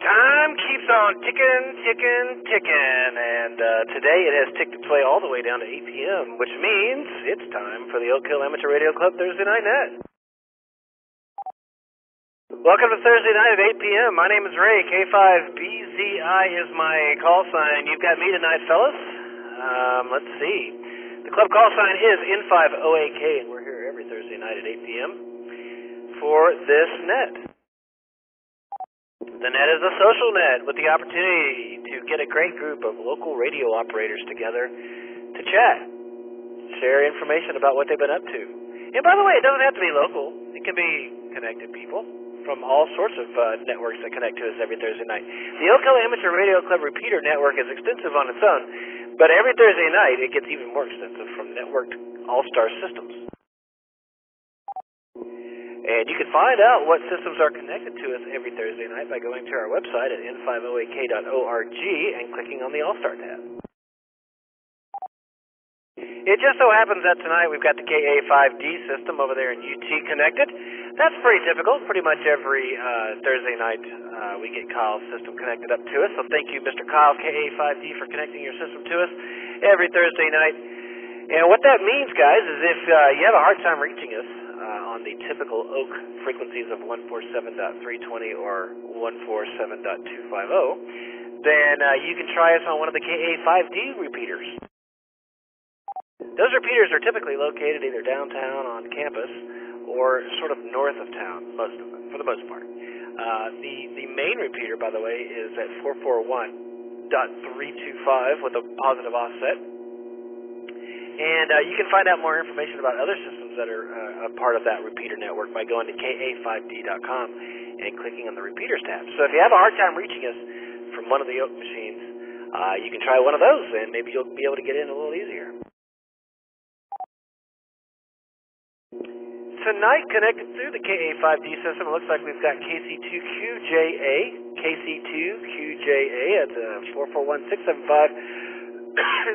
Time keeps on ticking, and today it has ticked its way all the way down to 8 p.m., which means it's time for the Oak Hill Amateur Radio Club Thursday Night Net. Welcome to Thursday night at 8 p.m. My name is Ray. K5BZI is my call sign. You've got me tonight, fellas. Let's see. The club call sign is N5OAK, and we're here every Thursday night at 8 p.m. for this net. The net is a social net with the opportunity to get a great group of local radio operators together to chat, share information about what they've been up to. And by the way, it doesn't have to be local. It can be connected people from all sorts of networks that connect to us every Thursday night. The Oak Hill Amateur Radio Club repeater network is extensive on its own, but every Thursday night it gets even more extensive from networked all-star systems. And you can find out what systems are connected to us every Thursday night by going to our website at n5oak.org and clicking on the All-Star tab. It just so happens that tonight we've got the KA5D system over there in UT connected. That's pretty typical. Pretty much every Thursday night we get Kyle's system connected up to us. So thank you, Mr. Kyle, KA5D, for connecting your system to us every Thursday night. And what that means, guys, is if you have a hard time reaching us on the typical Oak frequencies of 147.320 or 147.250, then you can try us on one of the KA5D repeaters. Those repeaters are typically located either downtown on campus or sort of north of town, most of them, for the most part. The main repeater, by the way, is at 441.325 with a positive offset. And you can find out more information about other systems that are a part of that repeater network by going to ka5d.com and clicking on the repeaters tab. So if you have a hard time reaching us from one of the Oak machines, you can try one of those, and maybe you'll be able to get in a little easier. Tonight, connected through the KA5D system, it looks like we've got KC2QJA. KC2QJA at 441675.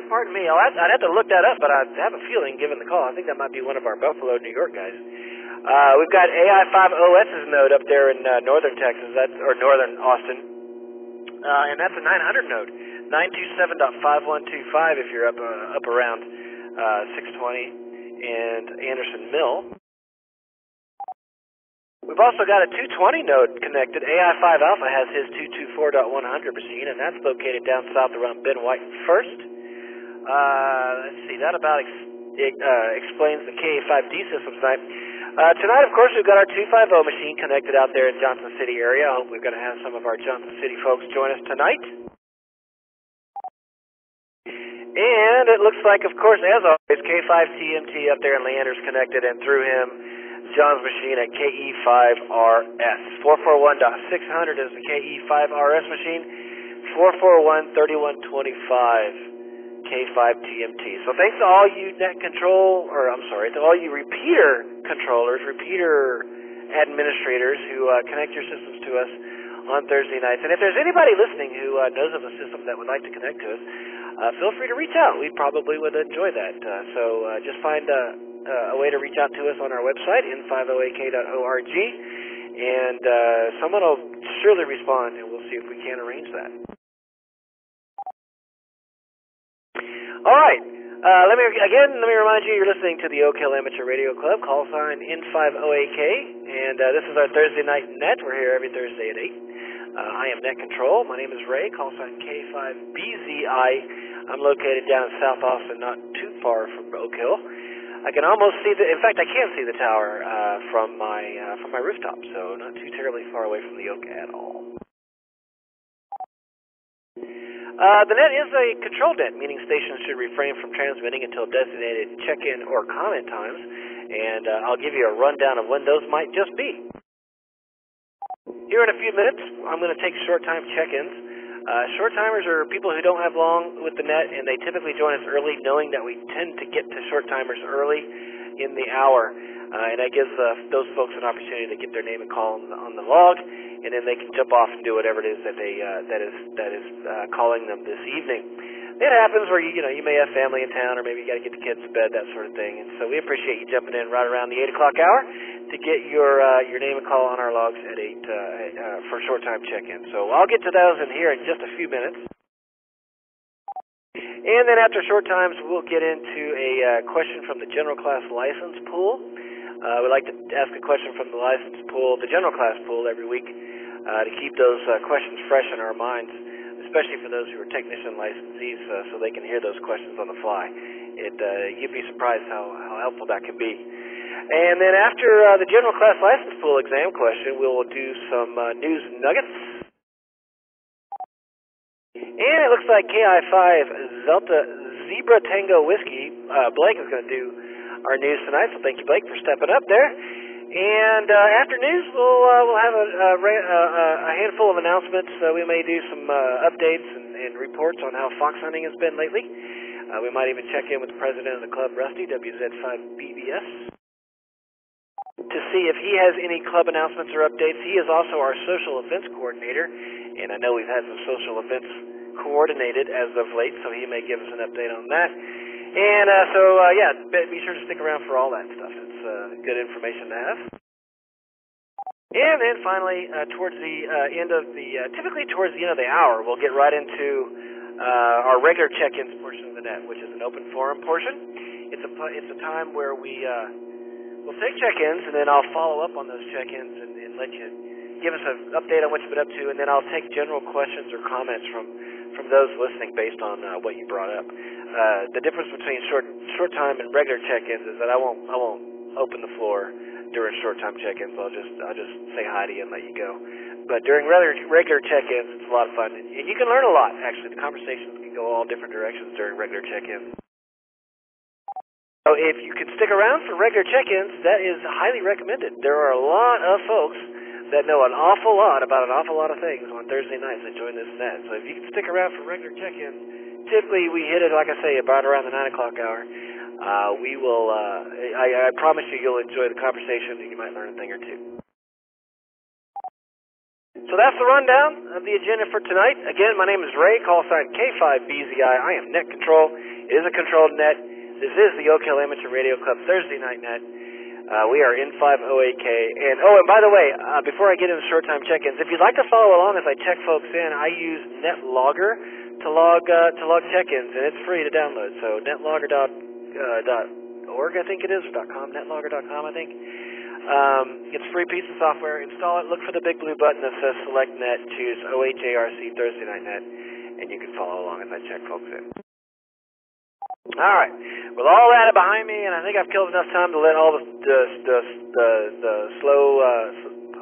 Pardon me, I'd have to look that up, but I have a feeling, given the call, I think that might be one of our Buffalo, New York guys. We've got AI5OS's node up there in northern Texas, or northern Austin, and that's a 900 node, 927.5125 if you're up around 620 and Anderson Mill. We've also got a 220 node connected. AI5 Alpha has his 224.100 machine, and that's located down south around Ben White and First. Let's see, that about explains the KA5D system tonight. Tonight, of course, we've got our 250 machine connected out there in Johnson City area. I hope we're going to have some of our Johnson City folks join us tonight. And it looks like, of course, as always, K5TMT up there in Leander's connected, and through him, John's machine at KE5RS. 441.600 is the KE5RS machine. 441.3125 K5TMT. So thanks to all you to all you repeater controllers, repeater administrators who connect your systems to us on Thursday nights. And if there's anybody listening who knows of a system that would like to connect to us, feel free to reach out. We probably would enjoy that. So just find a way to reach out to us on our website, n5oak.org, and someone will surely respond, and we'll see if we can arrange that. All right. Let me remind you, you're listening to the Oak Hill Amateur Radio Club, call sign N5OAK, and this is our Thursday night net. We're here every Thursday at 8. I am Net Control. My name is Ray, call sign K5BZI. I'm located down in South Austin, not too far from Oak Hill. I can almost see in fact, I can see the tower from my rooftop, so not too terribly far away from the Oak at all. The net is a control net, meaning stations should refrain from transmitting until designated check-in or comment times, and I'll give you a rundown of when those might just be. Here in a few minutes, I'm going to take short-time check-ins. Short-timers are people who don't have long with the net, and they typically join us early, knowing that we tend to get to short-timers early in the hour, and that gives those folks an opportunity to get their name and call on the log, and then they can jump off and do whatever it is that that is calling them this evening. It happens where you may have family in town, or maybe you got to get the kids to bed, that sort of thing. And so we appreciate you jumping in right around the 8 o'clock hour. to get your name and call on our logs at 8 for short time check-in. So I'll get to those in here in just a few minutes. And then after short times, we'll get into a question from the general class license pool. We like to ask a question from the license pool, the general class pool, every week to keep those questions fresh in our minds, especially for those who are technician licensees, so they can hear those questions on the fly. You'd be surprised how helpful that can be. And then after the general class license pool exam question, we will do some news nuggets. And it looks like KI5 Zelta Zebra Tango Whiskey, Blake is going to do our news tonight, so thank you, Blake, for stepping up there. And after news, we'll have a handful of announcements. We may do some updates and reports on how fox hunting has been lately. We might even check in with the president of the club, Rusty, WZ5BBS, to see if he has any club announcements or updates. He is also our social events coordinator, and I know we've had some social events coordinated as of late, so he may give us an update on that. And yeah, be sure to stick around for all that stuff. It's good information to have. And then finally, towards the end of typically towards the end of the hour, we'll get right into our regular check-ins portion of the net, which is an open forum portion. It's a time where we'll take check-ins, and then I'll follow up on those check-ins and let you give us an update on what you've been up to, and then I'll take general questions or comments from those listening based on what you brought up. The difference between short time and regular check-ins is that I won't open the floor during short time check-ins. I'll just say hi to you and let you go. But during regular check-ins, it's a lot of fun, and you can learn a lot. Actually, the conversations can go all different directions during regular check-ins. So if you can stick around for regular check-ins, that is highly recommended. There are a lot of folks that know an awful lot about an awful lot of things on Thursday nights that join this net. So if you can stick around for regular check-ins, typically we hit it, like I say, about around the 9 o'clock hour. We will, I promise you'll enjoy the conversation and you might learn a thing or two. So that's the rundown of the agenda for tonight. Again, my name is Ray, call sign K5BZI. I am Net Control. It is a controlled net. This is the Oak Hill Amateur Radio Club Thursday night net. We are N5OAK. And by the way, before I get into short time check-ins, if you'd like to follow along as I check folks in, I use NetLogger to log check-ins, and it's free to download. So netlogger.org, I think it is, or .com, netlogger.com, I think. It's a free piece of software. Install it. Look for the big blue button that says Select Net. Choose OHARC Thursday Night Net, and you can follow along as I check folks in. All right. With all that behind me, and I think I've killed enough time to let all the slow,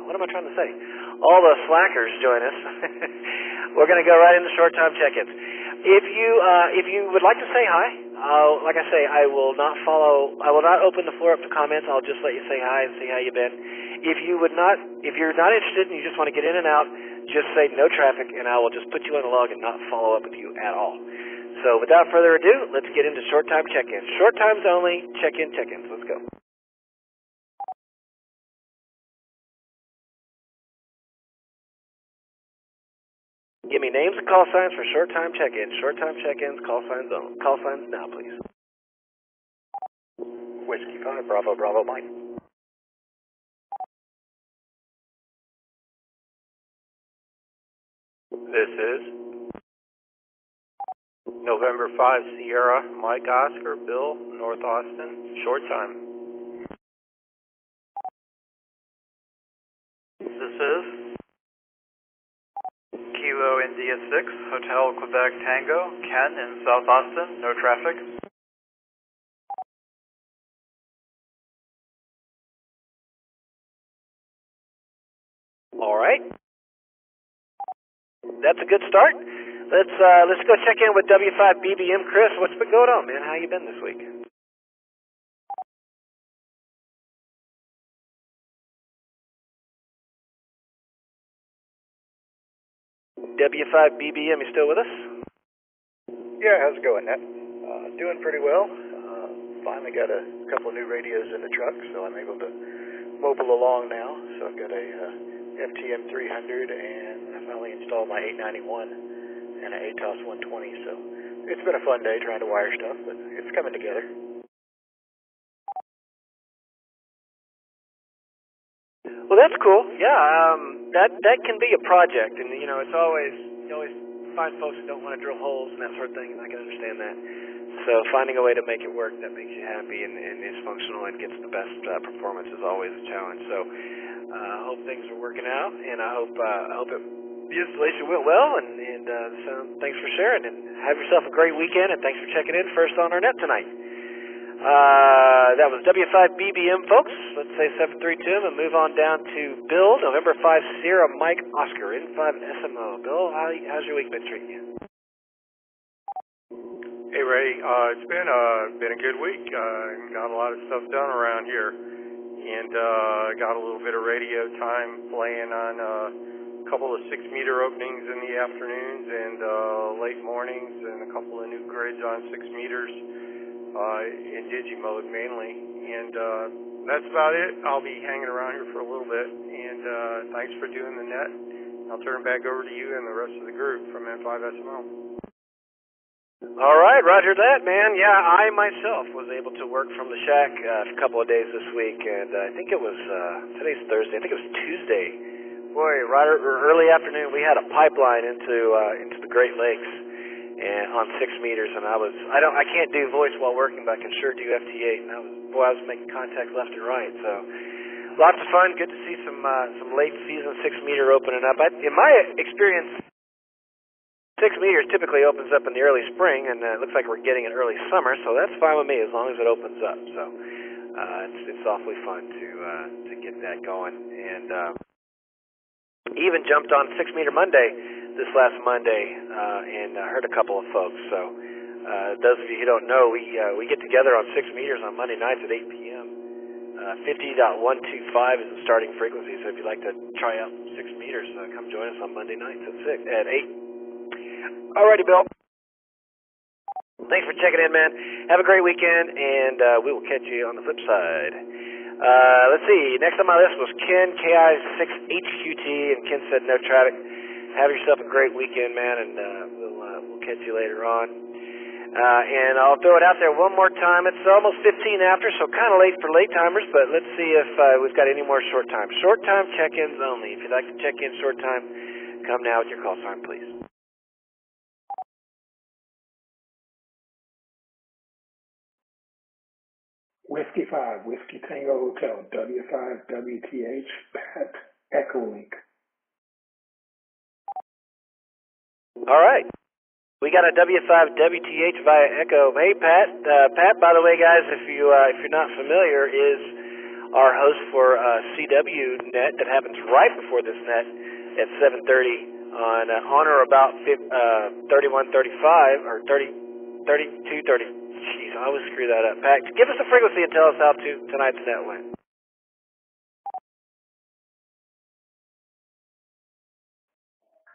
what am I trying to say? All the slackers join us. We're going to go right into short time check-ins. If you would like to say hi, like I say, I will not open the floor up to comments. I'll just let you say hi and see how you've been. If you're not interested and you just want to get in and out, just say no traffic, and I will just put you on the log and not follow up with you at all. So without further ado, let's get into short time check-ins. Short times only, check-ins. Let's go. Give me names and call signs for short time check-ins. Short time check-ins, call signs only. Call signs now, please. Whiskey 5, Bravo, Mike. This is November 5 Sierra, Mike Oscar, Bill, North Austin, short time. This is Kilo India 6, Hotel Quebec Tango, Ken in South Austin, no traffic. All right. That's a good start. Let's go check in with W5BBM. Chris, what's been going on, man? How you been this week? W5BBM, you still with us? Yeah, how's it going, Net? Doing pretty well. Finally got a couple of new radios in the truck, so I'm able to mobile along now. So I've got a FTM 300, and I finally installed my 891 and an ATOS 120. So it's been a fun day trying to wire stuff, but it's coming together. Well, that's cool. Yeah, that can be a project, and you know, you always find folks that don't want to drill holes and that sort of thing, and I can understand that. So finding a way to make it work that makes you happy and is functional and gets the best performance is always a challenge. So I hope things are working out, and I hope the installation went well, and so thanks for sharing, and have yourself a great weekend, and thanks for checking in first on our net tonight. That was W5BBM, folks. Let's say 732 and move on down to Bill, November 5 Sierra Mike Oscar, N5 SMO. Bill, how's your week been treating you? Hey Ray, it's been a good week. Got a lot of stuff done around here, and got a little bit of radio time playing on a couple of 6-meter openings in the afternoons and late mornings, and a couple of new grids on 6 meters in Digimode mainly, and that's about it. I'll be hanging around here for a little bit, and thanks for doing the net. I'll turn it back over to you and the rest of the group from N5 SMO. All right, roger that, man. Yeah, I myself was able to work from the shack a couple of days this week, and I think it was, today's Thursday, I think it was Tuesday. Boy, right early afternoon, we had a pipeline into the Great Lakes and on 6 meters, and I can't do voice while working, but I can sure do FT8, and I was making contact left and right, so lots of fun. Good to see some late season 6 meter opening up. In my experience, 6 meters typically opens up in the early spring, and it looks like we're getting it early summer, so that's fine with me as long as it opens up. So it's awfully fun to get that going. And even jumped on 6 Meter Monday this last Monday and heard a couple of folks. So those of you who don't know, we get together on 6 meters on Monday nights at 8 p.m. 50.125 is the starting frequency, so if you'd like to try out 6 meters, come join us on Monday nights at 8. Alrighty, Bill. Thanks for checking in, man. Have a great weekend, and we will catch you on the flip side. Let's see. Next on my list was Ken, KI6HQT, and Ken said no traffic. Have yourself a great weekend, man, and we'll catch you later on. And I'll throw it out there one more time. It's almost 15 after, so kind of late for late timers, but let's see if we've got any more short time. Short time check-ins only. If you'd like to check in short time, come now with your call sign, please. Whiskey 5, Whiskey Tango Hotel, W5 WTH, Pat, Echo Link. All right. We got a W5 WTH via Echo. Hey, Pat. Pat, by the way, guys, if you're not familiar, is our host for CW Net that happens right before this net at 7:30 on or about 31:35 or 32:30. Jeez, I always screw that up. Pat, give us a frequency and tell us how tonight's net went.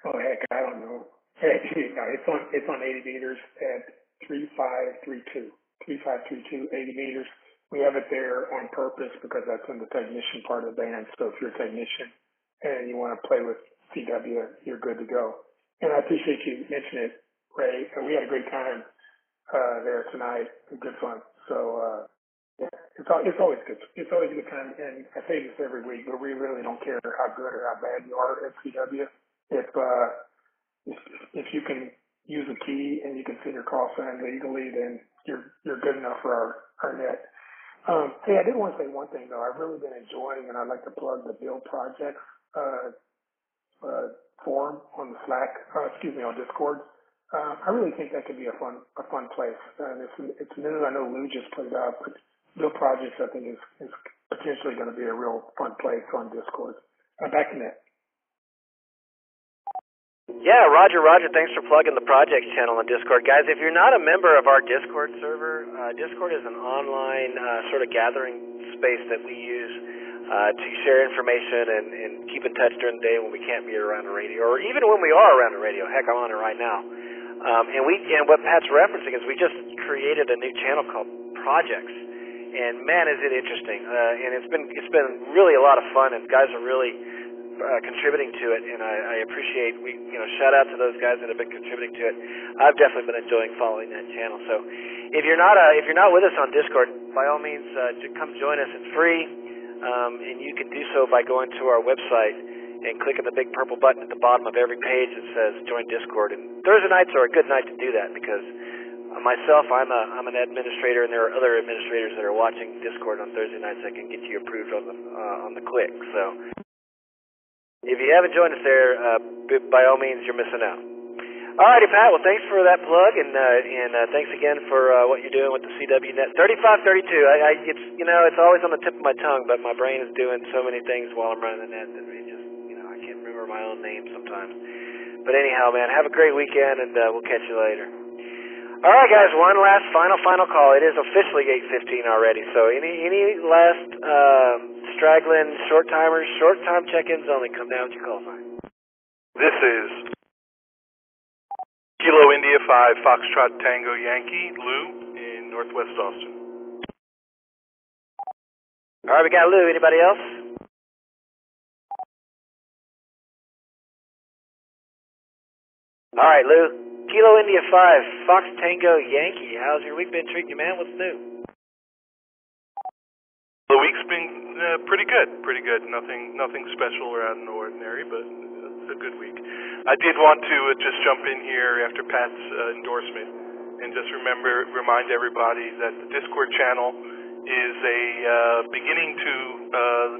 Oh heck, I don't know. It's on 80 meters at 3532. 3532, 80 meters. We have it there on purpose because that's in the technician part of the band. So if you're a technician and you want to play with CW, you're good to go. And I appreciate you mentioning it, Ray. We had a great time there tonight. Good fun. So it's always good. It's always a good time. And I say this every week, but we really don't care how good or how bad you are at CW. If you can use a key and you can send your call sign legally, then you're good enough for our net. Hey, I did want to say one thing though. I've really been enjoying, and I'd like to plug the Build Projects forum on the Slack. On Discord. I really think that could be a fun place. It's new. I know Lou just put it out, but Build Projects I think is potentially going to be a real fun place on Discord. Back to net. Yeah, Roger, thanks for plugging the projects channel on Discord. Guys, if you're not a member of our Discord server, Discord is an online sort of gathering space that we use to share information and keep in touch during the day when we can't be around the radio, or even when we are around the radio. Heck, I'm on it right now. And what Pat's referencing is we just created a new channel called Projects, and man, is it interesting. And it's been really a lot of fun, and guys are really contributing to it, and I appreciate shout out to those guys that have been contributing to it. I've definitely been enjoying following that channel. So if you're not with us on Discord, by all means come join us. It's free. and you can do so by going to our website and clicking the big purple button at the bottom of every page that says Join Discord. And Thursday nights are a good night to do that because myself, I'm an administrator, and there are other administrators that are watching Discord on Thursday nights that can get you approved on the click. So if you haven't joined us there, by all means, you're missing out. Alrighty, Pat. Well, thanks for that plug, and thanks again for what you're doing with the CWNet 3532. It's always on the tip of my tongue, but my brain is doing so many things while I'm running the net that it just, I can't remember my own name sometimes. But anyhow, man, have a great weekend, and we'll catch you later. All right, guys. One last final call. It is officially 8:15 already. So any last straggling short time check-ins only. Come down with your call sign. This is Kilo India 5 Foxtrot Tango Yankee, Lou, in Northwest Austin. All right, we got Lou. Anybody else? All right, Lou. Kilo India 5 Fox Tango Yankee. How's your week been treating you, man? What's new? The week's been pretty good. Nothing special or out of the ordinary, but a good week. I did want to just jump in here after Pat's endorsement and just remind everybody that the Discord channel is a beginning to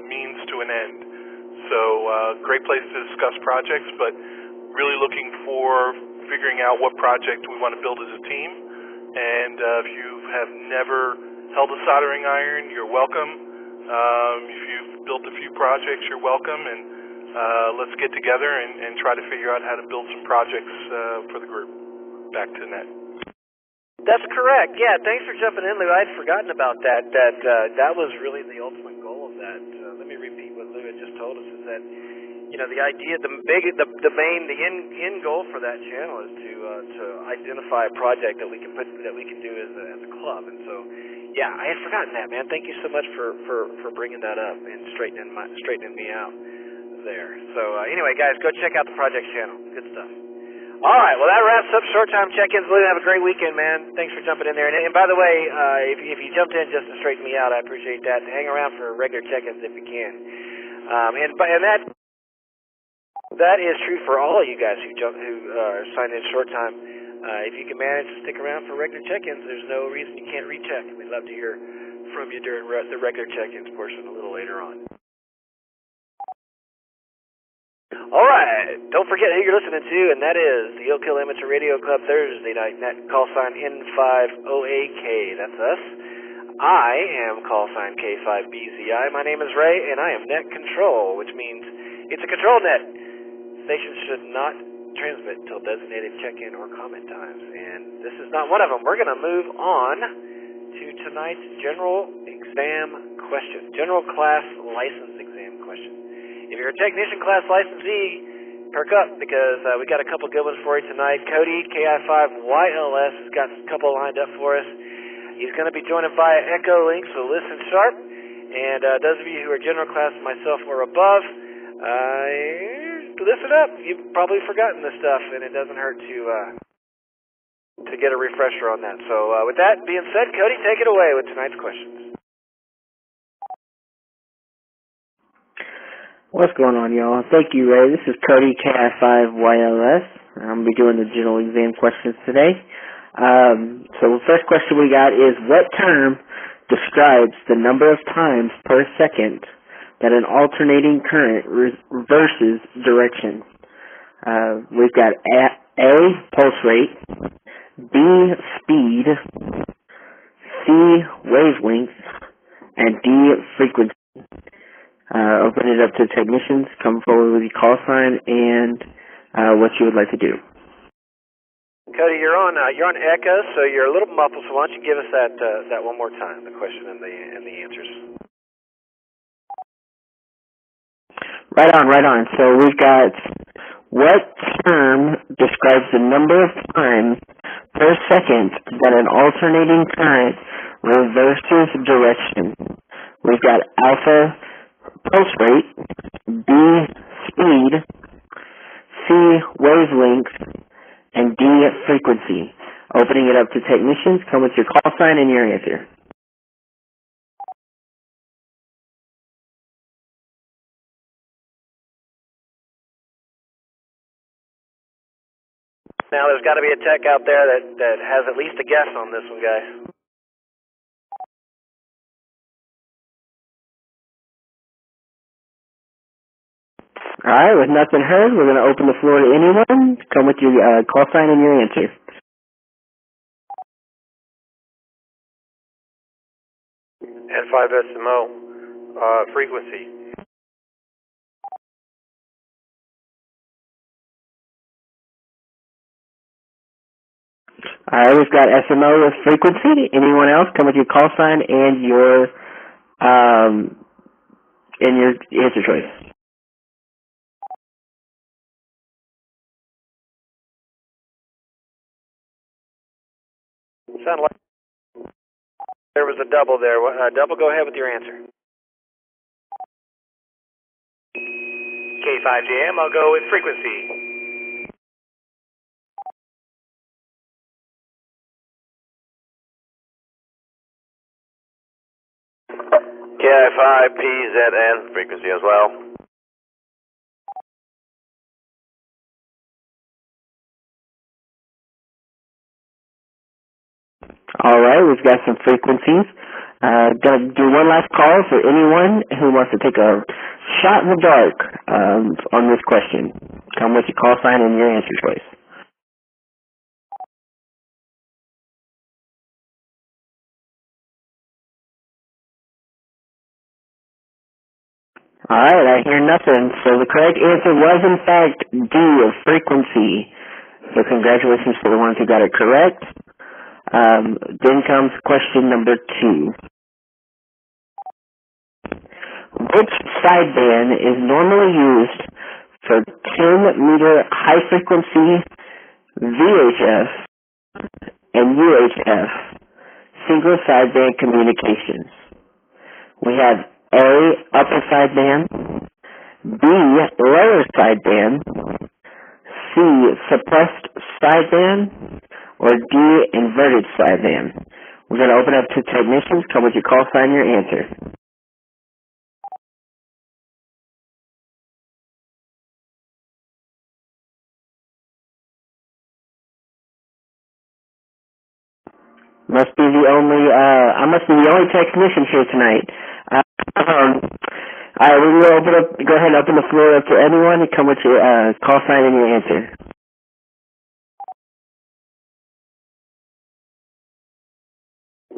means to an end. So great place to discuss projects, but really looking for figuring out what project we want to build as a team. And if you have never held a soldering iron, you're welcome. If you've built a few projects, you're welcome. And let's get together and try to figure out how to build some projects for the group. Back to Net. That's correct. Yeah, thanks for jumping in, Lou. I'd forgotten about that. That was really the ultimate goal of that. Let me repeat what Lou had just told us: is that the idea, the end goal for that channel is to identify a project that we can do as a club. And so, yeah, I had forgotten that, man. Thank you so much for bringing that up and straightening me out there. So anyway, guys, go check out the project channel. Good stuff. All right, well, that wraps up short time check-ins. Lou, have a great weekend, man. Thanks for jumping in there. And by the way, if you jumped in just to straighten me out, I appreciate that. Hang around for regular check-ins if you can. And that is true for all of you guys who are signed in short time. If you can manage to stick around for regular check-ins, there's no reason you can't recheck. We'd love to hear from you during the regular check-ins portion a little later on. All right, don't forget who you're listening to, and that is the Oak Hill Amateur Radio Club Thursday night net call sign N5OAK. That's us. I am call sign K5BZI. My name is Ray, and I am net control, which means it's a control net. Stations should not transmit until designated check-in or comment times, and this is not one of them. We're going to move on to tonight's general exam question, general class license exam question. If you're a technician class licensee, perk up because we got a couple good ones for you tonight. Cody, KI5YLS, has got a couple lined up for us. He's going to be joining via Echo Link, so listen sharp. And those of you who are general class, myself, or above, listen up. You've probably forgotten this stuff, and it doesn't hurt to get a refresher on that. So with that being said, Cody, take it away with tonight's questions. What's going on, y'all? Thank you, Ray. This is Cody, KI5YLS. I'm going to be doing the general exam questions today. So the first question we got is, what term describes the number of times per second that an alternating current reverses direction? We've got A, pulse rate, B, speed, C, wavelength, and D, frequency. Open it up to technicians. Come forward with your call sign and what you would like to do. Cody, you're on Echo, so you're a little muffled. So why don't you give us that one more time, the question and the answers. Right on. So we've got, what term describes the number of times per second that an alternating current reverses direction? We've got alpha, pulse rate, B, speed, C, wavelength, and D, frequency. Opening it up to technicians. Come with your call sign and your answer. Now, there's got to be a tech out there that has at least a guess on this one, guys. All right, with nothing heard, we're going to open the floor to anyone. Come with your call sign and your answer. N5SMO, frequency. All right, we've got SMO with frequency. Anyone else? Come with your call sign and your answer choice. Sounded like there was a double there. Double, go ahead with your answer. K5JM, I'll go with frequency. KI5PZN, frequency as well. All right, we've got some frequencies. Gonna do one last call for anyone who wants to take a shot in the dark on this question. Come with your call sign and your answer choice. All right, I hear nothing. So the correct answer was, in fact, D, of frequency. So congratulations to the ones who got it correct. Then comes question number 2. Which sideband is normally used for 10-meter high-frequency VHF and UHF single sideband communications? We have A, upper sideband, B, lower sideband, C, suppressed sideband, or D, inverted sideband. We're going to open up to technicians. Come with your call sign and your answer. Must be the only, I must be the only technician here tonight. Alright, we will go ahead and open the floor up to anyone and come with your call sign and your answer.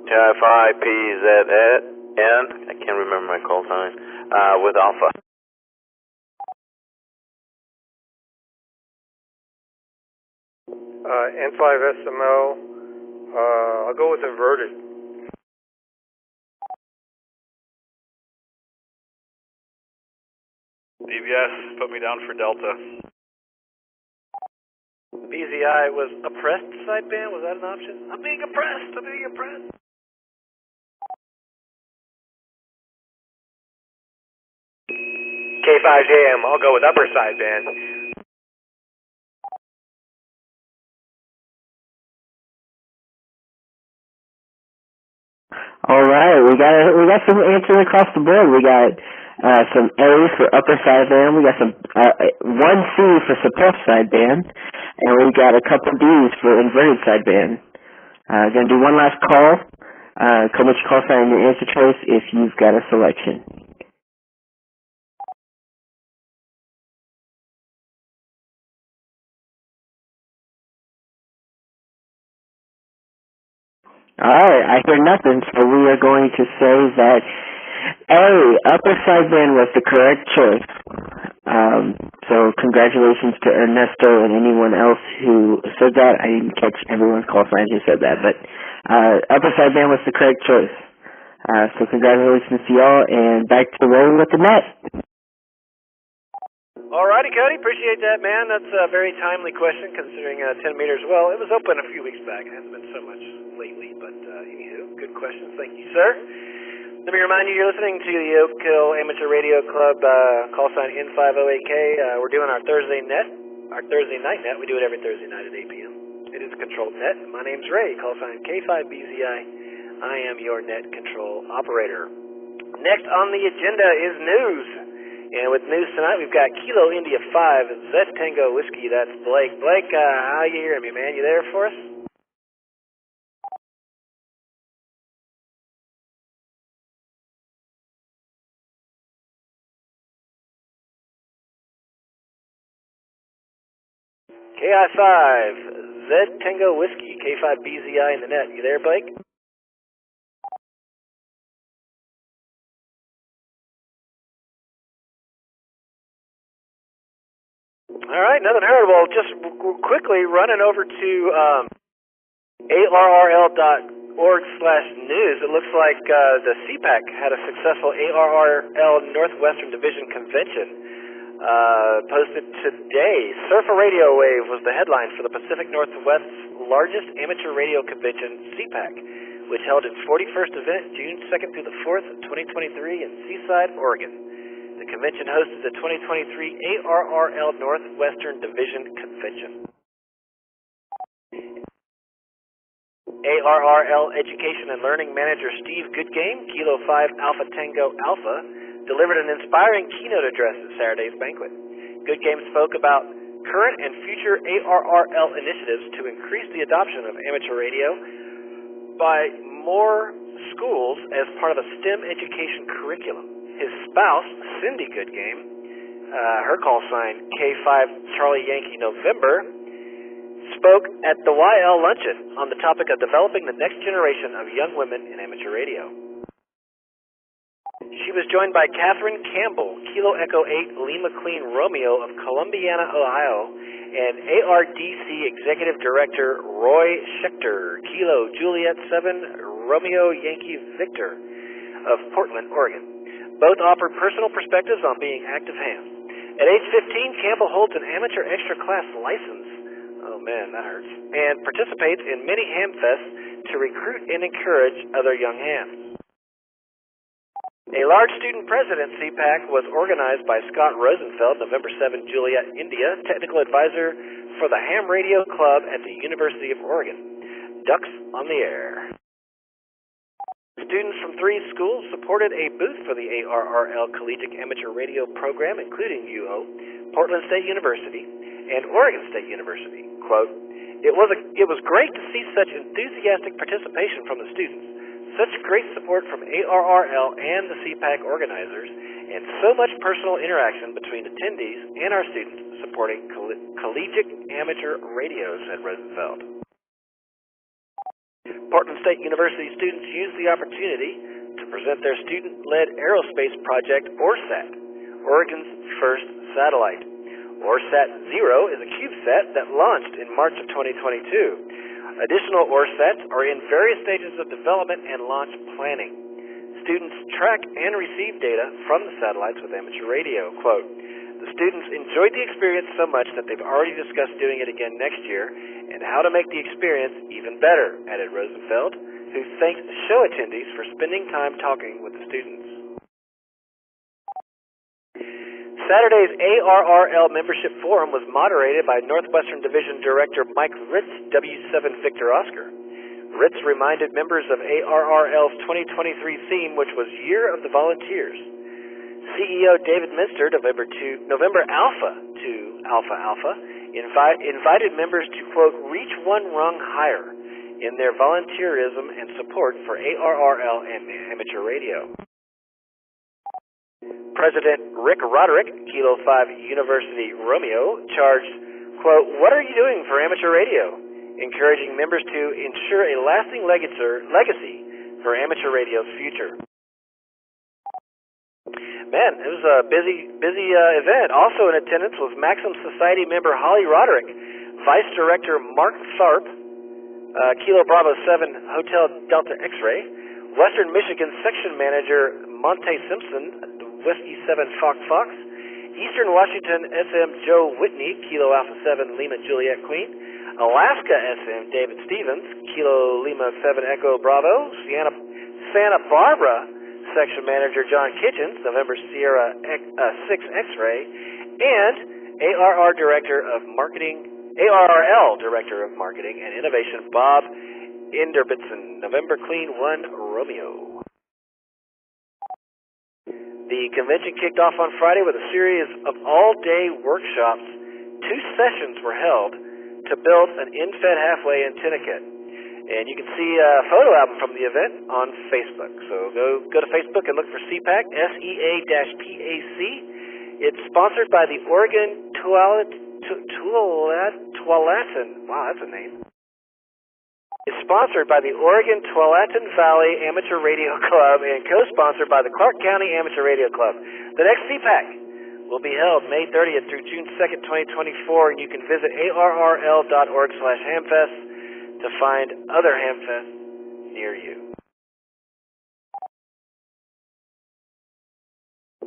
KI5PZN, I can't remember my call sign, with Alpha. N5SMO, I'll go with inverted. DBS, put me down for Delta. BZI was oppressed sideband. Was that an option? I'm being oppressed. K5JM, I'll go with upper sideband. All right, we got some answers across the board. We got some A for upper sideband. We got some 1C for suppressed sideband, and we got a couple D's for inverted sideband. Gonna do one last call. Come with your call sign and your answer choice if you've got a selection. Alright, I hear nothing, so we are going to say that A, upper sideband was the correct choice. So congratulations to Ernesto and anyone else who said that. I didn't catch everyone's call signs who said that, but upper sideband was the correct choice. So congratulations to y'all, and back to rolling with the net. Alrighty, Cody, appreciate that, man. That's a very timely question considering 10 meters. Well, it was open a few weeks back. It hasn't been so much lately, but anywho, good questions. Thank you, sir. Let me remind you, you're listening to the Oak Hill Amateur Radio Club, call sign N508K. We're doing our Thursday night net. We do it every Thursday night at 8 p.m. It is a controlled net. My name's Ray, call sign K5BZI. I am your net control operator. Next on the agenda is news. And with news tonight, we've got Kilo India 5, Z Tango Whiskey, that's Blake. Blake, how you hearing me, man? You there for us? KI5, Z Tango Whiskey, K5BZI in the net. You there, Blake? All right, nothing heard. Well, just quickly running over to arrl.org/news. It looks like the CPAC had a successful ARRL Northwestern Division Convention. Posted today. Surf a Radio Wave was the headline for the Pacific Northwest's largest amateur radio convention, CPAC, which held its 41st event June 2nd through the 4th, 2023 in Seaside, Oregon. The convention hosted the 2023 ARRL Northwestern Division Convention. ARRL Education and Learning Manager Steve Goodgame, Kilo 5 Alpha Tango Alpha, delivered an inspiring keynote address at Saturday's banquet. Goodgame spoke about current and future ARRL initiatives to increase the adoption of amateur radio by more schools as part of a STEM education curriculum. His spouse, Cindy Goodgame, her call sign K5 Charlie Yankee November, spoke at the YL Luncheon on the topic of developing the next generation of young women in amateur radio. She was joined by Catherine Campbell, Kilo Echo 8 Lima Clean Romeo of Columbiana, Ohio, and ARDC Executive Director Roy Schechter, Kilo Juliet 7 Romeo Yankee Victor of Portland, Oregon. Both offered personal perspectives on being active hams. At age 15, Campbell holds an amateur extra class license. Oh man, that hurts. And participates in many ham fests to recruit and encourage other young hams. A large student president CPAC was organized by Scott Rosenfeld, November 7, Joliet, India, technical advisor for the Ham Radio Club at the University of Oregon. Ducks on the air. Students from 3 schools supported a booth for the ARRL Collegiate Amateur Radio program, including UO, Portland State University, and Oregon State University. Quote, It was great to see such enthusiastic participation from the students. Such great support from ARRL and the CPAC organizers, and so much personal interaction between attendees and our students supporting collegiate amateur radio, said Rosenfeld. Portland State University students used the opportunity to present their student-led aerospace project, ORSAT, Oregon's first satellite. ORSAT-0 is a CubeSat that launched in March of 2022. Additional ORSATs are in various stages of development and launch planning. Students track and receive data from the satellites with amateur radio. Quote, The students enjoyed the experience so much that they've already discussed doing it again next year and how to make the experience even better, added Rosenfeld, who thanked show attendees for spending time talking with the students. Saturday's ARRL membership forum was moderated by Northwestern Division Director Mike Ritz, W7 Victor Oscar. Ritz reminded members of ARRL's 2023 theme, which was Year of the Volunteers. CEO David Minster, November Alpha to Alpha Alpha, invited members to, quote, reach one rung higher in their volunteerism and support for ARRL and amateur radio. President Rick Roderick, Kilo 5 University Romeo, charged, quote, What are you doing for amateur radio? Encouraging members to ensure a lasting legacy for amateur radio's future. Man, it was a busy event. Also in attendance was Maxim Society member Holly Roderick, Vice Director Mark Tharp, Kilo Bravo 7 Hotel Delta X-Ray, Western Michigan Section Manager Monte Simpson, Whiskey 7 Fox Fox, Eastern Washington SM Joe Whitney, Kilo Alpha 7 Lima Juliet Queen, Alaska SM David Stevens, Kilo Lima 7 Echo Bravo, Santa Barbara Section Manager John Kitchens, November Sierra 6 X-Ray, and ARRL Director of Marketing and Innovation Bob Inderbitson, November Clean 1 Romeo. The convention kicked off on Friday with a series of all-day workshops. 2 sessions were held to build an in-fed halfway in Tinnicut. And you can see a photo album from the event on Facebook. So go to Facebook and look for CPAC, SEA-PAC. It's sponsored by the Oregon Tualatin. Wow, that's a name. It's sponsored by the Oregon Tualatin Valley Amateur Radio Club and co-sponsored by the Clark County Amateur Radio Club. The next CPAC will be held May 30th through June 2nd, 2024, and you can visit arrl.org/hamfest to find other hamfests near you.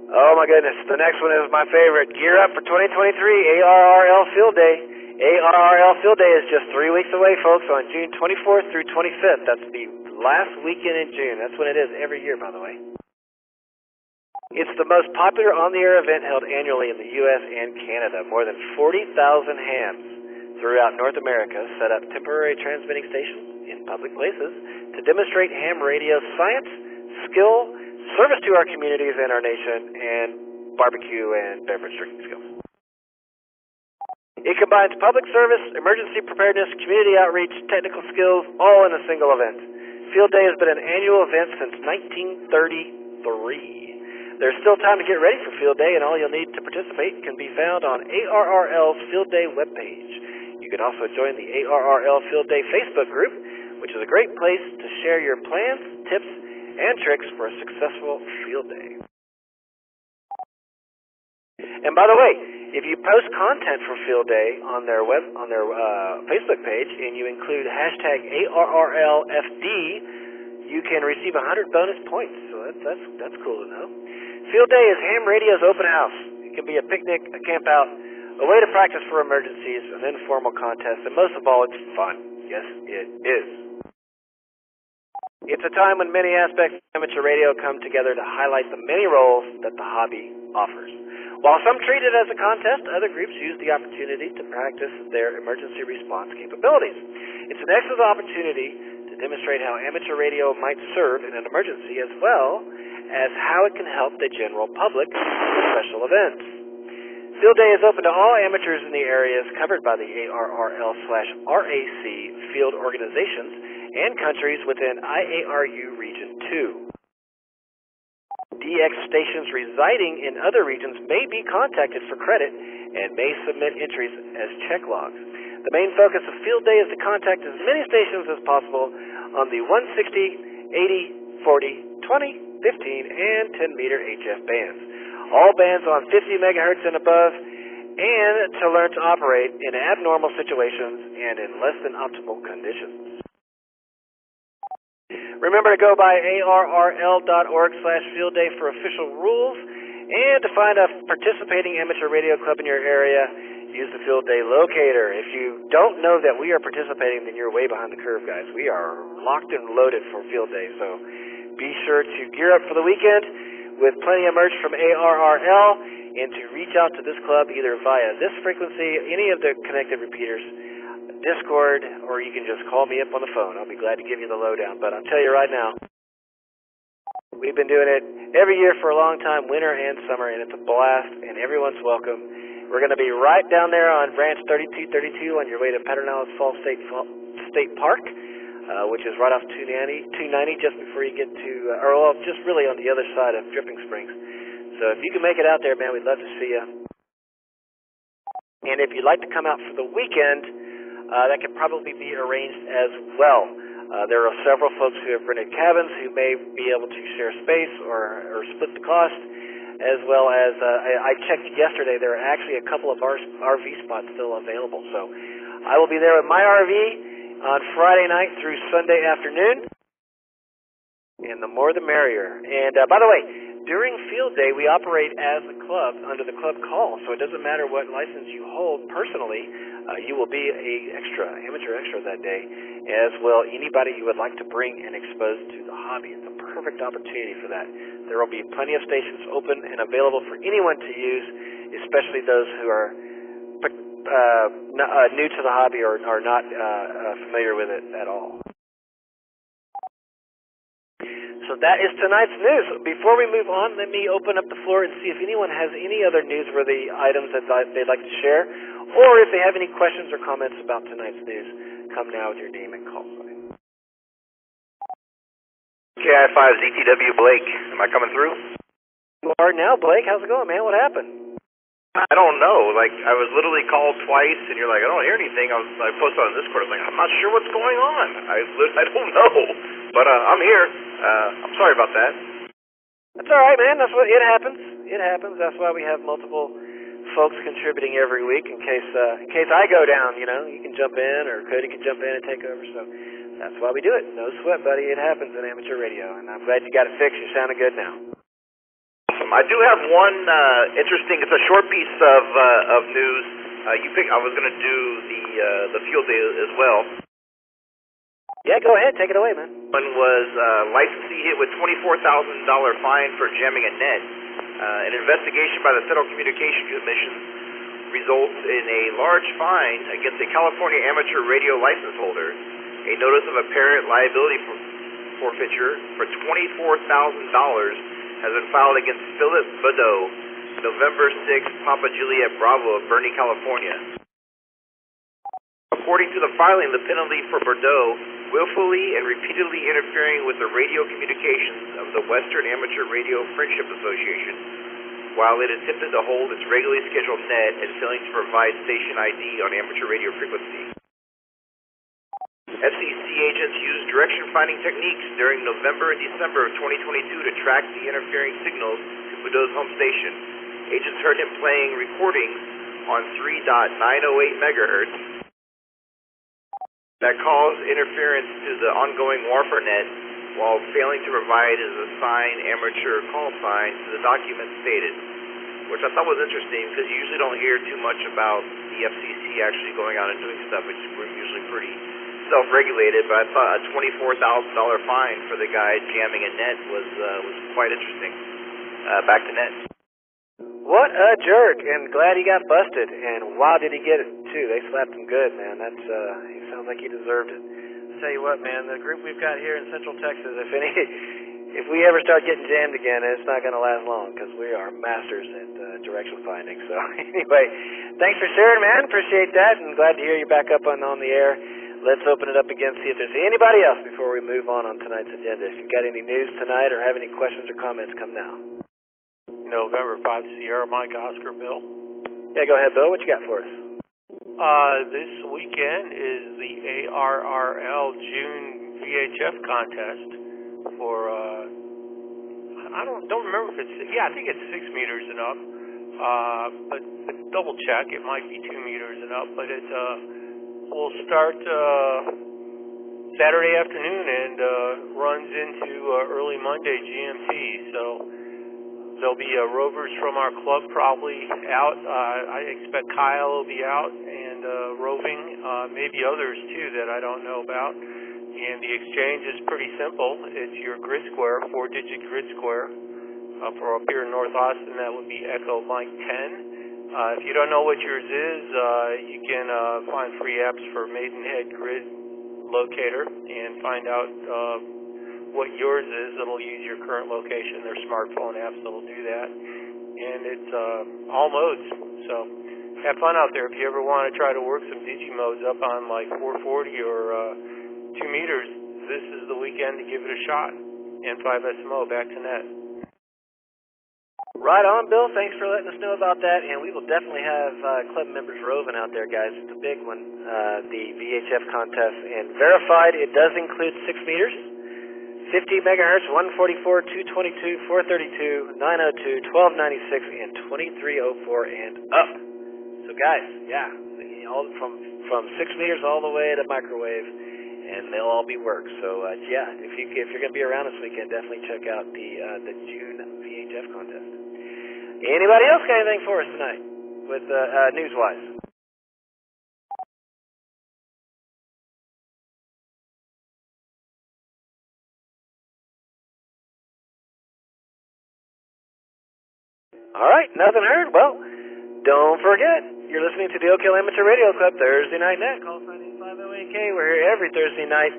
Oh my goodness, the next one is my favorite. Gear up for 2023 ARRL Field Day. ARRL Field Day is just 3 weeks away, folks, on June 24th through 25th. That's the last weekend in June. That's when it is every year, by the way. It's the most popular on-the-air event held annually in the U.S. and Canada. More than 40,000 hams throughout North America set up temporary transmitting stations in public places to demonstrate ham radio science, skill, service to our communities and our nation, and barbecue and beverage drinking skills. It combines public service, emergency preparedness, community outreach, technical skills, all in a single event. Field Day has been an annual event since 1933. There's still time to get ready for Field Day, and all you'll need to participate can be found on ARRL's Field Day webpage. You can also join the ARRL Field Day Facebook group, which is a great place to share your plans, tips, and tricks for a successful Field Day. And by the way, if you post content for Field Day on their Facebook page and you include hashtag ARRLFD, you can receive 100 bonus points. So that's cool to know. Field Day is Ham Radio's open house. It can be a picnic, a camp out, a way to practice for emergencies, an informal contest, and most of all, it's fun. Yes, it is. It's a time when many aspects of amateur radio come together to highlight the many roles that the hobby offers. While some treat it as a contest, other groups use the opportunity to practice their emergency response capabilities. It's an excellent opportunity to demonstrate how amateur radio might serve in an emergency as well as how it can help the general public with special events. Field Day is open to all amateurs in the areas covered by the ARRL/RAC field organizations and countries within IARU Region 2. DX stations residing in other regions may be contacted for credit and may submit entries as check logs. The main focus of Field Day is to contact as many stations as possible on the 160, 80, 40, 20, 15, and 10-meter HF bands. All bands on 50 megahertz and above, and to learn to operate in abnormal situations and in less than optimal conditions. Remember to go by arrl.org/Field Day for official rules, and to find a participating amateur radio club in your area, use the Field Day locator. If you don't know that we are participating, then you're way behind the curve, guys. We are locked and loaded for Field Day, so be sure to gear up for the weekend with plenty of merch from ARRL, and to reach out to this club either via this frequency, any of the connected repeaters, Discord, or you can just call me up on the phone. I'll be glad to give you the lowdown. But I'll tell you right now, we've been doing it every year for a long time, winter and summer, and it's a blast, and everyone's welcome. We're going to be right down there on Branch 3232 on your way to Pedernales Falls State Park, which is right off 290 just before you get to, just really on the other side of Dripping Springs. So if you can make it out there, man, we'd love to see you. And if you'd like to come out for the weekend, that can probably be arranged as well. There are several folks who have rented cabins who may be able to share space or split the cost, as well as I checked yesterday, there are actually a couple of RV spots still available. So I will be there with my RV on Friday night through Sunday afternoon, and the more the merrier. And by the way, during Field Day, we operate as a club under the club call, so it doesn't matter what license you hold personally. You will be amateur extra that day, as well anybody you would like to bring and expose to the hobby. It's a perfect opportunity for that. There will be plenty of stations open and available for anyone to use, especially those who are new to the hobby or are not familiar with it at all. So that is tonight's news. Before we move on, let me open up the floor and see if anyone has any other newsworthy items that they'd like to share, or if they have any questions or comments about tonight's news. Come now with your name and call sign. KI5 ZTW Blake, am I coming through? You are now, Blake. How's it going, man? What happened? I don't know. Like, I was literally called twice, and you're like, I don't hear anything. I posted on Discord. I was like, I'm not sure what's going on. I don't know. But I'm here. I'm sorry about that. That's all right, man. That's what it happens. It happens. That's why we have multiple folks contributing every week in case I go down. You know, you can jump in, or Cody can jump in and take over. So that's why we do it. No sweat, buddy. It happens in amateur radio, and I'm glad you got it fixed. You're sounding good now. Awesome. I do have one interesting. It's a short piece of news. I was going to do the field day as well. Yeah, go ahead. Take it away, man. One was licensee hit with $24,000 fine for jamming a net. An investigation by the Federal Communications Commission results in a large fine against a California amateur radio license holder. A notice of apparent liability forfeiture for $24,000 has been filed against Philip Bordeaux, November 6, Papa Juliet Bravo of Bernie, California. According to the filing, the penalty for Bordeaux willfully and repeatedly interfering with the radio communications of the Western Amateur Radio Friendship Association while it attempted to hold its regularly scheduled net and failing to provide station ID on amateur radio frequency. FCC agents used direction-finding techniques during November and December of 2022 to track the interfering signals to Bordeaux's home station. Agents heard him playing recordings on 3.908 megahertz that caused interference to the ongoing WARFR net while failing to provide his assigned amateur call sign to the document stated, which I thought was interesting because you usually don't hear too much about the FCC actually going out and doing stuff, which we're usually pretty self-regulated, but I thought a $24,000 fine for the guy jamming a net was quite interesting. Back to net. What a jerk, and glad he got busted, and wow, did he get it, too. They slapped him good, man. That's, he sounds like he deserved it. I'll tell you what, man, the group we've got here in Central Texas, if we ever start getting jammed again, it's not going to last long, because we are masters at direction finding. So, anyway, thanks for sharing, man. Appreciate that, and glad to hear you back up on the air. Let's open it up again, see if there's anybody else before we move on tonight's agenda. If you've got any news tonight or have any questions or comments, come now. November 5 Sierra Mike Oscar Bill. Yeah, go ahead, Bill. What you got for us? This weekend is the ARRL June VHF contest for I don't remember if it's I think it's 6 meters and up. But double check, it might be 2 meters and up, but it's will start Saturday afternoon and runs into early Monday GMT. So there'll be rovers from our club probably out. I expect Kyle will be out and roving, maybe others too that I don't know about. And the exchange is pretty simple. It's your grid square, 4-digit grid square. For up here in North Austin, that would be Echo Mike 10. If you don't know what yours is, you can find free apps for Maidenhead Grid Locator and find out what yours is. It'll use your current location. There's smartphone apps that'll do that. And it's all modes. So have fun out there. If you ever want to try to work some Digimodes up on like 440 or 2 meters, this is the weekend to give it a shot. N5SMO, back to net. Right on, Bill. Thanks for letting us know about that, and we will definitely have club members roving out there, guys. It's a big one, the VHF contest, and verified it does include 6 meters, 50 megahertz, 144, 222, 432, 902, 1296, and 2304 and up. So, guys, yeah, all from 6 meters all the way to microwave, and they'll all be worked. So, yeah, if you're going to be around this weekend, definitely check out the June VHF contest. Anybody else got anything for us tonight with news-wise? All right, nothing heard. Well, don't forget, you're listening to the Oak Hill Amateur Radio Club Thursday Night Net. Call sign 508K. We're here every Thursday night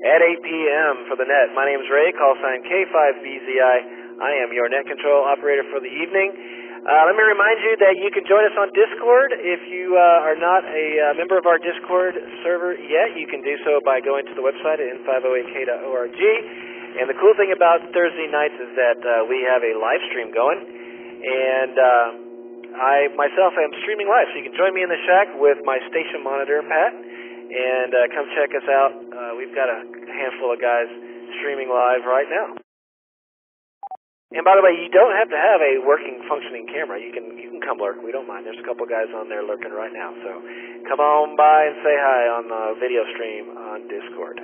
at 8 p.m. for the net. My name is Ray, call sign K5BZI. I am your net control operator for the evening. Let me remind you that you can join us on Discord. If you are not a member of our Discord server yet, you can do so by going to the website at n508k.org. And the cool thing about Thursday nights is that we have a live stream going, and I myself am streaming live, so you can join me in the shack with my station monitor, Pat, and come check us out. We've got a handful of guys streaming live right now. And by the way, you don't have to have a working, functioning camera. You can come lurk. We don't mind. There's a couple guys on there lurking right now. So come on by and say hi on the video stream on Discord.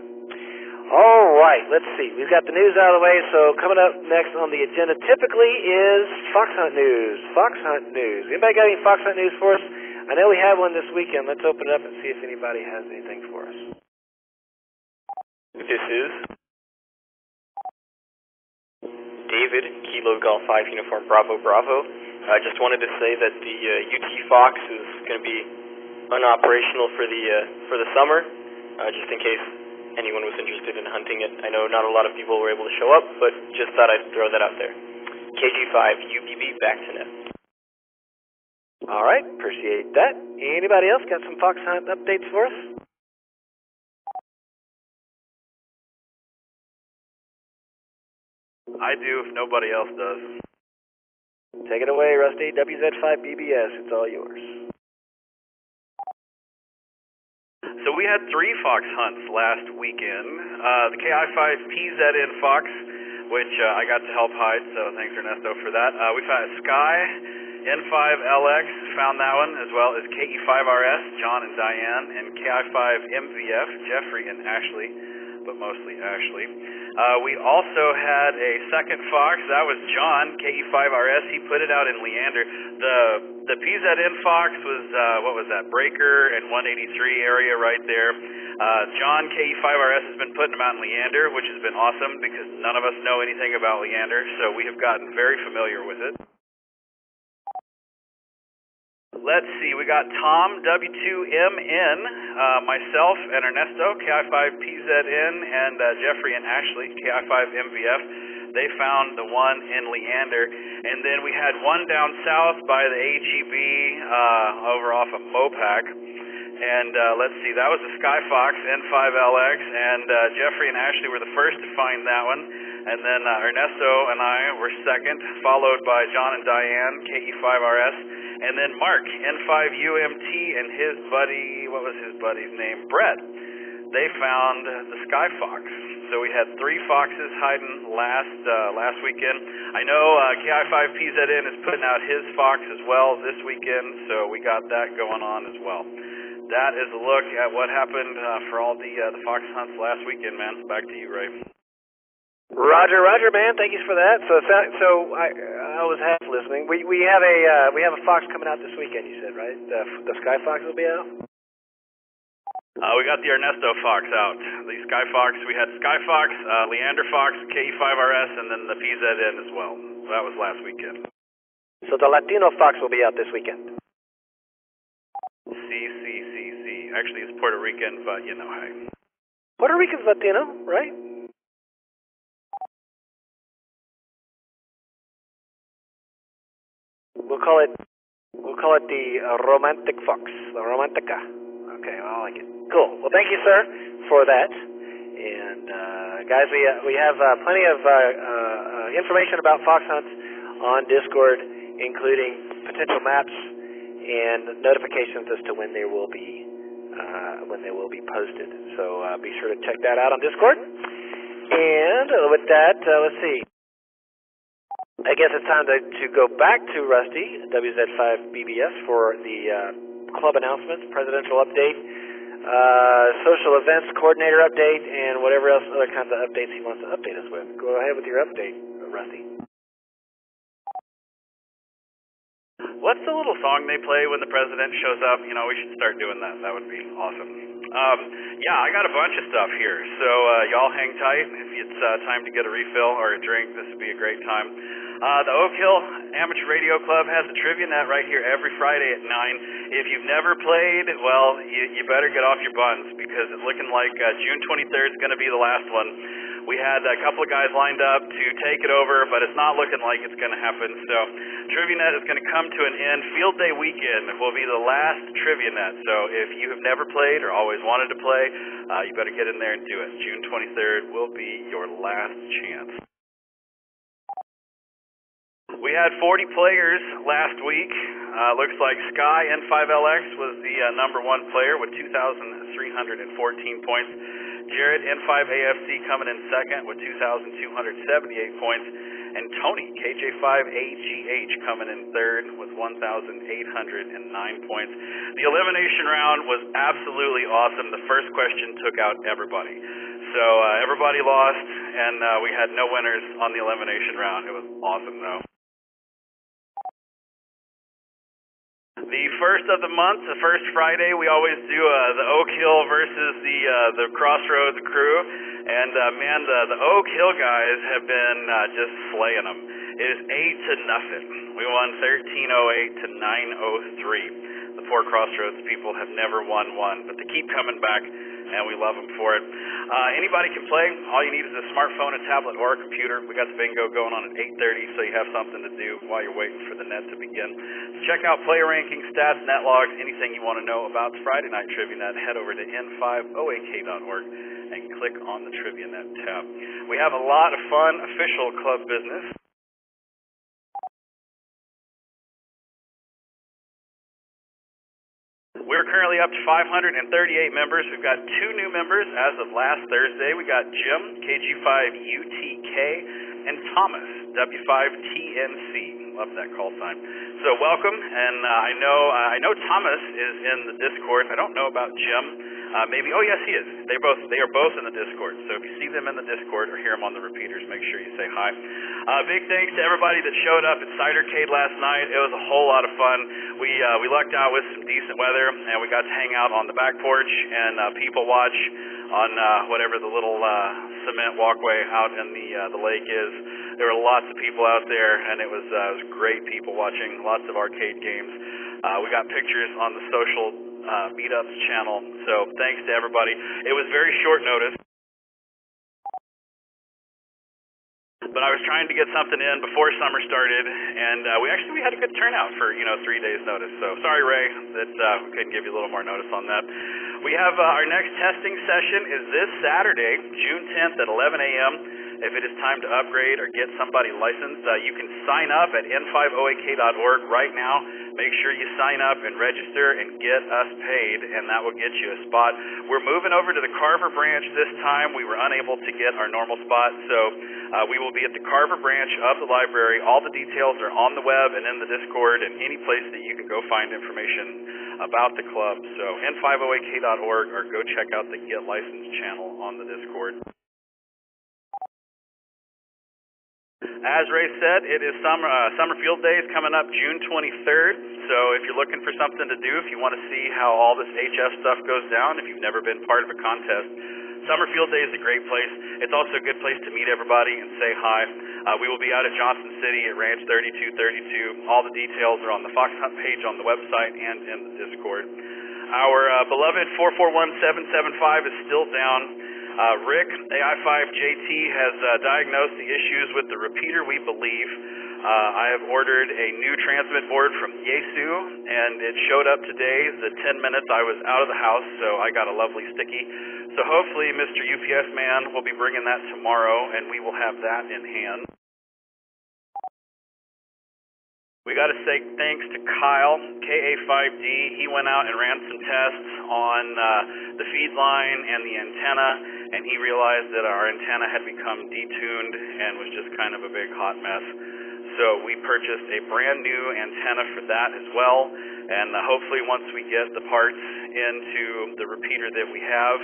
All right, let's see. We've got the news out of the way, so coming up next on the agenda typically is Fox Hunt news. Fox Hunt news. Anybody got any Fox Hunt news for us? I know we had one this weekend. Let's open it up and see if anybody has anything for us. This is David, Kilo Golf 5 Uniform Bravo Bravo. I just wanted to say that the UT Fox is going to be unoperational for the summer, just in case anyone was interested in hunting it. I know not a lot of people were able to show up, but just thought I'd throw that out there. KG5 UBB, back to net. All right, appreciate that. Anybody else got some Fox Hunt updates for us? I do, if nobody else does. Take it away, Rusty. WZ5BBS, it's all yours. So we had 3 fox hunts last weekend. The KI5PZN fox, which I got to help hide, so thanks Ernesto for that. We found Sky, N5LX, found that one, as well as KE5RS, John and Diane, and KI5MVF, Jeffrey and Ashley, but mostly Ashley. We also had a second fox. That was John, KE5RS. He put it out in Leander. The PZN fox was, what was that, Breaker and 183 area right there. John, KE5RS, has been putting them out in Leander, which has been awesome because none of us know anything about Leander, so we have gotten very familiar with it. Let's see, we got Tom, W2MN, myself, and Ernesto, KI5PZN, and Jeffrey and Ashley, KI5MVF. They found the one in Leander. And then we had one down south by the HEB over off of Mopac. And let's see, that was the Sky Fox, N5LX, and Jeffrey and Ashley were the first to find that one. And then Ernesto and I were second, followed by John and Diane, KE5RS. And then Mark, N5UMT, and his buddy, what was his buddy's name? Brett. They found the Sky Fox. So we had 3 foxes hiding last weekend. I know KI5PZN is putting out his fox as well this weekend, so we got that going on as well. That is a look at what happened for all the fox hunts last weekend, man. Back to you, Ray. Roger, man. Thank you for that. So I was half listening. We have a fox coming out this weekend. You said, right? The Sky Fox will be out. We got the Ernesto Fox out. The Sky Fox. We had Sky Fox, Leander Fox, KE5RS, and then the PZN as well. That was last weekend. So the Latino Fox will be out this weekend. C. Actually, it's Puerto Rican, but you know, hey. Puerto Rican's Latino, right? We'll call it the Romantic Fox, the Romantica. Okay, well, I like it. Cool. Well, thank you, sir, for that. And guys, we have plenty of information about fox hunts on Discord, including potential maps and notifications as to when they will be posted. So be sure to check that out on Discord. And with that, let's see. I guess it's time to go back to Rusty, WZ5BBS, for the club announcements, presidential update, social events coordinator update, and whatever else other kinds of updates he wants to update us with. Go ahead with your update, Rusty. What's the little song they play when the president shows up? You know, we should start doing that. That would be awesome. Yeah, I got a bunch of stuff here, so y'all hang tight. If it's time to get a refill or a drink, this would be a great time. The Oak Hill Amateur Radio Club has a trivia net right here every Friday at 9. If you've never played, well, you better get off your buns because it's looking like June 23rd is going to be the last one. We had a couple of guys lined up to take it over, but it's not looking like it's going to happen. So Trivia Net is going to come to an end. Field Day weekend will be the last Trivia Net. So if you have never played or always wanted to play, you better get in there and do it. June 23rd will be your last chance. We had 40 players last week. Looks like Sky N5LX was the number one player with 2,314 points. Jared N5AFC coming in second with 2,278 points. And Tony KJ5AGH coming in third with 1,809 points. The elimination round was absolutely awesome. The first question took out everybody. So everybody lost, and we had no winners on the elimination round. It was awesome, though. The first of the month, the first Friday, we always do the Oak Hill versus the Crossroads crew, and man, the Oak Hill guys have been just slaying them. It is 8-0. We won 1308 to 903. The poor Crossroads people have never won one, but they keep coming back, and we love them for it. Anybody can play. All you need is a smartphone, a tablet, or a computer. We got the bingo going on at 8:30, so you have something to do while you're waiting for the net to begin. So check out player rankings, stats, net logs, anything you want to know about the Friday Night Trivia Net. Head over to n5oak.org and click on the Trivia Net tab. We have a lot of fun official club business. We're currently up to 538 members. We've got 2 new members as of last Thursday. We got Jim, KG5UTK, and Thomas, W5TNC. Love that call sign. So welcome, and I know Thomas is in the Discord. I don't know about Jim. Maybe, oh yes, he is. They are both in the Discord. So if you see them in the Discord or hear them on the repeaters, make sure you say hi. Big thanks to everybody that showed up at Cidercade last night. It was a whole lot of fun. We lucked out with some decent weather, and we got to hang out on the back porch and people watch on whatever the little cement walkway out in the lake is. There were lots of people out there, and it was great people watching, lots of arcade games. We got pictures on the social Meetups channel, so thanks to everybody. It was very short notice, but I was trying to get something in before summer started, and we had a good turnout for 3 days notice. So sorry, Ray, that we couldn't give you a little more notice on that. We have our next testing session is this Saturday, June 10th at 11 a.m. If it is time to upgrade or get somebody licensed, you can sign up at n5oak.org right now. Make sure you sign up and register and get us paid, and that will get you a spot. We're moving over to the Carver branch this time. We were unable to get our normal spot, so we will be at the Carver branch of the library. All the details are on the web and in the Discord and any place that you can go find information about the club. So n5oak.org or go check out the Get Licensed channel on the Discord. As Ray said, it is Summer Field Days coming up June 23rd, so if you're looking for something to do, if you want to see how all this HF stuff goes down, if you've never been part of a contest, Summer Field Day is a great place. It's also a good place to meet everybody and say hi. We will be out at Johnson City at Ranch 3232. All the details are on the Fox Hunt page on the website and in the Discord. Our beloved 441775 is still down. Rick, AI5JT, has diagnosed the issues with the repeater, we believe. I have ordered a new transmit board from Yaesu, and it showed up today the 10 minutes I was out of the house, so I got a lovely sticky. So hopefully Mr. UPS man will be bringing that tomorrow, and we will have that in hand. We got to say thanks to Kyle, KA5D. He went out and ran some tests on the feed line and the antenna, and he realized that our antenna had become detuned and was just kind of a big hot mess. So we purchased a brand new antenna for that as well, and hopefully once we get the parts into the repeater that we have,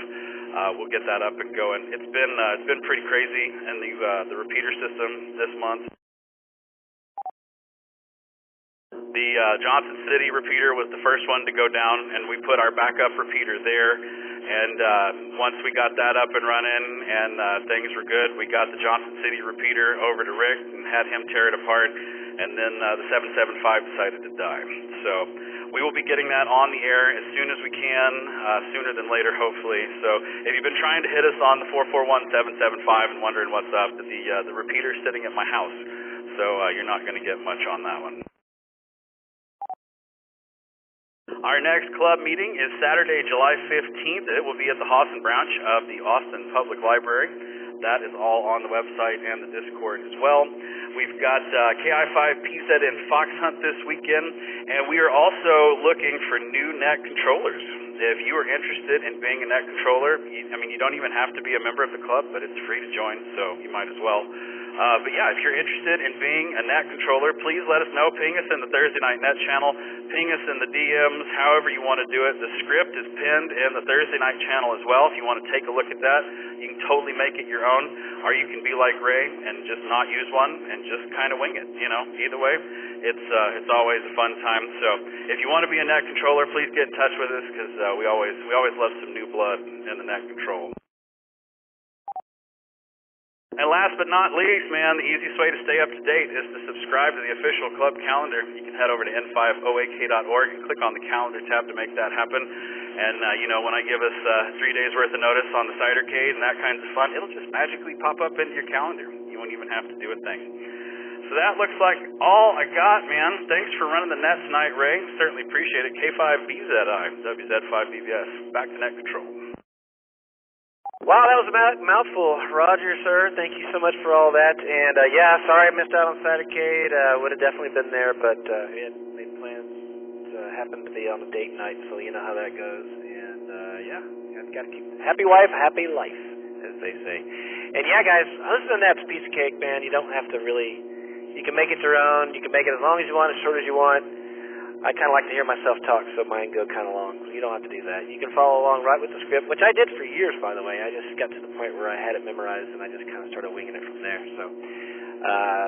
we'll get that up and going. It's been pretty crazy in the repeater system this month. The Johnson City repeater was the first one to go down, and we put our backup repeater there. And once we got that up and running and things were good, we got the Johnson City repeater over to Rick and had him tear it apart, and then the 775 decided to die. So we will be getting that on the air as soon as we can, sooner than later, hopefully. So if you've been trying to hit us on the 441-775 and wondering what's up, the repeater's sitting at my house, so you're not going to get much on that one. Our next club meeting is Saturday, July 15th. It will be at the Hawson branch of the Austin Public Library. That is all on the website and the Discord as well. We've got KI5PZN Fox Hunt this weekend, and we are also looking for new net controllers. If you are interested in being a net controller, you don't even have to be a member of the club, but it's free to join, so you might as well. But yeah, if you're interested in being a net controller, please let us know. Ping us in the Thursday Night Net channel. Ping us in the DMs, however you want to do it. The script is pinned in the Thursday Night channel as well. If you want to take a look at that, you can totally make it your own. Or you can be like Ray and just not use one and just kind of wing it. Either way, it's always a fun time. So if you want to be a net controller, please get in touch with us, because we always love some new blood in the net control. And last but not least, man, the easiest way to stay up to date is to subscribe to the official club calendar. You can head over to n5oak.org and click on the calendar tab to make that happen. And, when I give us 3 days worth of notice on the Cidercade and that kind of fun, it'll just magically pop up into your calendar. You won't even have to do a thing. So that looks like all I got, man. Thanks for running the net tonight, Ray. Certainly appreciate it. K5BZI, WZ5BVS. Back to net control. Wow, that was a mouthful. Roger, sir, thank you so much for all that. And, sorry I missed out on Cidercade. Would have definitely been there, but we had made plans to happen to be on a date night, so you know how that goes. And, got to keep happy wife, happy life, as they say. And, guys, other than that, it's a piece of cake, man. You don't have to really, you can make it your own. You can make it as long as you want, as short as you want. I kind of like to hear myself talk, so mine go kind of long. You don't have to do that. You can follow along right with the script, which I did for years, by the way. I just got to the point where I had it memorized, and I just kind of started winging it from there. So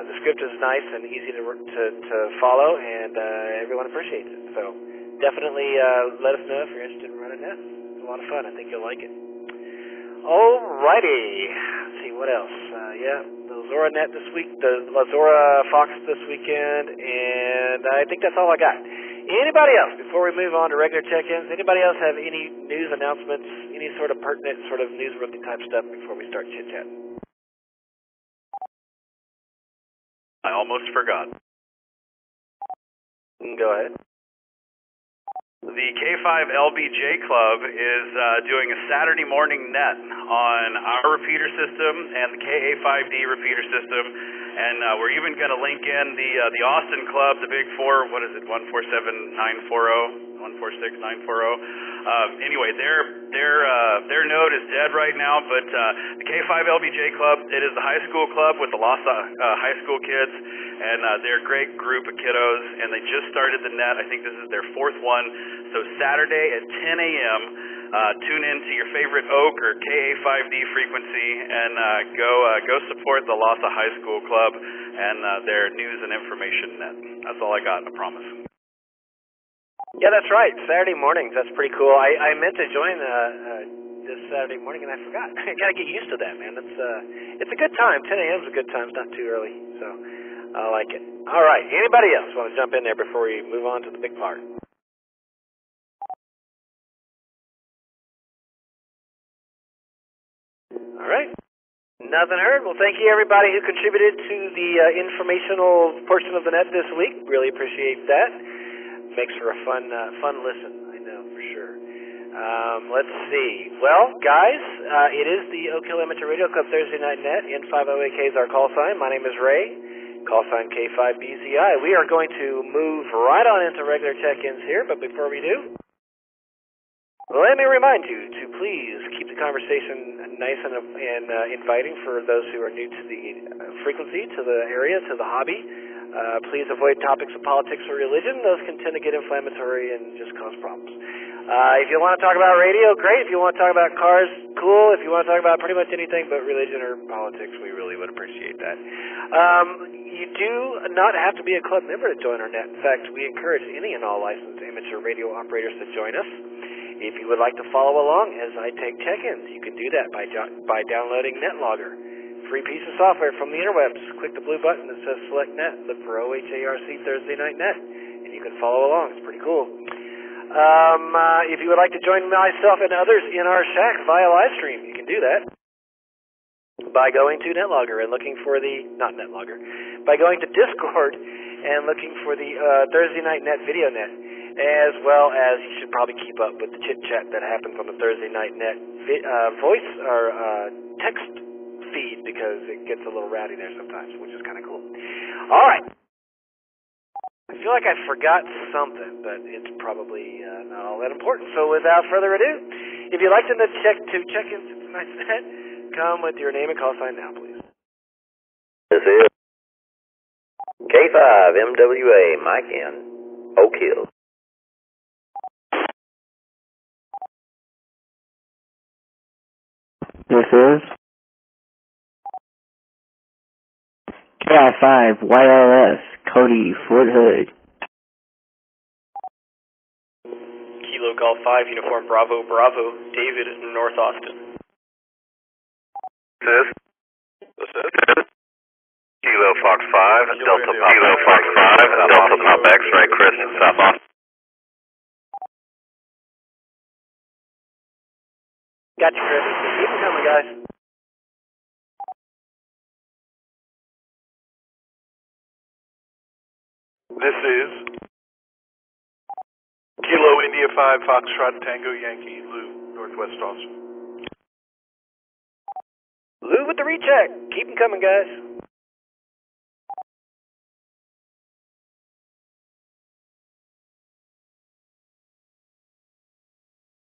the script is nice and easy to follow, and everyone appreciates it. So definitely let us know if you're interested in running this. It's a lot of fun. I think you'll like it. Alrighty. Let's see, what else? The Lazora Net this week, the Lazora Fox this weekend, and I think that's all I got. Anybody else, before we move on to regular check-ins, anybody else have any news announcements, any sort of pertinent, sort of newsworthy type stuff before we start chit-chatting? I almost forgot. Go ahead. The K5LBJ Club is doing a Saturday morning net on our repeater system and the KA5D repeater system, and we're even going to link in the Austin Club, the Big Four. What is it? 147940, 146940. Anyway, their node is dead right now, but the K5LBJ Club, it is the high school club with the Lhasa high school kids, and they're a great group of kiddos, and they just started the net. I think this is their fourth one. So Saturday at 10 a.m., tune in to your favorite Oak or KA5D frequency and go support the Lhasa High School Club and their news and information net. That's all I got, I promise. Yeah, that's right. Saturday mornings. That's pretty cool. I meant to join this Saturday morning and I forgot. I gotta get used to that, man. It's a good time. 10 a.m. is a good time. It's not too early, so I like it. All right. Anybody else want to jump in there before we move on to the big part? All right. Nothing heard. Well, thank you, everybody who contributed to the informational portion of the net this week. Really appreciate that. Makes for a fun listen, I know, for sure. Let's see. Well, guys, it is the Oak Hill Amateur Radio Club Thursday Night Net. N5OAK is our call sign. My name is Ray. Call sign K5BZI. We are going to move right on into regular check-ins here, but before we do, let me remind you to please keep the conversation nice and inviting for those who are new to the frequency, to the area, to the hobby. Please avoid topics of politics or religion. Those can tend to get inflammatory and just cause problems. If you want to talk about radio, great. If you want to talk about cars, cool. If you want to talk about pretty much anything but religion or politics, we really would appreciate that. You do not have to be a club member to join our net. In fact, we encourage any and all licensed amateur radio operators to join us. If you would like to follow along as I take check-ins, you can do that by downloading NetLogger. Free piece of software from the interwebs. Click the blue button that says Select Net. Look for OHARC Thursday Night Net, and you can follow along. It's pretty cool. If you would like to join myself and others in our shack via live stream, you can do that by going to NetLogger and looking for by going to Discord and looking for the Thursday Night Net video net, as well as you should probably keep up with the chit-chat that happens on the Thursday Night Net voice or text feed, because it gets a little rowdy there sometimes, which is kind of cool. All right. I feel like I forgot something, but it's probably not all that important. So without further ado, if you'd like to check in tonight's net, come with your name and call sign now, please. This is K5MWA, Mike in Oak Hill. This is KI5 YLS, Cody, Fort Hood. Kilo Golf 5, Uniform Bravo, Bravo, David, North Austin. This is Kilo Fox 5, Delta Pop X-Ray, Chris, South Austin. Got you, Chris. Keep it coming, guys. This is Kilo India 5 Foxtrot Tango Yankee, Lou, Northwest Austin. Lou with the recheck. Keep them coming, guys.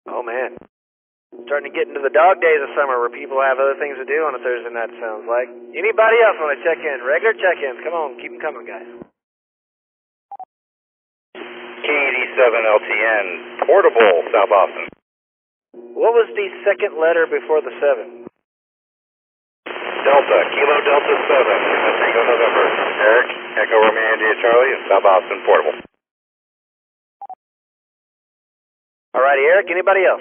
Oh, man. Starting to get into the dog days of summer where people have other things to do on a Thursday night, it sounds like. Anybody else want to check in? Regular check-ins. Come on, keep them coming, guys. K87LTN, Portable, South Austin. What was the second letter before the 7? Delta, Kilo Delta 7, Tango November. Eric, Echo Romeo India Charlie, in South Austin, Portable. All righty, Eric. Anybody else?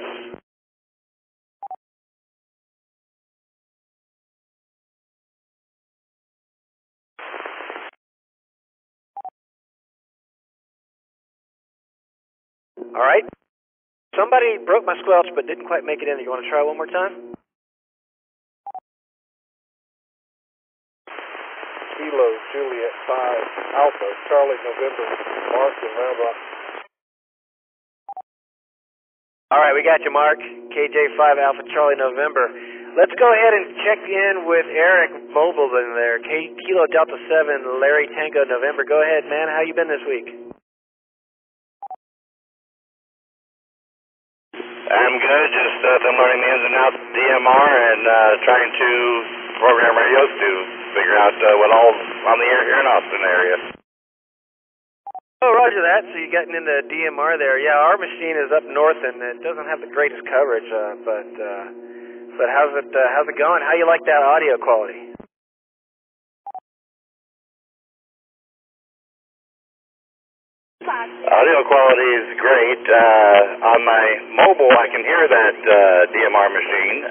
All right. Somebody broke my squelch but didn't quite make it in. You want to try one more time? Kilo Juliet 5 Alpha Charlie November Mark in Round Rock. All right, we got you, Mark. KJ5 Alpha Charlie November. Let's go ahead and check in with Eric Mobile in there. Kilo Delta 7 Larry Tango November. Go ahead, man. How you been this week? I'm good, just been learning the ins and outs of DMR and trying to program radios to figure out what all's on the air here in Austin area. Oh, roger that. So you gotten into DMR there. Yeah, our machine is up north and it doesn't have the greatest coverage, but how's it going? How you like that audio quality? Audio quality is great. On my mobile, I can hear that DMR machine,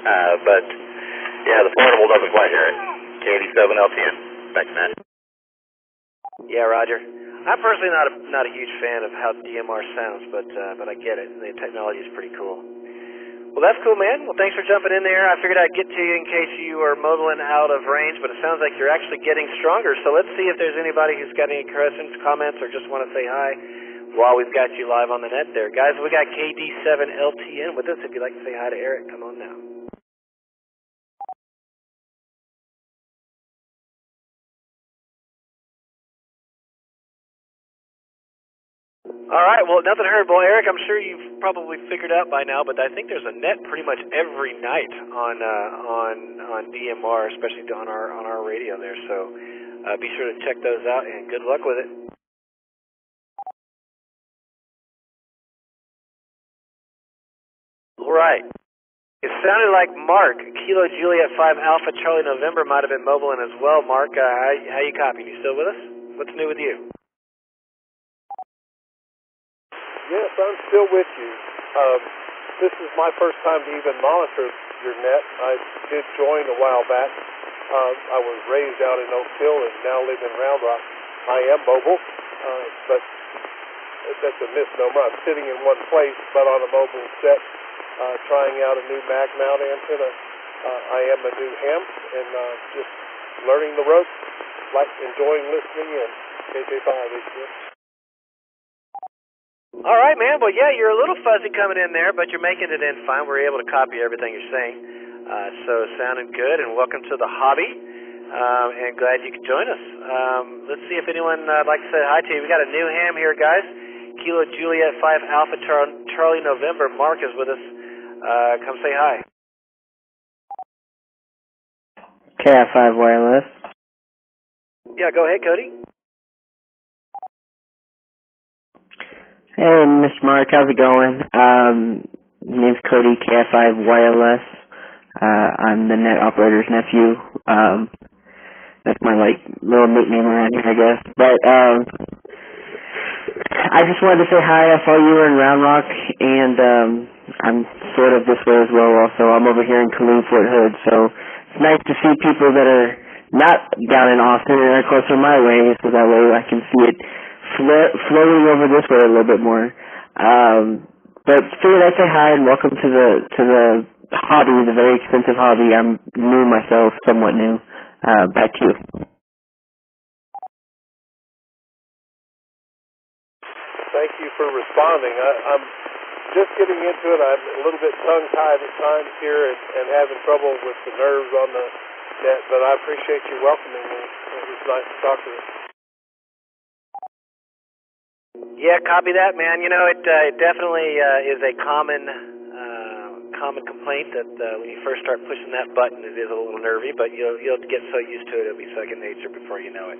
but yeah, the portable doesn't quite hear it. K87LTN. Back to Matt. Yeah, Roger. I'm personally not a huge fan of how DMR sounds, but I get it. The technology is pretty cool. Well, that's cool, man. Well, thanks for jumping in there. I figured I'd get to you in case you were mobiling out of range, but it sounds like you're actually getting stronger. So let's see if there's anybody who's got any questions, comments, or just want to say hi while we've got you live on the net there. Guys, we got KD7LTN with us. If you'd like to say hi to Eric, come on now. All right, well, nothing heard. Well, Eric, I'm sure you've probably figured out by now, but I think there's a net pretty much every night on DMR, especially on our radio there. So be sure to check those out, and good luck with it. All right. It sounded like Mark, Kilo Juliet 5 Alpha Charlie November, might have been mobile in as well. Mark, how you copying? You still with us? What's new with you? Yes, I'm still with you. this is my first time to even monitor your net. I did join a while back. I was raised out in Oak Hill and now live in Round Rock. I am mobile, but that's a misnomer. I'm sitting in one place, but on a mobile set, trying out a new mag mount antenna. I am a new ham and just learning the ropes, like enjoying listening in KJ5 HTM. All right, man. Well, yeah, you're a little fuzzy coming in there, but you're making it in fine. We're able to copy everything you're saying. So sounding good, and welcome to the hobby, and glad you could join us. Let's see if anyone would like to say hi to you. We got a new ham here, guys. Kilo Juliet 5 Alpha Charlie November. Mark is with us. Come say hi. KI5 Wireless. Yeah, go ahead, Cody. Hey, Mr. Mark, how's it going? My name's Cody, KI5 Wireless. I'm the net operator's nephew. That's my, little nickname around here, I guess. But, I just wanted to say hi. I saw you were in Round Rock, and, I'm sort of this way as well also. I'm over here in Kaloon, Fort Hood, so it's nice to see people that are not down in Austin and are closer my way, so that way I can see it flowing over this way a little bit more. But figured I'd say hi and welcome to the hobby, the very expensive hobby. I'm new myself, somewhat new. Back to you. Thank you for responding. I'm just getting into it. I'm a little bit tongue-tied at times here and having trouble with the nerves on the net, but I appreciate you welcoming me. It was nice to talk to you. Yeah, copy that, man. You know, it definitely is a common complaint that when you first start pushing that button, it is a little nervy, but you'll get so used to it, it'll be second nature before you know it.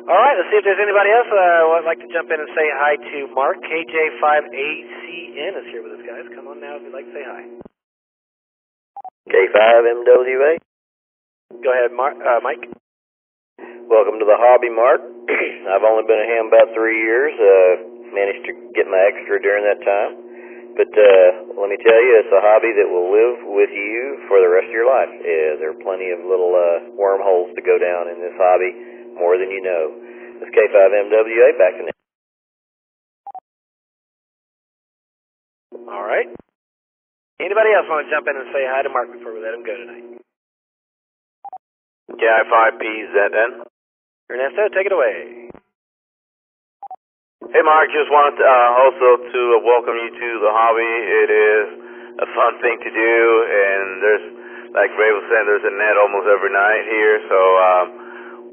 All right, let's see if there's anybody else would like to jump in and say hi to Mark. KJ5ACN is here with us, guys. Come on now if you'd like to say hi. K5MWA. Go ahead, Mike. Welcome to the hobby, Mark. I've only been a ham about 3 years. Managed to get my extra during that time. But let me tell you, it's a hobby that will live with you for the rest of your life. There are plenty of little wormholes to go down in this hobby, more than you know. This is K5MWA, back to now. All right. Anybody else want to jump in and say hi to Mark before we let him go tonight? KI5PZN. Ernesto, take it away. Hey, Mark, just wanted to, also to welcome you to the hobby. It is a fun thing to do, and there's, like Ray was saying, there's a net almost every night here. So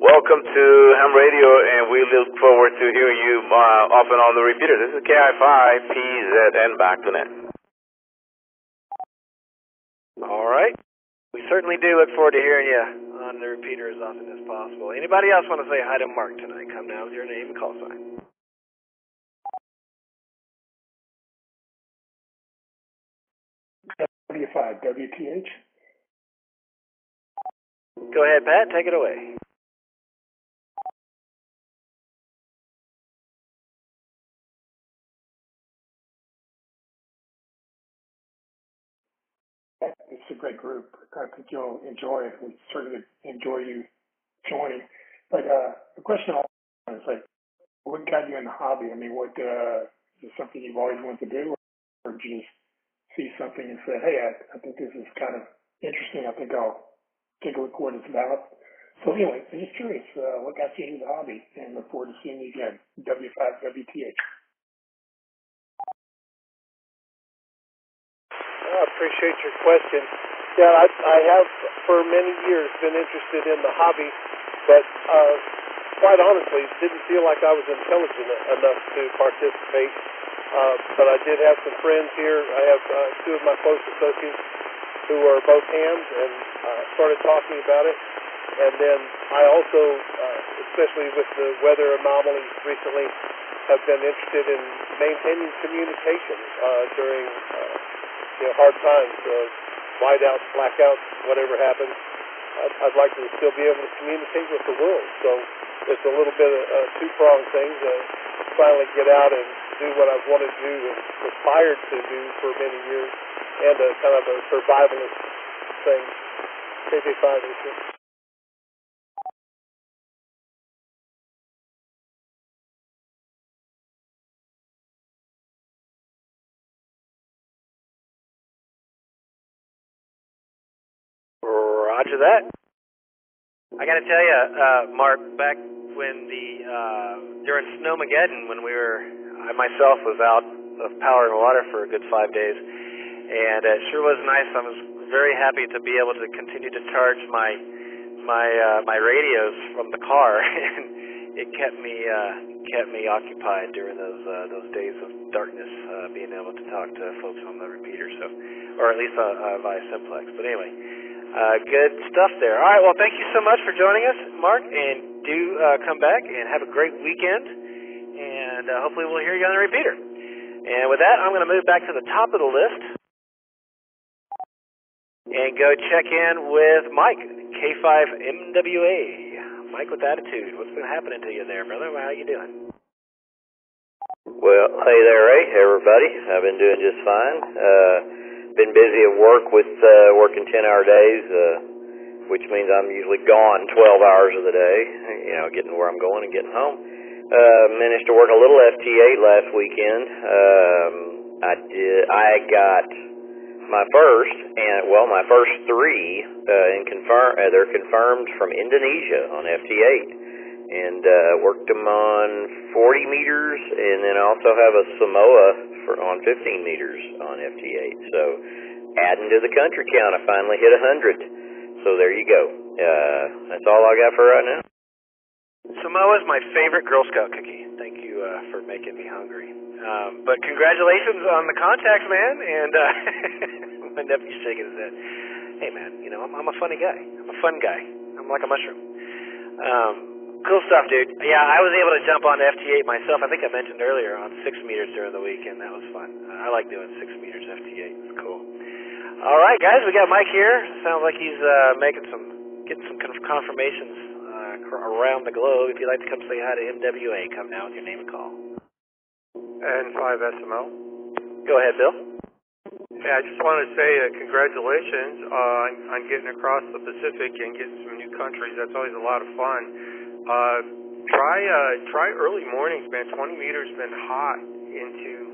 welcome to ham radio, and we look forward to hearing you often on the repeater. This is KI5PZN, back to net. All right. We certainly do look forward to hearing you on the repeater as often as possible. Anybody else want to say hi to Mark tonight? Come down with your name and call sign. W5, WTH. Go ahead, Pat. Take it away. It's a great group. I think you'll enjoy it. We certainly enjoy you joining. But the question is what got you in the hobby? I mean, is it something you've always wanted to do, or did you just see something and say, hey, I think this is kind of interesting. I think I'll take a look what it's about. So anyway, I'm just curious, what got you into the hobby, and look forward to seeing you again. W5 WTH. I appreciate your question. Yeah, I have for many years been interested in the hobby, but quite honestly, didn't feel like I was intelligent enough to participate. But I did have some friends here. I have two of my close associates who are both hams, and started talking about it. And then I also, especially with the weather anomalies recently, have been interested in maintaining communication during hard times, whiteouts, blackouts, whatever happens. I'd like to still be able to communicate with the world. So it's a little bit of a two-pronged thing to finally get out and do what I've wanted to do and aspired to do for many years, and a kind of a survivalist thing. KJ5 issue. Roger that. I got to tell you, Mark, back when during Snowmageddon, when I myself was out of power and water for a good 5 days, and it sure was nice. I was very happy to be able to continue to charge my radios from the car, and it kept me occupied during those days of darkness, being able to talk to folks on the repeater, or at least via simplex. But anyway. Good stuff there. All right, well, thank you so much for joining us, Mark, and do come back and have a great weekend, and hopefully we'll hear you on the repeater. And with that, I'm going to move back to the top of the list and go check in with Mike, K5MWA. Mike with attitude. What's been happening to you there, brother? How you doing? Well, hey there, Ray, everybody. I've been doing just fine. Been busy at work with working 10-hour days, which means I'm usually gone 12 hours of the day, getting where I'm going and getting home. Managed to work a little FT8 last weekend. I got my first three they're confirmed from Indonesia on FT8, and worked them on 40 meters, and then I also have a Samoa on 15 meters on FT8. So adding to the country count, I finally hit 100. So there you go. That's all I got for right now. Samoa's my favorite Girl Scout cookie. Thank you for making me hungry. But congratulations on the contacts, man. And my nephew's shaking his head. Hey, man, I'm a funny guy. I'm a fun guy. I'm like a mushroom. Cool stuff, dude. Yeah, I was able to jump on FT8 myself. I think I mentioned earlier on 6 meters during the weekend. That was fun. I like doing 6 meters FT8. It's cool. All right, guys, we got Mike here. Sounds like he's getting some confirmations around the globe. If you'd like to come say hi to MWA, come now with your name and call. And 5SML. Go ahead, Bill. Yeah, I just want to say congratulations on getting across the Pacific and getting some new countries. That's always a lot of fun. Try early mornings, man. 20 meters been hot into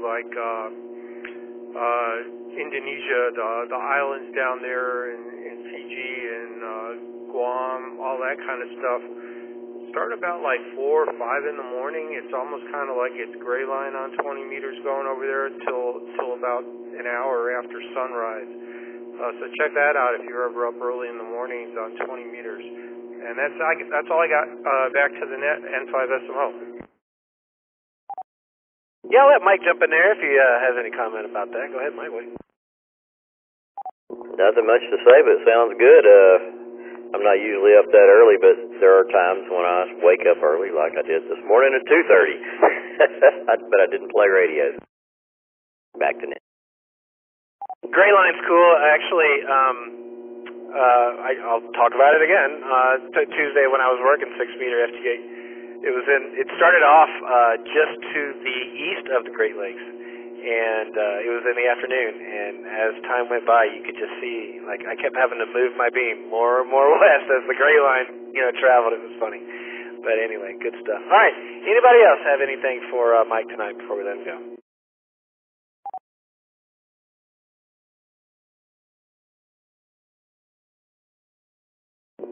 Indonesia, the islands down there in Fiji and Guam, all that kind of stuff. Start about 4 or 5 in the morning. It's almost kind of like it's gray line on 20 meters going over there till about an hour after sunrise. So check that out if you're ever up early in the mornings on 20 meters. And that's all I got. Back to the net, N5SMO. Yeah, I'll let Mike jump in there if he has any comment about that. Go ahead, Mike. Nothing much to say, but it sounds good. I'm not usually up that early, but there are times when I wake up early, like I did this morning at 2:30. But I didn't play radio. Back to net. Gray line's cool. Actually, I'll talk about it again. Tuesday when I was working 6 meter FT8, it started off just to the east of the Great Lakes, and it was in the afternoon, and as time went by, you could just see, I kept having to move my beam more and more west as the gray line, traveled. It was funny. But anyway, good stuff. All right, anybody else have anything for Mike tonight before we let him go?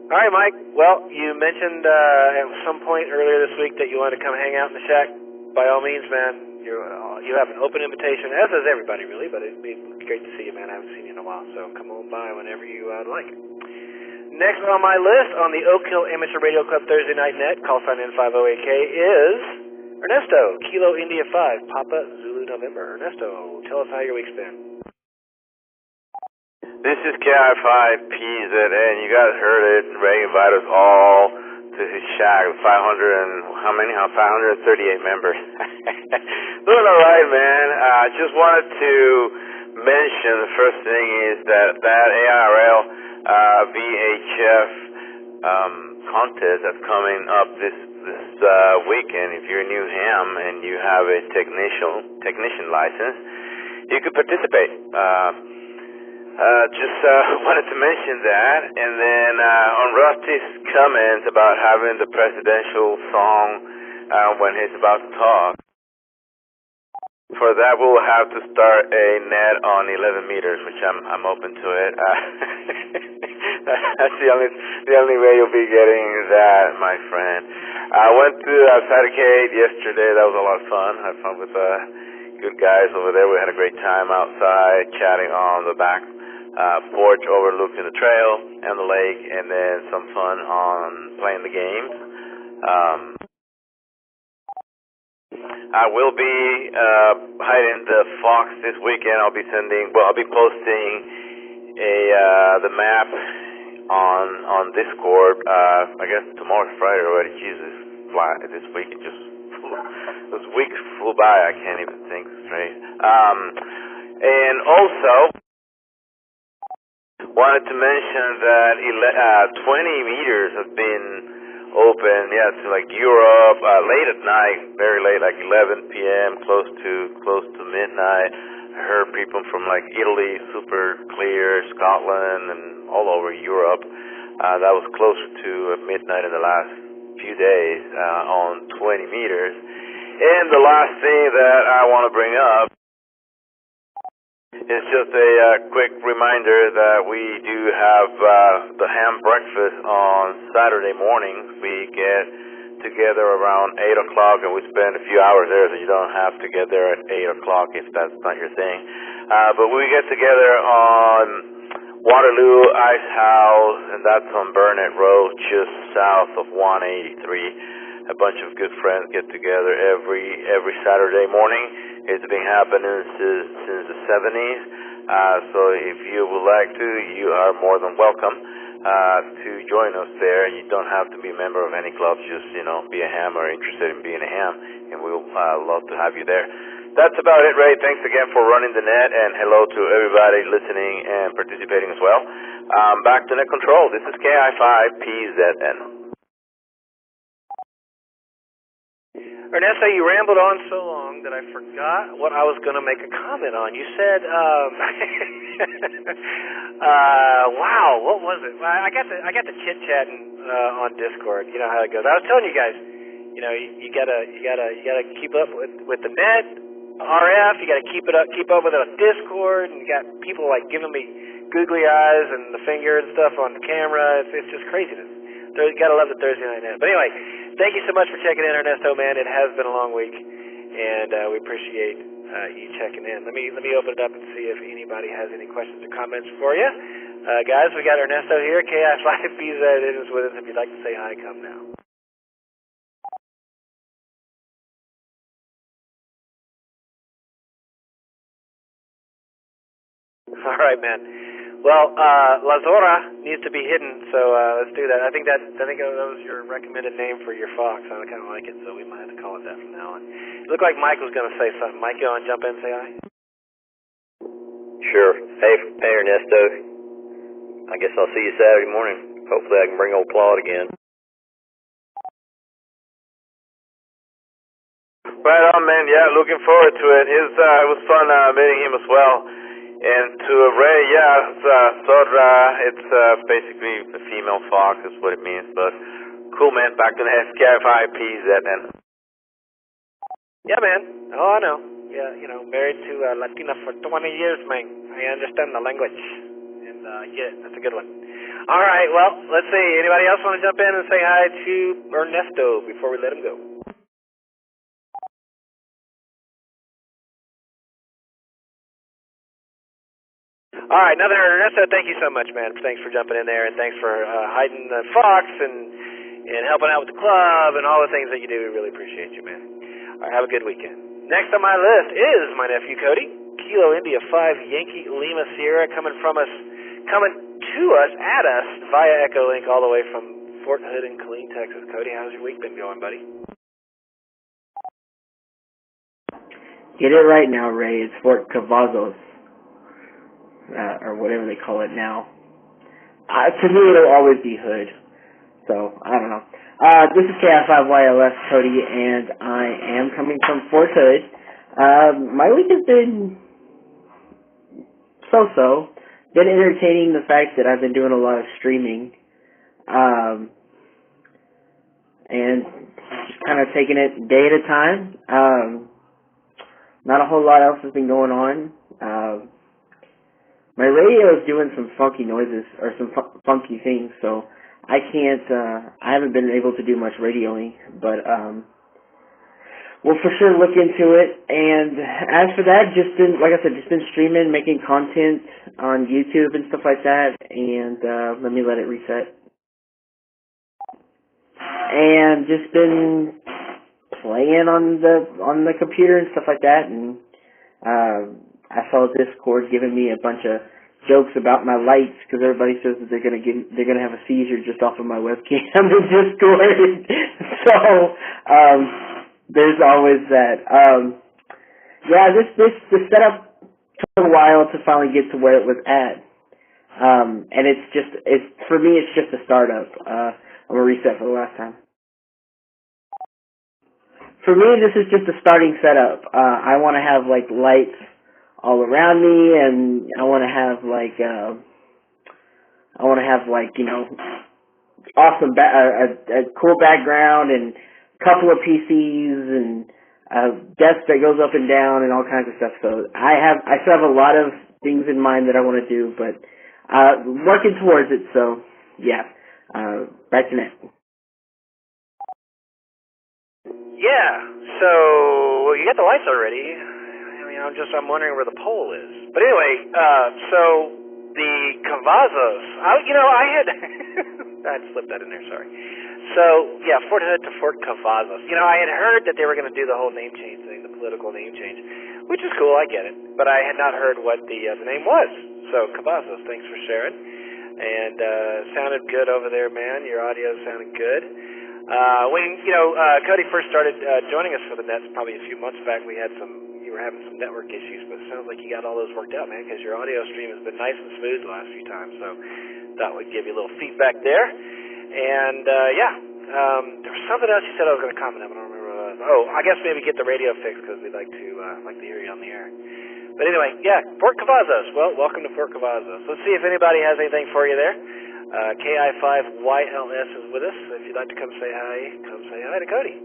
All right, Mike. Well, you mentioned at some point earlier this week that you wanted to come hang out in the shack. By all means, man, you have an open invitation, as does everybody, really, but it'd be great to see you, man. I haven't seen you in a while, so come on by whenever you like. Next on my list on the Oak Hill Amateur Radio Club Thursday Night Net, call sign N508K, is Ernesto, Kilo India 5, Papa Zulu November. Ernesto, tell us how your week's been. This is KI5PZN. You guys heard it. Ray invited us all to his shack. 538 members. Doing all right, man. I just wanted to mention the first thing is that ARL VHF contest that's coming up this weekend. If you're new ham and you have a technician license, you could participate. Just wanted to mention that. And then on Rusty's comments about having the presidential song when he's about to talk, for that we'll have to start a net on 11 meters, which I'm open to it. That's the only way you'll be getting that, my friend. I went to Saturday yesterday. That was a lot of fun. Had fun with good guys over there. We had a great time outside, chatting on the back porch overlooking the trail and the lake, and then some fun on playing the games. I will be hiding the fox this weekend. I'll be posting the map on Discord. I guess tomorrow's Friday already. Jesus, this week it just those weeks flew by. I can't even think straight. And also wanted to mention that 20 meters have been open, to like Europe, late at night, very late, like 11 p.m., close to midnight. I heard people from like Italy, super clear, Scotland, and all over Europe. That was closer to midnight in the last few days on 20 meters. And the last thing that I want to bring up is just a quick reminder that we do have the ham breakfast on Saturday mornings. We get together around 8 o'clock, and we spend a few hours there, so you don't have to get there at 8 o'clock if that's not your thing. But we get together on Waterloo Ice House, and that's on Burnett Road, just south of 183. A bunch of good friends get together every Saturday morning. It's been happening since the 70s. So if you would like to, you are more than welcome to join us there. You don't have to be a member of any club. Just be a ham or interested in being a ham, and we'll love to have you there. That's about it, Ray. Thanks again for running the net, and hello to everybody listening and participating as well. Back to net control. This is KI5PZN. Ernesto, you rambled on so long that I forgot what I was going to make a comment on. You said, wow, what was it? I got the chit-chatting on Discord. You know how it goes. I was telling you guys, you gotta keep up with the net, RF. You gotta keep up with it on Discord, and you got people like giving me googly eyes and the finger and stuff on the camera. It's just craziness. Gotta love the Thursday night net. But anyway, thank you so much for checking in, Ernesto, man. It has been a long week, and we appreciate you checking in. Let me open it up and see if anybody has any questions or comments for you. Guys, we got Ernesto here. KI5PZ is with us. If you'd like to say hi, come now. All right, man. Well, La Zora needs to be hidden, so let's do that. I think that was your recommended name for your fox. I kind of like it, so we might have to call it that from now on. It looked like Mike was going to say something. Mike, you want to jump in and say hi? Sure. Hey, Ernesto. I guess I'll see you Saturday morning. Hopefully I can bring old Claude again. Right on, man. Yeah, looking forward to it. It was fun meeting him as well. And to Ray, Zora, it's basically a female fox is what it means. But cool, man. Back to the KI5PZN. Yeah, man. Oh, I know. Yeah, married to a Latina for 20 years, man. I understand the language. And that's a good one. All right, well, let's see. Anybody else want to jump in and say hi to Ernesto before we let him go? All right, another Ernesto, thank you so much, man. Thanks for jumping in there, and thanks for hiding the fox and helping out with the club and all the things that you do. We really appreciate you, man. All right, have a good weekend. Next on my list is my nephew, Cody. Kilo India 5 Yankee Lima Sierra coming to us via Echolink all the way from Fort Hood in Killeen, Texas. Cody, how's your week been going, buddy? Get it right now, Ray. It's Fort Cavazos. Or whatever they call it now. To me, it'll always be Hood. So, I don't know. This is KI5YLS Cody, and I am coming from Fort Hood. My week has been so-so. Been entertaining the fact that I've been doing a lot of streaming. And just kind of taking it day at a time. Not a whole lot else has been going on. My radio is doing some funky noises, or some funky things, so I can't, I haven't been able to do much radioing, but, we'll for sure look into it. And as for that, just been, like I said, just been streaming, making content on YouTube and stuff like that, and, let me let it reset. And just been playing on the computer and stuff like that, and I saw Discord giving me a bunch of jokes about my lights because everybody says that they're gonna have a seizure just off of my webcam in Discord. So there's always that. Yeah, this setup took a while to finally get to where it was at, and it's for me it's just a startup. I'm gonna reset for the last time. For me, this is just a starting setup. I want to have like lights all around me, and I want to have like you know, awesome a cool background and a couple of PCs and a desk that goes up and down and all kinds of stuff. So I still have a lot of things in mind that I want to do, but working towards it. So yeah, back to net. Yeah, so well, you got the lights already. I mean, I'm wondering where the pole is. But anyway, so the Cavazos, I had I slipped that in there. Sorry. So yeah, Fort Hood to Fort Cavazos. I had heard that they were going to do the whole name change thing, the political name change, which is cool. I get it, but I had not heard what the name was. So Cavazos, thanks for sharing, and sounded good over there, man. Your audio sounded good. When Cody first started joining us for the nets, probably a few months back, you were having some network issues, but it sounds like you got all those worked out, man, because your audio stream has been nice and smooth the last few times. So thought we'd give you a little feedback there. And there was something else you said I was going to comment on. I don't remember what it was. Oh, I guess maybe get the radio fixed because we'd like to hear you on the air. But anyway, yeah, Fort Cavazos. Well, welcome to Fort Cavazos. Let's see if anybody has anything for you there. KI5YLS is with us. If you'd like to come say hi to Cody.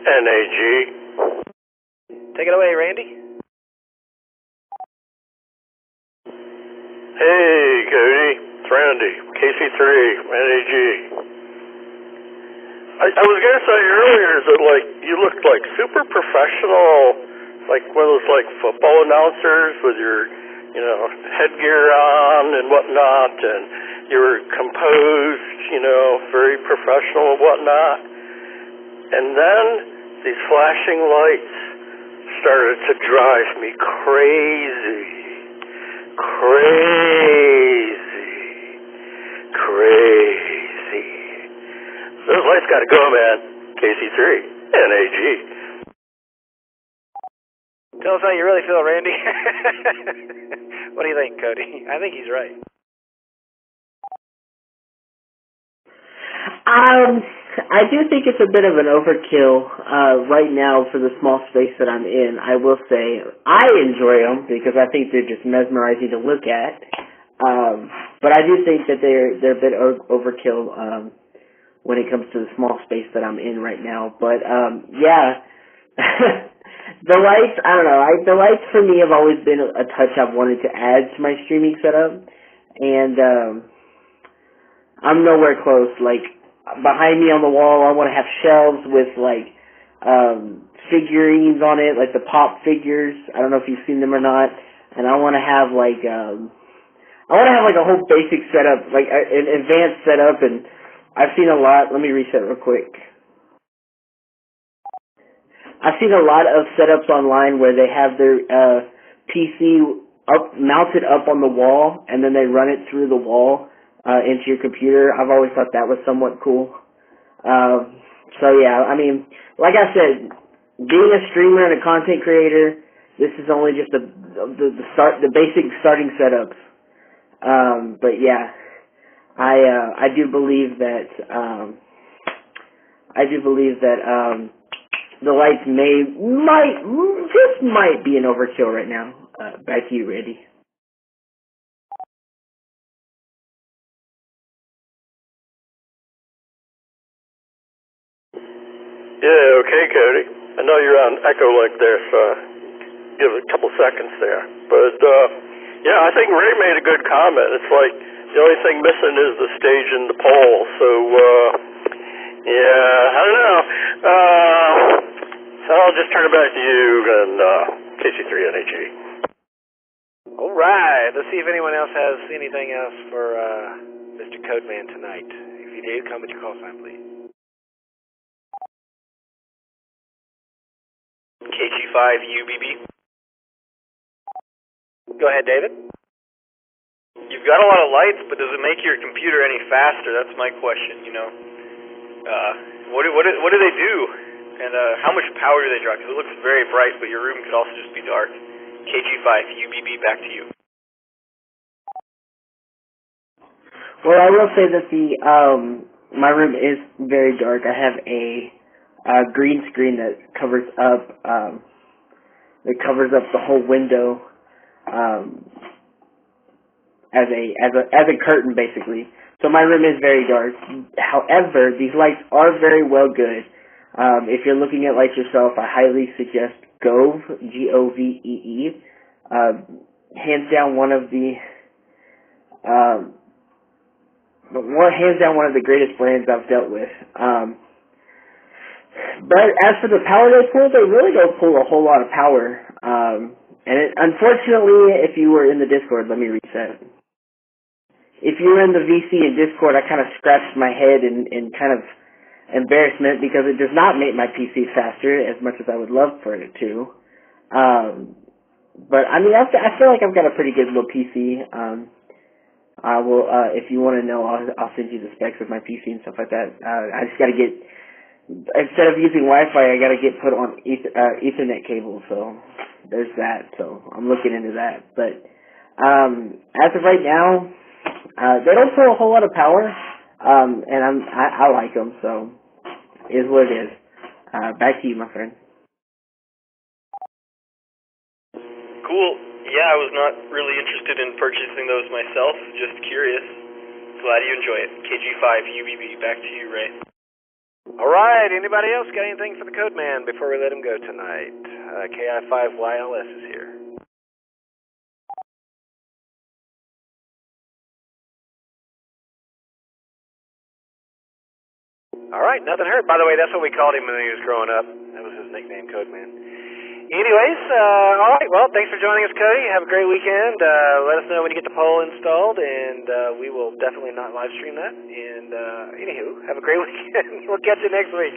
NAG. Take it away, Randy. Hey, Cody. It's Randy. KC3, NAG. I was going to say earlier that, like, you looked like super professional, like one of those, like, football announcers with your headgear on and whatnot, and you were composed, very professional and whatnot. And then these flashing lights started to drive me crazy. Those lights gotta go, man. KC3, NAG. Tell us how you really feel, Randy. What do you think, Cody? I think he's right. I do think it's a bit of an overkill right now for the small space that I'm in. I will say I enjoy them because I think they're just mesmerizing to look at. But I do think that they're a bit overkill when it comes to the small space that I'm in right now. But yeah. The lights, I don't know. The lights for me have always been a touch I've wanted to add to my streaming setup, and I'm nowhere close. Like behind me on the wall, I want to have shelves with like figurines on it, like the pop figures. I don't know if you've seen them or not. And I want to have like a whole basic setup, like an advanced setup. And I've seen a lot. Let me reset real quick. I've seen a lot of setups online where they have their PC mounted up on the wall, and then they run it through the wall into your computer. I've always thought that was somewhat cool. So yeah, I mean, like I said, being a streamer and a content creator, this is only just the basic starting setups. But yeah, I do believe that the lights might be an overkill right now. Back to you, Randy. Yeah, okay, Cody. I know you're on Echolink there, so give it a couple seconds there. But, yeah, I think Ray made a good comment. It's like the only thing missing is the stage and the pole. So, yeah, I don't know. So I'll just turn it back to you and KC3NAG. All right. Let's see if anyone else has anything else for Mr. Codeman tonight. If you do, come with your call sign, please. KG5UBB. Go ahead, David. You've got a lot of lights, but does it make your computer any faster? That's my question, you know. What do they do? And how much power do they draw? Because it looks very bright, but your room could also just be dark. KG5UBB, back to you. Well, I will say that my room is very dark. I have a green screen that covers up the whole window as a curtain, basically. So my room is very dark. However, these lights are very well good. If you're looking at lights yourself, I highly suggest Gove, Govee. Hands down one of the greatest brands I've dealt with. But as for the power they pull, they really don't pull a whole lot of power. Unfortunately, if you were in the Discord, let me reset. If you were in the VC and Discord, I kind of scratched my head in kind of embarrassment because it does not make my PC faster as much as I would love for it to. But I mean, I feel like I've got a pretty good little PC. I will, if you want to know, I'll send you the specs of my PC and stuff like that. I just got to get, instead of using Wi-Fi, I got to get put on Ethernet cable. So there's that. So I'm looking into that. But as of right now, they don't pull a whole lot of power, and I like them. So it is what it is. Back to you, my friend. Cool. Yeah, I was not really interested in purchasing those myself. Just curious. Glad you enjoy it. KG5UBB, back to you, Ray. All right. Anybody else got anything for the Codeman before we let him go tonight? KI5YLS is here. All right. Nothing heard. By the way, that's what we called him when he was growing up. That was his nickname, Codeman. Anyways, all right, well, thanks for joining us, Cody. Have a great weekend. Let us know when you get the poll installed, and we will definitely not live stream that. And anywho, have a great weekend. We'll catch you next week.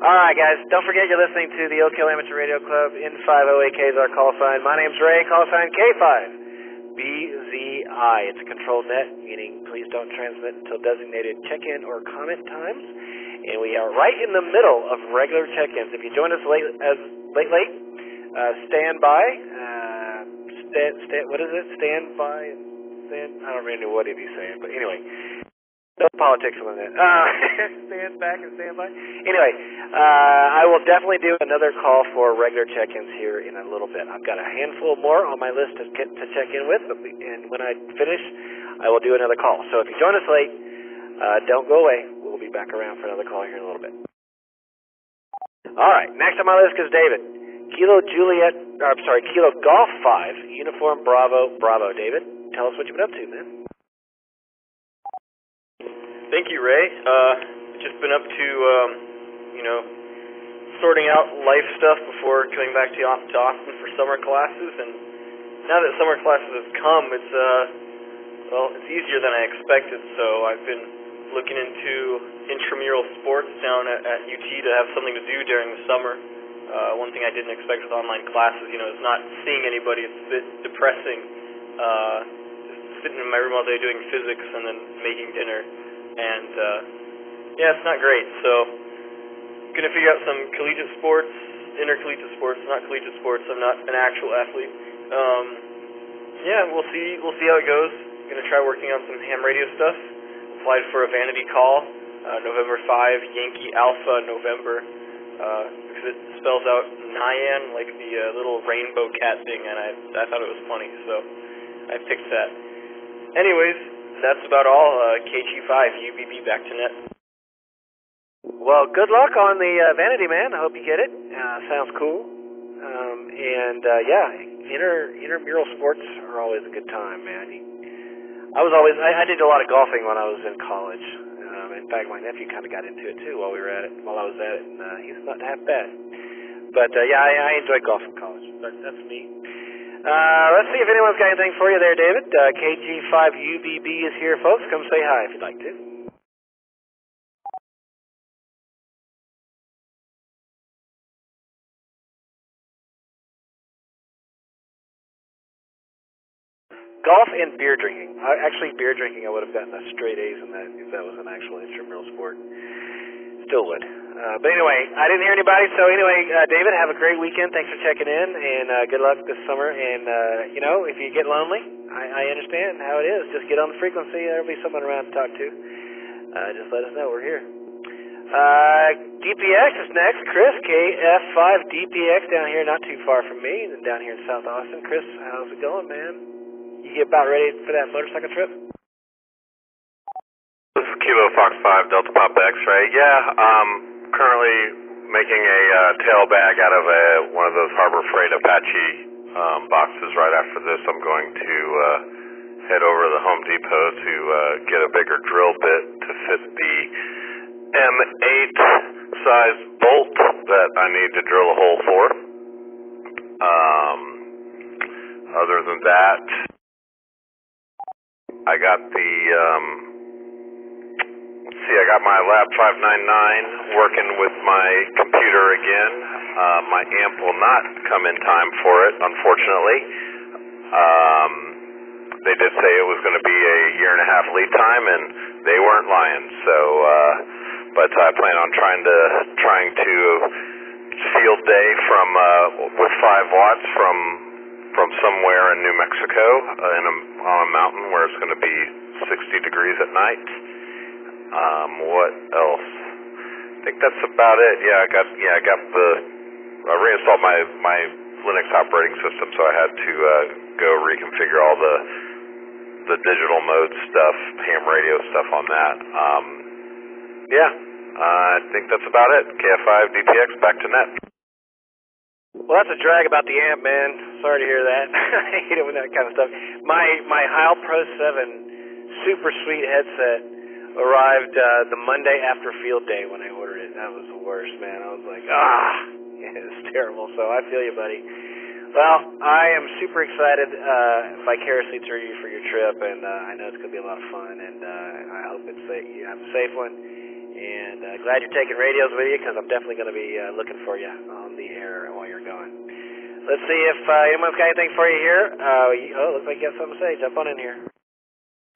All right, guys, don't forget you're listening to the Oak Hill Amateur Radio Club. N508K is our call sign. My name's Ray, call sign K5BZI. It's a controlled net, meaning please don't transmit until designated check-in or comment times. And we are right in the middle of regular check-ins. If you join us late, stand by. What is it? Stand by. I don't really know what he's saying, but anyway, no politics on that. Stand back and stand by. Anyway, I will definitely do another call for regular check-ins here in a little bit. I've got a handful more on my list to check in with, and when I finish, I will do another call. So if you join us late, don't go away. We'll be back around for another call here in a little bit. All right, next on my list is David. Kilo Golf 5, Uniform Bravo, David. Tell us what you've been up to, man. Thank you, Ray. Just been up to, sorting out life stuff before coming back to Austin for summer classes. And now that summer classes have come, it's easier than I expected. So I've been looking into intramural sports down at UT to have something to do during the summer. One thing I didn't expect with online classes, is not seeing anybody. It's a bit depressing, just sitting in my room all day doing physics and then making dinner. And, it's not great. So, going to figure out some collegiate sports, intercollegiate sports, not collegiate sports. I'm not an actual athlete. We'll see how it goes. going to try working on some ham radio stuff. Applied for a vanity call, November 5, Yankee Alpha November, because it spells out Nyan, like the little rainbow cat thing, and I thought it was funny, so I picked that. Anyways, that's about all. KG5, UBB, back to net. Well, good luck on the Vanity, man. I hope you get it. Sounds cool. Intramural sports are always a good time, man. I did a lot of golfing when I was in college. In fact, my nephew kind of got into it too while I was at it, and he's not half bad. But I enjoyed golf in college. But that's me. Let's see if anyone's got anything for you there, David. KG5UBB is here, folks. Come say hi if you'd like to. Golf and beer drinking. Actually, beer drinking, I would have gotten a straight A's in that if that was an actual intramural sport. Still would. But anyway, I didn't hear anybody. So anyway, David, have a great weekend. Thanks for checking in, and good luck this summer. And, if you get lonely, I understand how it is. Just get on the frequency. There'll be someone around to talk to. Just let us know. We're here. DPX is next. Chris, KF5DPX down here, not too far from me, and down here in South Austin. Chris, how's it going, man? You get about ready for that motorcycle trip? This is Kilo Fox 5 Delta Pop X-Ray. Yeah, currently making a tail bag out of one of those Harbor Freight Apache boxes. Right after this, I'm going to head over to the Home Depot to get a bigger drill bit to fit the M8 size bolt that I need to drill a hole for. Other than that, I got I got my Lab 599 working with my computer again. My amp will not come in time for it, unfortunately. They did say it was going to be a 1.5 year lead time, and they weren't lying. So, but I plan on trying to field day with 5 watts from somewhere in New Mexico on a mountain where it's going to be 60 degrees at night. What else? I think that's about it. I reinstalled my Linux operating system, so I had to go reconfigure all the digital mode stuff, ham radio stuff on that. I think that's about it. KF5DPX, back to net. Well, that's a drag about the amp, man. Sorry to hear that. I hate it when that kind of stuff. My Heil Pro 7 super sweet headset arrived the Monday after field day when I ordered it. That was the worst, man. I was like, it's terrible. So I feel you, buddy. Well, I am super excited vicariously through you for your trip, and I know it's going to be a lot of fun, and I hope you have a safe one. And glad you're taking radios with you, because I'm definitely going to be looking for you on the air while you're gone. Let's see if anyone's got anything for you here. Looks like you have something to say. Jump on in here.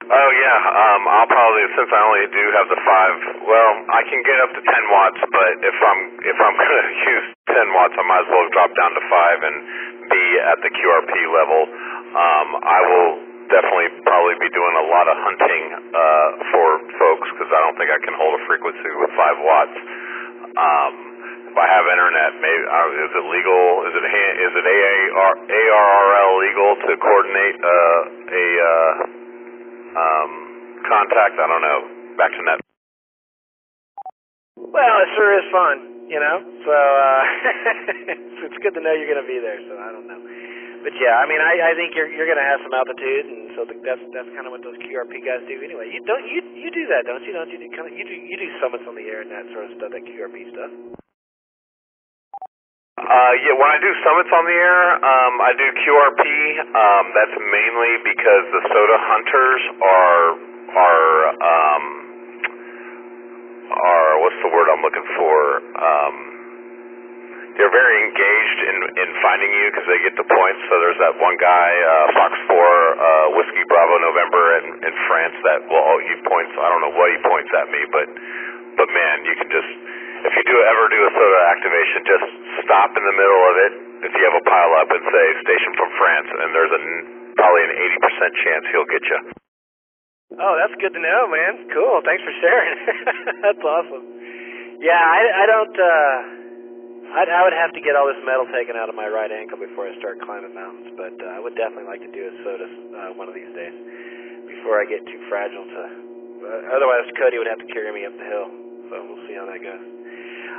Oh, yeah. I'll probably, since I only do have the 5, well, I can get up to 10 watts, but if I'm going to use 10 watts, I might as well drop down to 5 and be at the QRP level. I will definitely probably be doing a lot of hunting for folks, because I don't think I can hold a frequency with 5 watts. If I have internet, maybe is it legal? Is it ARRL legal to coordinate contact? I don't know. Back to net. Well, it sure is fun, So it's good to know you're going to be there. So I don't know. But yeah, I mean, I think you're going to have some altitude, and so that's kind of what those QRP guys do anyway. You do that, don't you? You do summits on the air and that sort of stuff, that QRP stuff. When I do summits on the air, I do QRP. That's mainly because the soda hunters are what's the word I'm looking for? They're very engaged in finding you because they get the points. So there's that one guy, Fox 4, Whiskey Bravo November in France that he points. I don't know what he points at me, but man, you can just, if you ever do a soda activation, just stop in the middle of it if you have a pile up and say station from France, and there's probably an 80% chance he'll get you. Oh, that's good to know, man. Cool. Thanks for sharing. That's awesome. Yeah, I don't. I would have to get all this metal taken out of my right ankle before I start climbing mountains, but I would definitely like to do a SOTUS one of these days before I get too fragile to. Otherwise, Cody would have to carry me up the hill. So we'll see how that goes.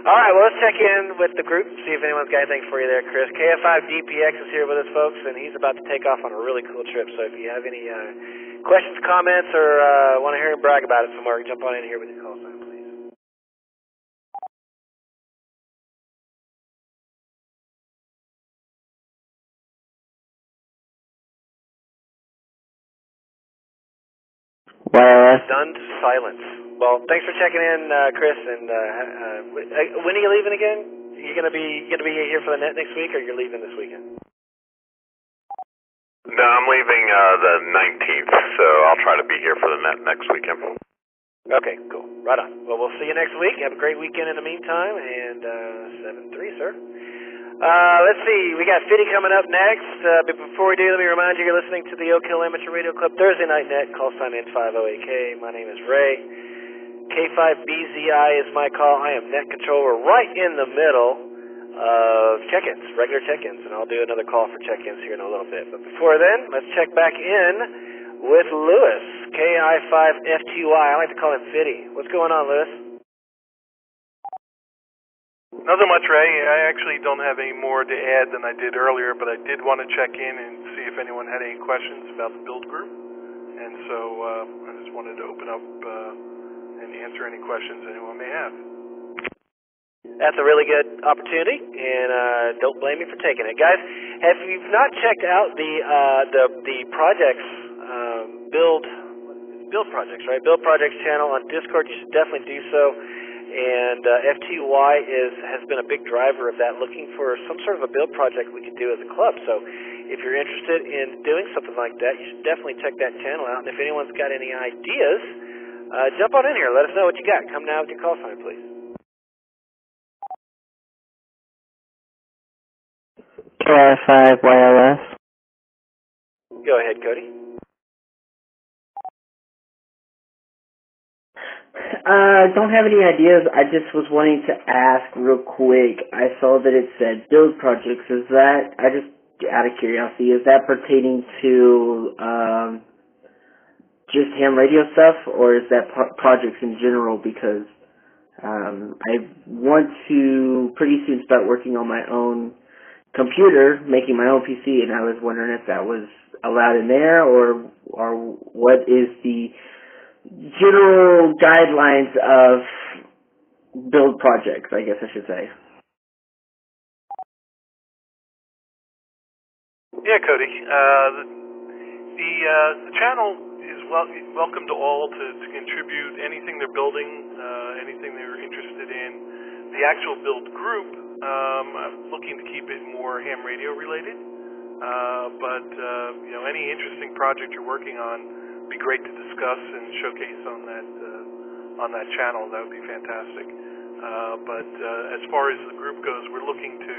All right, well, let's check in with the group, see if anyone's got anything for you there, Chris. KF5DPX is here with us, folks, and he's about to take off on a really cool trip. So if you have any questions, comments, or want to hear him brag about it somewhere, jump on in here with your call sign, please. Stunned silence. Well, thanks for checking in, Chris. And when are you leaving again? You gonna be here for the net next week, or you're leaving this weekend? No, I'm leaving the 19th, so I'll try to be here for the net next weekend. Okay, cool. Right on. Well, we'll see you next week. Have a great weekend in the meantime. And 7-3, sir. Let's see. We got Fitty coming up next. But before we do, let me remind you, you're listening to the Oak Hill Amateur Radio Club Thursday Night Net. Call sign N508K. My name is Ray. K5BZI is my call. I am net controller right in the middle of check-ins, regular check-ins, and I'll do another call for check-ins here in a little bit. But before then, let's check back in with Lewis, KI5FTY. I like to call him Fitty. What's going on, Lewis? Nothing much, Ray. I actually don't have any more to add than I did earlier, but I did want to check in and see if anyone had any questions about the build group. And so I just wanted to open up and answer any questions anyone may have. That's a really good opportunity, and don't blame me for taking it. Guys, if you've not checked out the projects, build projects, right? Build projects channel on Discord, you should definitely do so. And FTY has been a big driver of that, looking for some sort of a build project we could do as a club. So if you're interested in doing something like that, you should definitely check that channel out. And if anyone's got any ideas, jump on in here. Let us know what you got. Come now with your call sign, please. KI5YLS. Go ahead, Cody. Don't have any ideas. I just was wanting to ask real quick. I saw that it said build projects. Is that, I just, out of curiosity, is that pertaining to just ham radio stuff, or is that projects in general? Because I want to pretty soon start working on my own computer, making my own PC, and I was wondering if that was allowed in there, or what is the general guidelines of build projects, I guess I should say. Yeah, Cody. The channel is welcome to all to contribute anything they're building, anything they're interested in. The actual build group, I'm looking to keep it more ham radio related, but any interesting project you're working on, be great to discuss and showcase on that channel. That would be fantastic. But as far as the group goes, we're looking to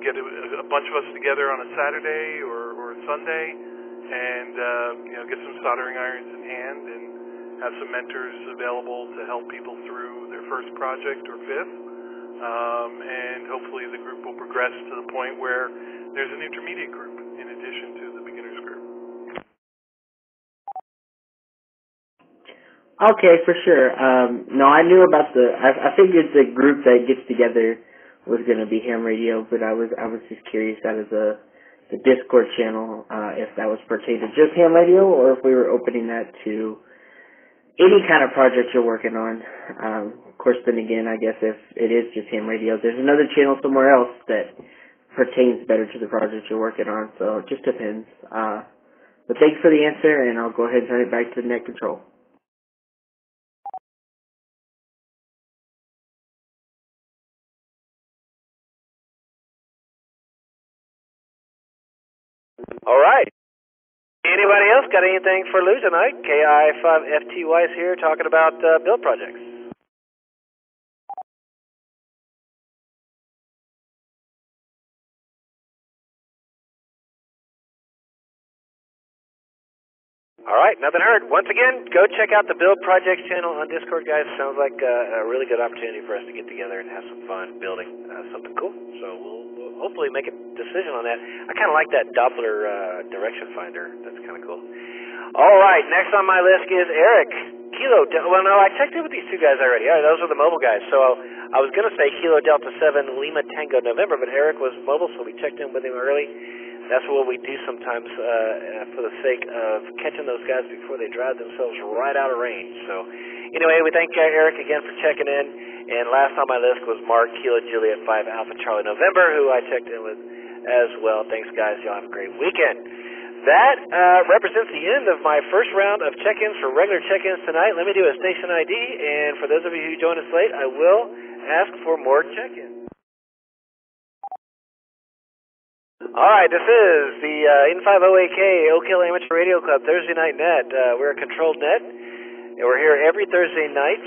get a bunch of us together on a Saturday or a Sunday, and get some soldering irons in hand and have some mentors available to help people through their first project or fifth. And hopefully the group will progress to the point where there's an intermediate group in addition to the beginners group. Okay, for sure. No, I knew about I figured the group that gets together was going to be ham radio, but I was just curious out of the Discord channel, if that was pertaining to just ham radio, or if we were opening that to any kind of project you're working on. Of course, then again, I guess if it is just ham radio, there's another channel somewhere else that pertains better to the project you're working on, so it just depends. But thanks for the answer, and I'll go ahead and turn it back to net control. All right. Anybody else got anything for Lou tonight? KI5FTY is here talking about build projects. All right, nothing heard. Once again, go check out the Build Projects channel on Discord, guys. Sounds like a really good opportunity for us to get together and have some fun building something cool. So we'll hopefully make a decision on that. I kind of like that Doppler direction finder. That's kind of cool. All right, next on my list is Eric. Well, no, I checked in with these two guys already. All right, those are the mobile guys. So I was going to say Kilo Delta 7 Lima Tango November, but Eric was mobile, so we checked in with him early. That's what we do sometimes for the sake of catching those guys before they drive themselves right out of range. So anyway, we thank Eric again for checking in. And last on my list was Mark Kilo Juliet 5 Alpha Charlie November, who I checked in with as well. Thanks, guys. Y'all have a great weekend. That represents the end of my first round of check-ins for regular check-ins tonight. Let me do a station ID, and for those of you who joined us late, I will ask for more check-ins. All right, this is the N508K Oak Hill Amateur Radio Club Thursday Night Net. We're a controlled net, and we're here every Thursday night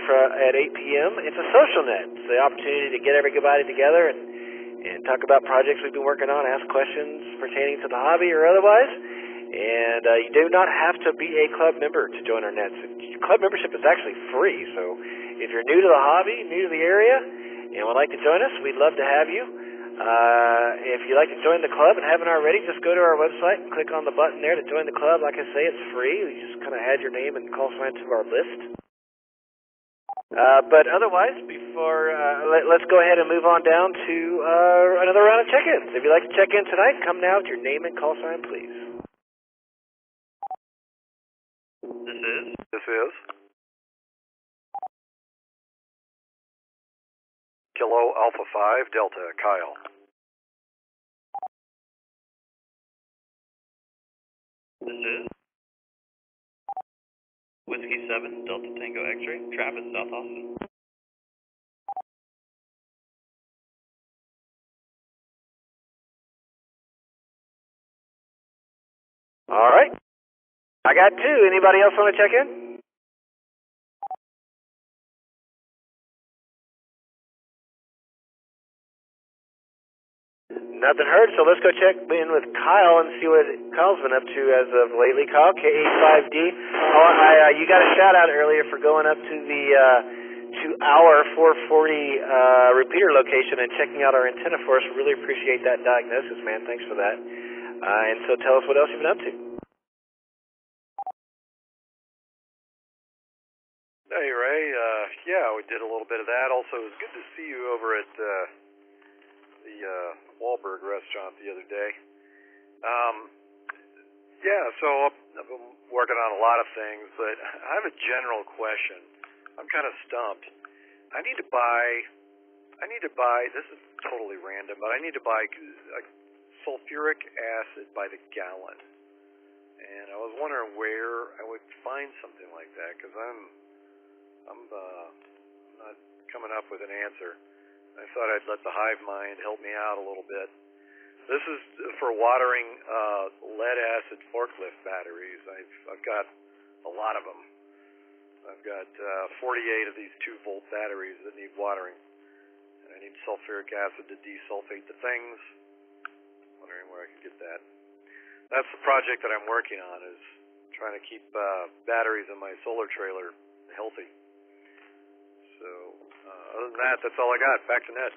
at 8 p.m. It's a social net. It's the opportunity to get everybody together and talk about projects we've been working on, ask questions pertaining to the hobby or otherwise. And you do not have to be a club member to join our nets. Club membership is actually free, so if you're new to the hobby, new to the area, and would like to join us, we'd love to have you. If you'd like to join the club and haven't already, just go to our website and click on the button there to join the club. Like I say, it's free. You just kind of add your name and call sign to our list. But otherwise, let's go ahead and move on down to another round of check-ins. If you'd like to check in tonight, come now with your name and call sign, please. This is Kilo Alpha 5 Delta, Kyle. This is Whiskey 7 Delta Tango X-Ray, Travis, South Austin. All right. I got two. Anybody else want to check in? Nothing heard, so let's go check in with Kyle and see what Kyle's been up to as of lately. Kyle, K85D. You got a shout out earlier for going up to the to our 440 repeater location and checking out our antenna for us. Really appreciate that diagnosis, man. Thanks for that. And so tell us what else you've been up to. Hey, Ray. Yeah, we did a little bit of that. Also, it was good to see you over at the Wahlberg restaurant the other day. Yeah, so I've been working on a lot of things, but I have a general question. I'm kind of stumped. I need to buy, this is totally random, but I need to buy sulfuric acid by the gallon. And I was wondering where I would find something like that, because I'm not coming up with an answer. I thought I'd let the hive mind help me out a little bit. This is for watering lead acid forklift batteries. I've got a lot of them. I've got 48 of these 2-volt batteries that need watering, and I need sulfuric acid to desulfate the things. Wondering where I could get that. That's the project that I'm working on, is trying to keep batteries in my solar trailer healthy. So other than that, that's all I got. Back to Ned.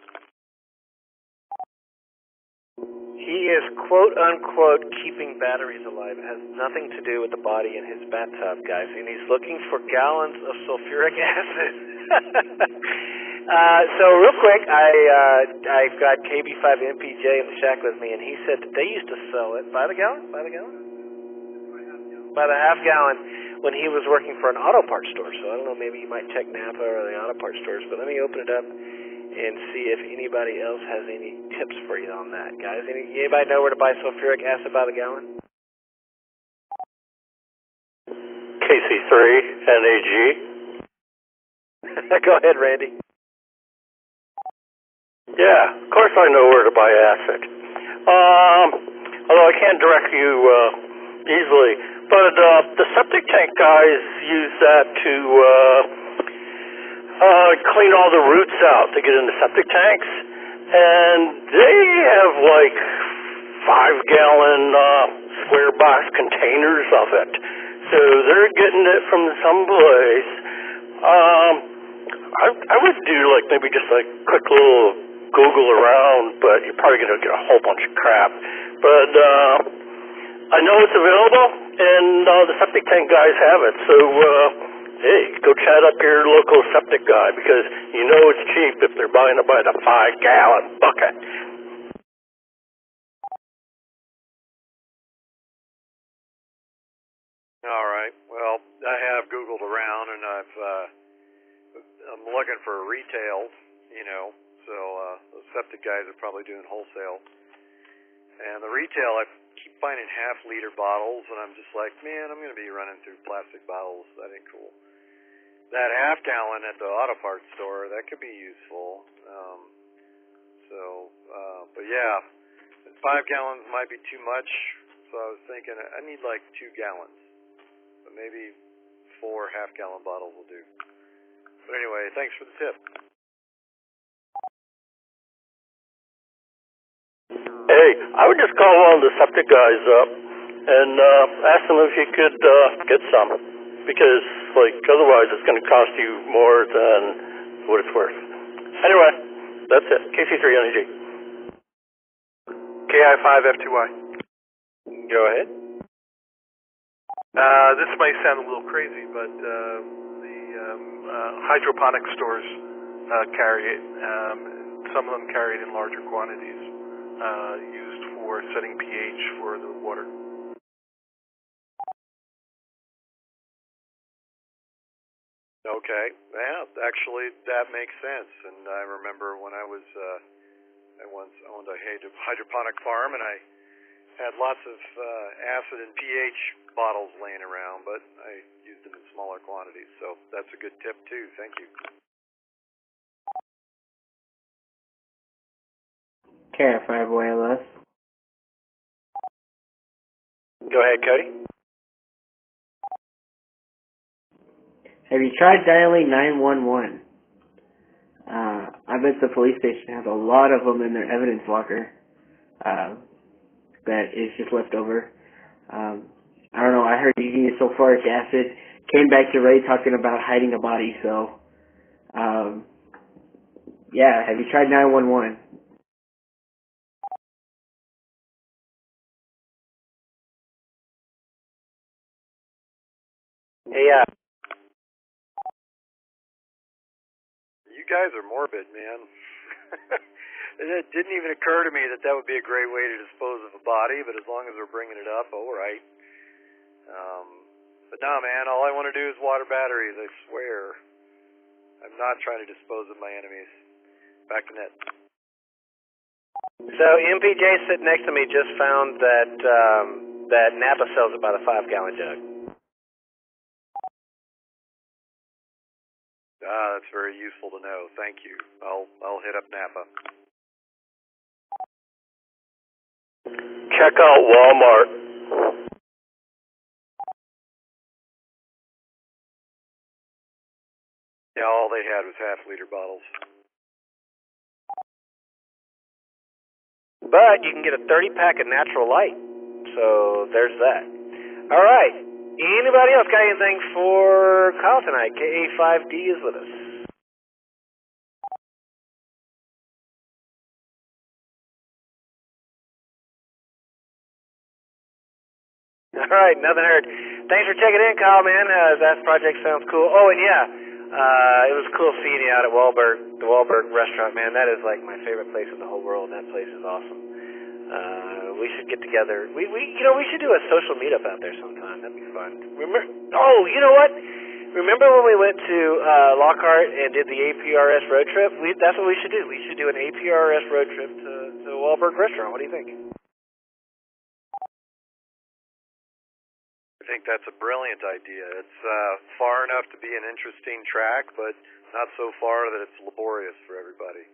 He is quote-unquote keeping batteries alive. It has nothing to do with the body in his bathtub, guys. And he's looking for gallons of sulfuric acid. So real quick, I've got KB5MPJ in the shack with me, and he said that they used to sell it by the gallon? By the half gallon when he was working for an auto parts store. So I don't know, maybe you might check Napa or the auto parts stores, but let me open it up and see if anybody else has any tips for you on that, guys. Anybody know where to buy sulfuric acid by the gallon? KC3 NAG. Go ahead, Randy. Yeah, of course I know where to buy acid. Although I can't direct you easily, but the septic tank guys use that to clean all the roots out to get into septic tanks, and they have like 5-gallon square box containers of it. So they're getting it from someplace. I would do like maybe just like quick little Google around, but you're probably going to get a whole bunch of crap. But I know it's available, and the septic tank guys have it. So hey, go chat up your local septic guy because you know it's cheap if they're buying it by the 5-gallon bucket. All right. Well, I have Googled around, and I'm looking for retail, so the septic guys are probably doing wholesale. And the retail, I keep finding half-liter bottles, and I'm just like, man, I'm going to be running through plastic bottles. That ain't cool. That half-gallon at the auto parts store, that could be useful. But yeah, 5 gallons might be too much, so I was thinking I need like 2 gallons. But maybe 4 half-gallon bottles will do. But anyway, thanks for the tip. Hey, I would just call one of the septic guys up and ask them if you could get some. Because, otherwise it's going to cost you more than what it's worth. Anyway, that's it. KC3 NEG. KI5F2Y. Go ahead. This might sound a little crazy, but the hydroponic stores carry it. Some of them carry it in larger quantities, used for setting pH for the water. Okay. Yeah, actually, that makes sense. And I remember when I once owned a hydroponic farm, and I had lots of acid and pH bottles laying around, but I used them in smaller quantities. So that's a good tip, too. Thank you. KI5 wireless. Go ahead, Cody. Have you tried dialing 911? I bet the police station has a lot of them in their evidence locker that is just left over. I don't know, I heard you can use sulfuric acid. Came back to Ray talking about hiding a body, so yeah, have you tried 911? Hey, you guys are morbid, man. It didn't even occur to me that would be a great way to dispose of a body, but as long as we're bringing it up, all right. But no, man, all I want to do is water batteries, I swear. I'm not trying to dispose of my enemies. Back to net. So MPJ sitting next to me just found that that Napa sells about a 5-gallon jug. That's very useful to know. Thank you. I'll hit up Napa. Check out Walmart. Yeah, all they had was half-liter bottles. But you can get a 30-pack of Natural Light. So there's that. All right. Anybody else got anything for Kyle tonight? KA5D is with us. All right, nothing heard. Thanks for checking in, Kyle, man. That project sounds cool. Oh, and yeah, it was cool seeing you out at Wahlberg, the Wahlberg restaurant, man. That is like my favorite place in the whole world. That place is awesome. We should get together. We should do a social meetup out there sometime. That'd be fun. Oh, you know what? Remember when we went to Lockhart and did the APRS road trip? That's what we should do. We should do an APRS road trip to the Wahlberg restaurant. What do you think? I think that's a brilliant idea. It's far enough to be an interesting track, but not so far that it's laborious for everybody.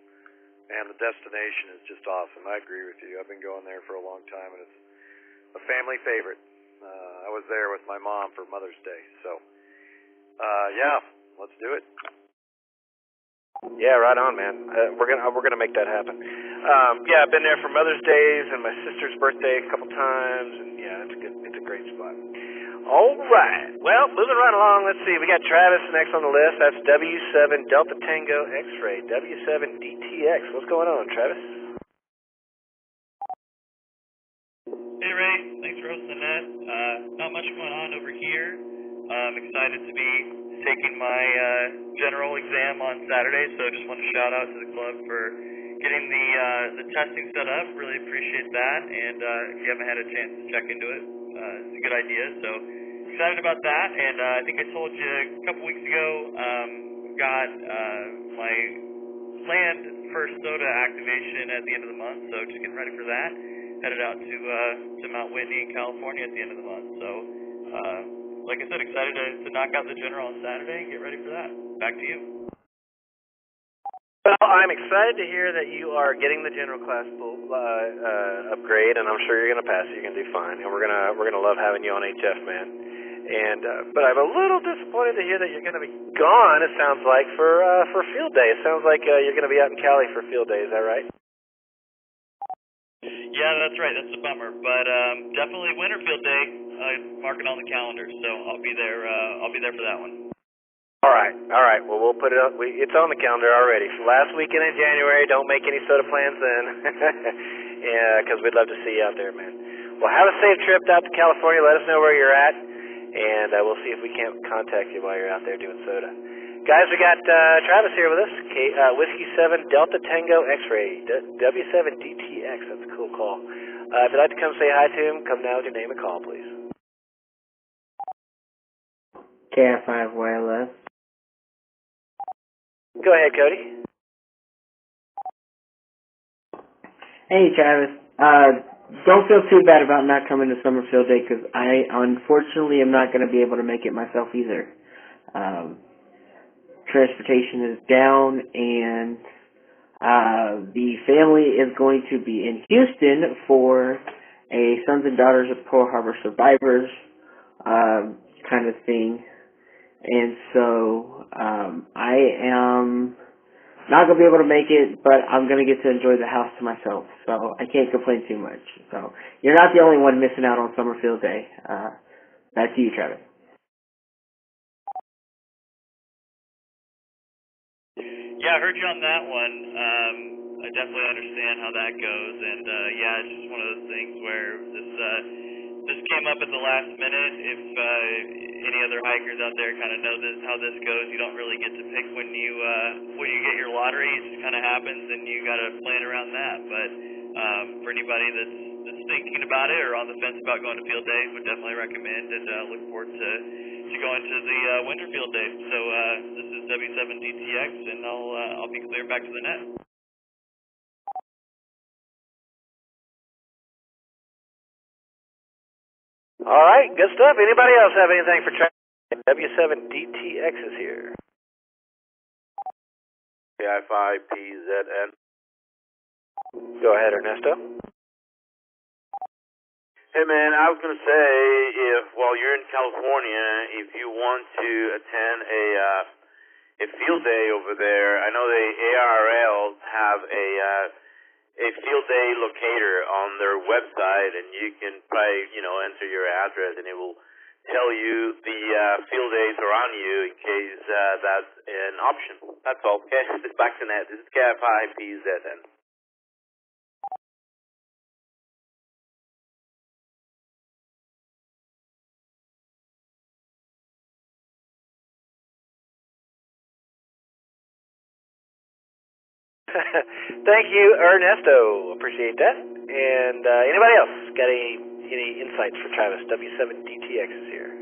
And the destination is just awesome. I agree with you. I've been going there for a long time, and it's a family favorite. I was there with my mom for Mother's Day, so yeah, let's do it. Yeah, right on, man. We're gonna make that happen. Yeah, I've been there for Mother's Days and my sister's birthday a couple times, and yeah, it's a great spot. All right. Well, moving right along, let's see. We got Travis next on the list. That's W7 Delta Tango X-Ray, W7 DTX. What's going on, Travis? Hey Ray, thanks for hosting the net. Not much going on over here. I'm excited to be taking my general exam on Saturday, so I just want to shout out to the club for getting the testing set up. Really appreciate that, and if you haven't had a chance to check into it, it's a good idea. So excited about that, and I think I told you a couple weeks ago, got my land first soda activation at the end of the month, so just getting ready for that. Headed out to Mount Whitney in California at the end of the month. So, like I said, excited to knock out the general on Saturday and get ready for that. Back to you. Well, I'm excited to hear that you are getting the general class upgrade, and I'm sure you're going to pass it. You're going to do fine, and we're gonna love having you on HF, man. And but I'm a little disappointed to hear that you're going to be gone. It sounds like for field day. It sounds like you're going to be out in Cali for field day. Is that right? Yeah, that's right. That's a bummer, but definitely Winterfield Day. Mark it on the calendar, so I'll be there. I'll be there for that one. All right. Well, we'll put it up. It's on the calendar already. Last weekend in January. Don't make any soda plans then. Yeah, because we'd love to see you out there, man. Well, have a safe trip out to California. Let us know where you're at, and we'll see if we can't contact you while you're out there doing soda. Guys, we got Travis here with us. Whiskey 7 Delta Tango X-Ray, W7 DTX. That's a cool call. If you'd like to come say hi to him, come now with your name and call, please. KI5 YLS. Go ahead, Cody. Hey, Travis. Don't feel too bad about not coming to Summerfield Day, because I unfortunately am not going to be able to make it myself either. Transportation is down, and the family is going to be in Houston for a Sons and Daughters of Pearl Harbor Survivors kind of thing. And so I am not going to be able to make it, but I'm going to get to enjoy the house to myself. So I can't complain too much. So you're not the only one missing out on Summerfield Day. Back to you, Travis. Yeah, I heard you on that one. I definitely understand how that goes, and yeah, it's just one of those things where this came up at the last minute. If any other hikers out there kind of know how this goes, you don't really get to pick when you get your lottery. It just kind of happens, and you got to plan around that. But for anybody that's thinking about it or on the fence about going to field day, would definitely recommend and look forward to going to the Winterfield Day. So this is W7 DTX, and I'll be clear back to the net. All right, good stuff. Anybody else have anything for Travis? W7 DTX is here. KI5PZN. Go ahead, Ernesto. Hey man, I was gonna say, while you're in California, if you want to attend a field day over there, I know the ARL have a field day locator on their website, and you can probably enter your address, and it will tell you the field days around you in case that's an option. That's all. Okay, back to net. This is KI5PZN. Thank you, Ernesto. Appreciate that. And anybody else got any insights for Travis? W7 DTX is here.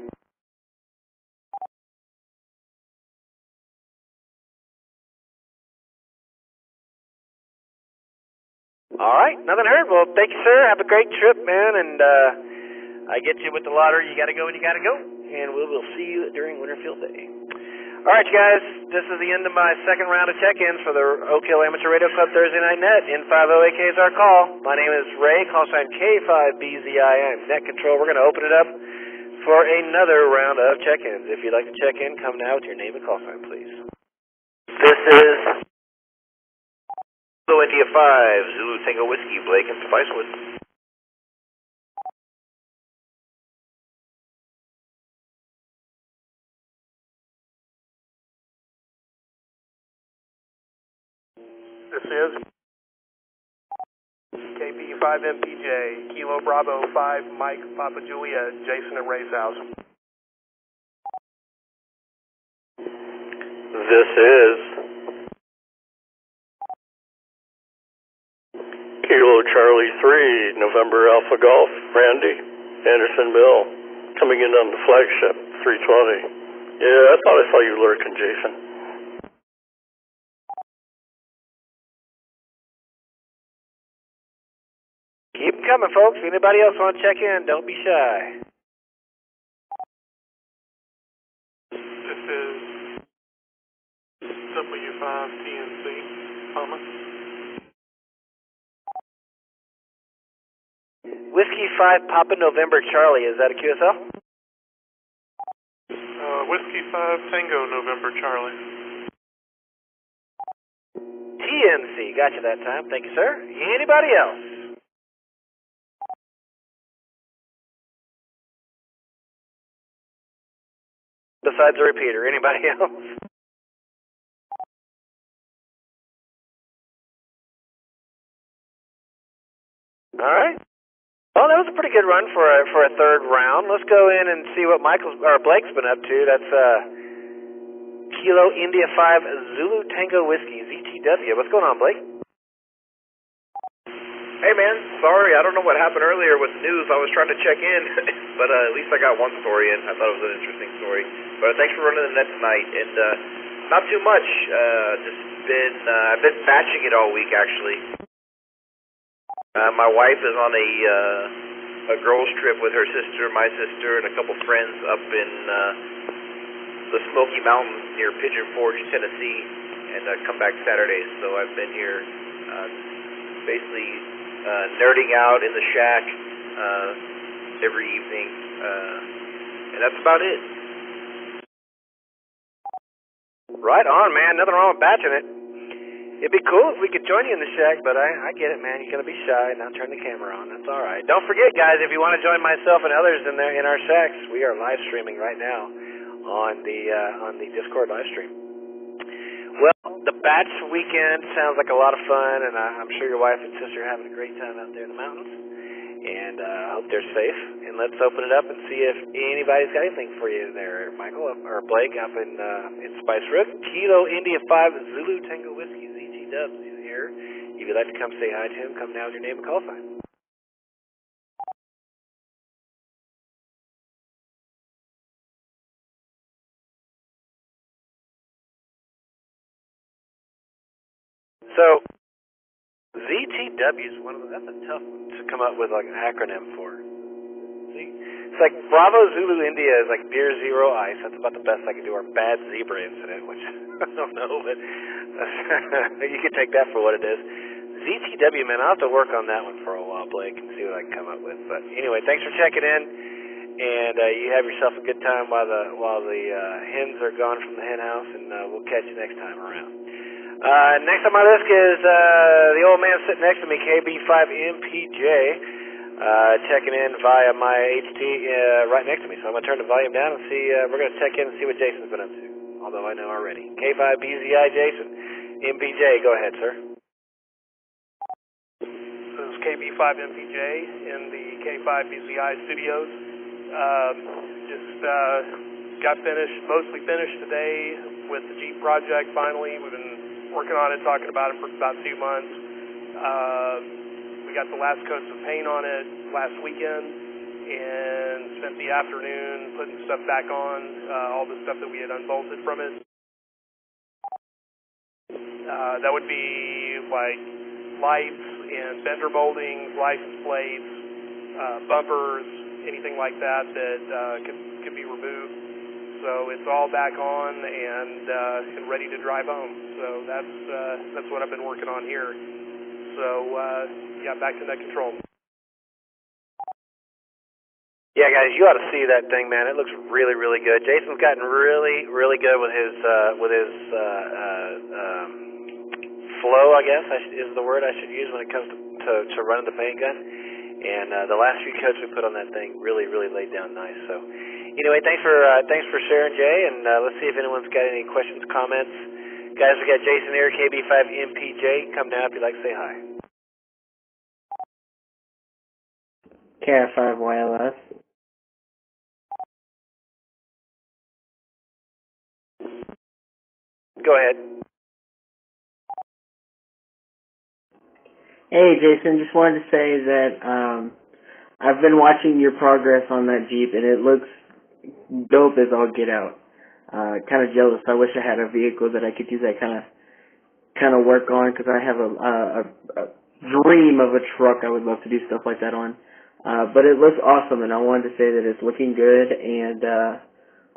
All right, nothing heard. Well, thank you, sir. Have a great trip, man. And I get you with the lottery. You got to go when you got to go. And we will see you during Winterfield Day. All right, you guys, this is the end of my second round of check-ins for the Oak Hill Amateur Radio Club Thursday Night Net. N50AK is our call. My name is Ray, call sign K5BZI. Net Control. We're going to open it up for another round of check-ins. If you'd like to check in, come now with your name and call sign, please. This is India 5, Zulu Tango Whiskey, Blake and Spicewood. is KB5MPJ, Kilo Bravo 5, Mike, Papa Juliet, Jason at Ray's house. This is Kilo Charlie 3, November Alpha Golf, Randy, Andersonville, coming in on the flagship, 320. Yeah, I thought I saw you lurking, Jason. Keep them coming, folks. If anybody else want to check in, don't be shy. This is W5TNC, Palmer. Whiskey 5 Papa November Charlie, is that a QSL? Whiskey 5 Tango November Charlie. TNC, got you that time. Thank you, sir. Anybody else? Besides the repeater, anybody else? All right. Well, that was a pretty good run for a third round. Let's go in and see what Blake's been up to. That's Kilo India 5 Zulu Tango Whiskey, ZTW. What's going on, Blake? Hey, man. Sorry, I don't know what happened earlier with the news. I was trying to check in, but at least I got one story in. I thought it was an interesting story. But thanks for running the net tonight. And not too much. I've been batching it all week, actually. My wife is on a girls trip with her sister, my sister, and a couple friends up in the Smoky Mountains near Pigeon Forge, Tennessee, and come back Saturday. So I've been here basically nerding out in the shack every evening, and that's about it. Right on, man. Nothing wrong with batching it. It'd be cool if we could join you in the shack, but I get it, man. You're going to be shy, not turn the camera on. That's all right. Don't forget, guys, if you want to join myself and others in our shacks, we are live streaming right now on the Discord live stream. Well, the batch weekend sounds like a lot of fun, and I'm sure your wife and sister are having a great time out there in the mountains. And I hope they're safe. And let's open it up and see if anybody's got anything for you there, Michael or Blake up in Spice Rook. Kilo India 5 Zulu Tango Whiskey. Dubs is here. If you'd like to come say hi to him, come now with your name and call sign. So, ZTW is that's a tough one to come up with like an acronym for. See? It's like Bravo Zulu India is like Beer Zero Ice. That's about the best I can do. Or Bad Zebra Incident, which I don't know, but you can take that for what it is. ZTW, man, I'll have to work on that one for a while, Blake, and see what I can come up with. But anyway, thanks for checking in, and you have yourself a good time while the hens are gone from the hen house, and we'll catch you next time around. Next on my list is the old man sitting next to me, KB5MPJ, checking in via my HT right next to me. So I'm going to turn the volume down and see. We're going to check in and see what Jason's been up to, although I know already. K5BZI Jason, MPJ, go ahead, sir. This is KB5MPJ in the K5BZI studios. Got mostly finished today with the Jeep project finally. We've been working on it, talking about it for about 2 months. We got the last coats of paint on it last weekend and spent the afternoon putting stuff back on, all the stuff that we had unbolted from it. That would be like lights and fender moldings, license plates, bumpers, anything like that could be removed. So it's all back on and ready to drive home. So that's what I've been working on here. So yeah, back to net control. Yeah, guys, you ought to see that thing, man. It looks really, really good. Jason's gotten really, really good with his flow, I guess is the word I should use when it comes to running the paint gun. And the last few coats we put on that thing really, really laid down nice. So anyway, thanks for sharing, Jay. And let's see if anyone's got any questions, comments, Guys, we got Jason here, KB5MPJ. Come now if you'd like to say hi. KF5YLS. Go ahead. Hey, Jason, just wanted to say that I've been watching your progress on that Jeep, and it looks dope as all get out. Kind of jealous. I wish I had a vehicle that I could do that kind of work on, because I have a dream of a truck I would love to do stuff like that on. But it looks awesome, and I wanted to say that it's looking good, and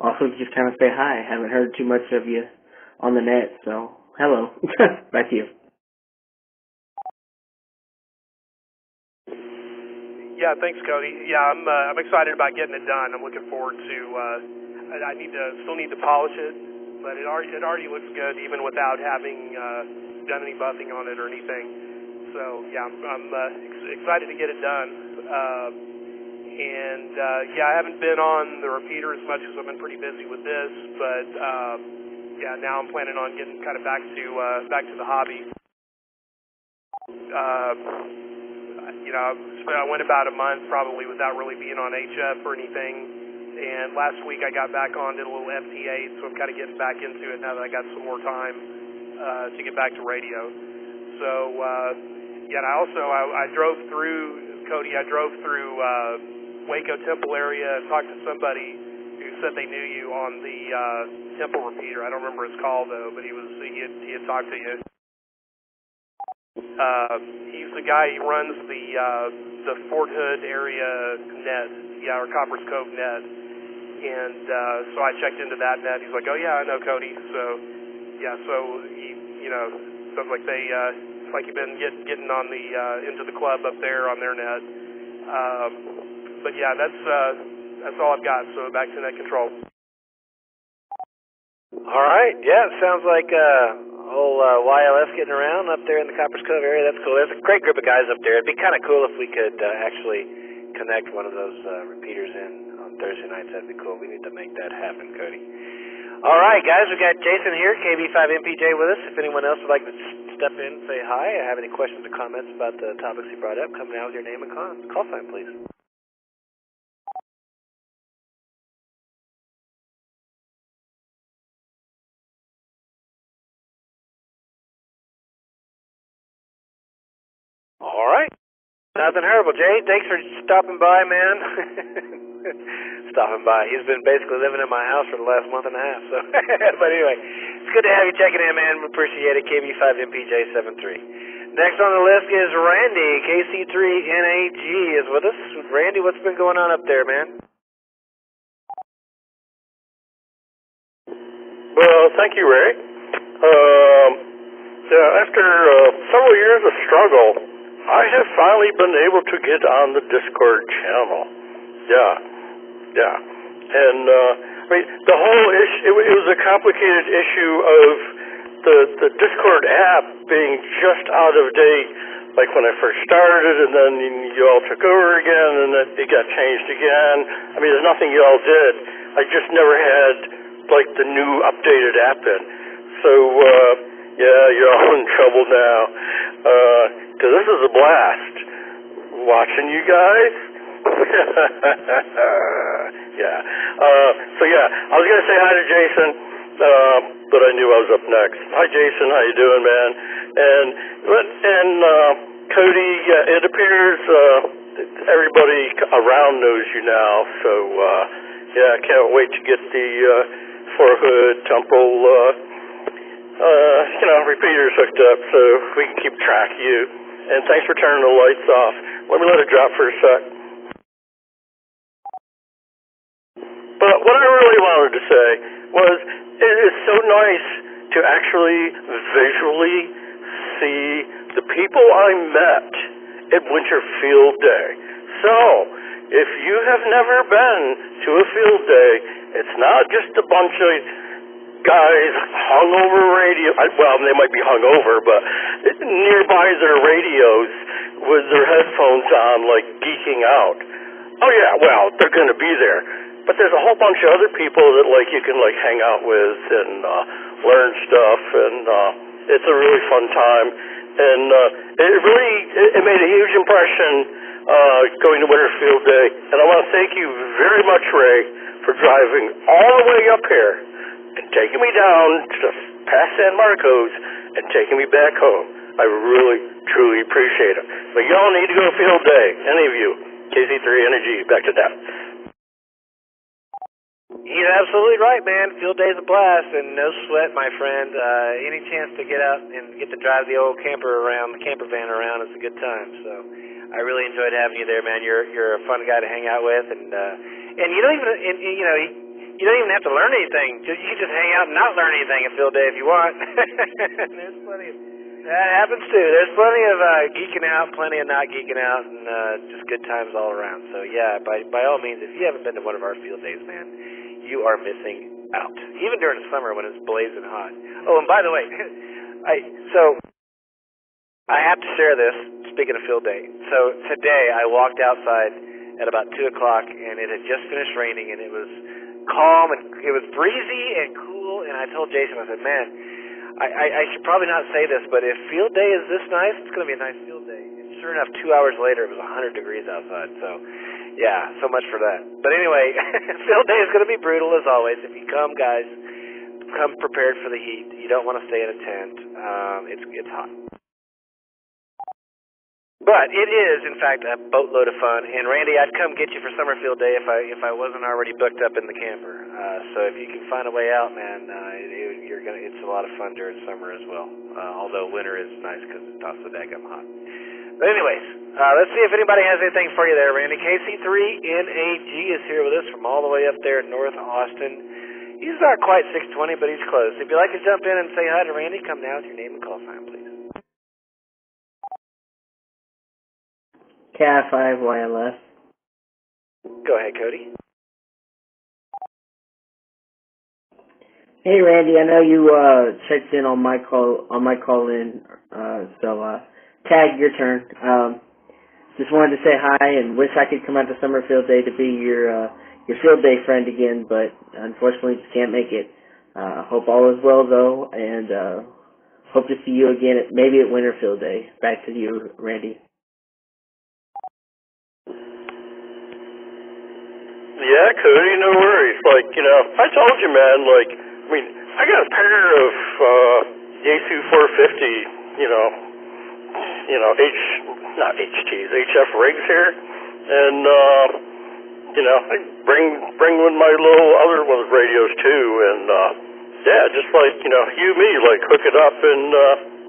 also just kind of say hi. I haven't heard too much of you on the net, so hello. Back to you. Yeah, thanks, Cody. Yeah, I'm excited about getting it done. I'm looking forward to. I still need to polish it, but it already looks good even without having done any buffing on it or anything. So yeah, I'm excited to get it done. Yeah, I haven't been on the repeater as much because I've been pretty busy with this, but yeah, now I'm planning on getting kind of back to the hobby. I went about a month probably without really being on HF or anything, and last week I got back on, did a little FT8, so I'm kind of getting back into it now that I got some more time to get back to radio. So yeah, and I drove through, Cody, Waco Temple area and talked to somebody who said they knew you on the Temple repeater. I don't remember his call though, but he had talked to you. He's the guy who runs the Fort Hood area net, or Coppers Cove net, and so I checked into that net. He's like, oh yeah, I know Cody. So yeah, so he, sounds like they, like you've been getting on the into the club up there on their net. But yeah, that's all I've got. So back to net control. All right. Yeah, it sounds like whole YLS getting around up there in the Coppers Cove area. That's cool. There's a great group of guys up there. It'd be kind of cool if we could actually connect one of those repeaters in on Thursday nights. That'd be cool. We need to make that happen, Cody. All right, guys, we got Jason here, KB5MPJ with us. If anyone else would like to step in and say hi, or have any questions or comments about the topics he brought up, come now with your name and call sign, please. All right. Nothing horrible, Jay. Thanks for stopping by, man. Stopping by. He's been basically living in my house for the last month and a half. So, but anyway, it's good to have you checking in, man. We appreciate it. KB5MPJ73. Next on the list is Randy. KC3NAG is with us. Randy, what's been going on up there, man? Well, thank you, Ray. After several years of struggle, I have finally been able to get on the Discord channel. Yeah. And, the whole issue, it was a complicated issue of the Discord app being just out of date, like when I first started, and then you all took over again, and then it got changed again. I mean, there's nothing you all did. I just never had, like, the new updated app in. So, yeah, you're all in trouble now. Because this is a blast. Watching you guys. Yeah. So, yeah, I was going to say hi to Jason, but I knew I was up next. Hi, Jason. How you doing, man? And Cody, it appears everybody around knows you now. So, yeah, I can't wait to get the Fort Hood Temple repeaters hooked up so we can keep track of you. And thanks for turning the lights off. Let me let it drop for a sec. But what I really wanted to say was it is so nice to actually visually see the people I met at Winter Field Day. So, if you have never been to a field day, it's not just a bunch of guys hung over radio. Well, they might be hung over, but nearby their radios with their headphones on, like geeking out. Oh yeah, well, they're going to be there. But there's a whole bunch of other people that like you can like hang out with and learn stuff, and it's a really fun time. And it made a huge impression going to Winterfield Day. And I want to thank you very much, Ray, for driving all the way up here and taking me down to past San Marcos and taking me back home. I really, truly appreciate it. But y'all need to go to Field Day, any of you. KC3 Energy, back to that. He's absolutely right, man. Field Day's a blast, and no sweat, my friend. Any chance to get out and get to drive the old camper around, the camper van around, is a good time. So I really enjoyed having you there, man. You're a fun guy to hang out with, and you don't even, you don't even have to learn anything. You can just hang out and not learn anything at Field Day if you want. There's plenty of that happens too. There's plenty of geeking out, plenty of not geeking out, and just good times all around. So yeah, by all means, if you haven't been to one of our Field Days, man, you are missing out. Even during the summer when it's blazing hot. Oh, and by the way, I have to share this, speaking of Field Day. So today I walked outside at about 2 o'clock, and it had just finished raining, and it was calm, and it was breezy and cool, and I told Jason, I said, man, I should probably not say this, but if Field Day is this nice, it's going to be a nice Field Day. And sure enough, 2 hours later, it was 100 degrees outside, so yeah, so much for that. But anyway, Field Day is going to be brutal as always. If you come, guys, come prepared for the heat. You don't want to stay in a tent. It's hot. But it is, in fact, a boatload of fun. And Randy, I'd come get you for Summer Field Day if I wasn't already booked up in the camper. So if you can find a way out, man, it's a lot of fun during summer as well. Although winter is nice because it's not so daggum hot. But anyways, let's see if anybody has anything for you there, Randy. KC3NAG is here with us from all the way up there in North Austin. He's not quite 620, but he's close. If you'd like to jump in and say hi to Randy, come now with your name and call sign, please. KI5 YLS. Go ahead, Cody. Hey, Randy, I know you checked in on my call in, so Tag, your turn. Just wanted to say hi and wish I could come out to Summer Field Day to be your Field Day friend again, but unfortunately just can't make it. Hope all is well though, and hope to see you again maybe at Winter Field Day. Back to you, Randy. Yeah, Cody, no worries. Like, I told you, man, I got a pair of Yaesu 450, not HTs, HF rigs here, and I bring one of my little other ones radios too, and just you me, hook it up and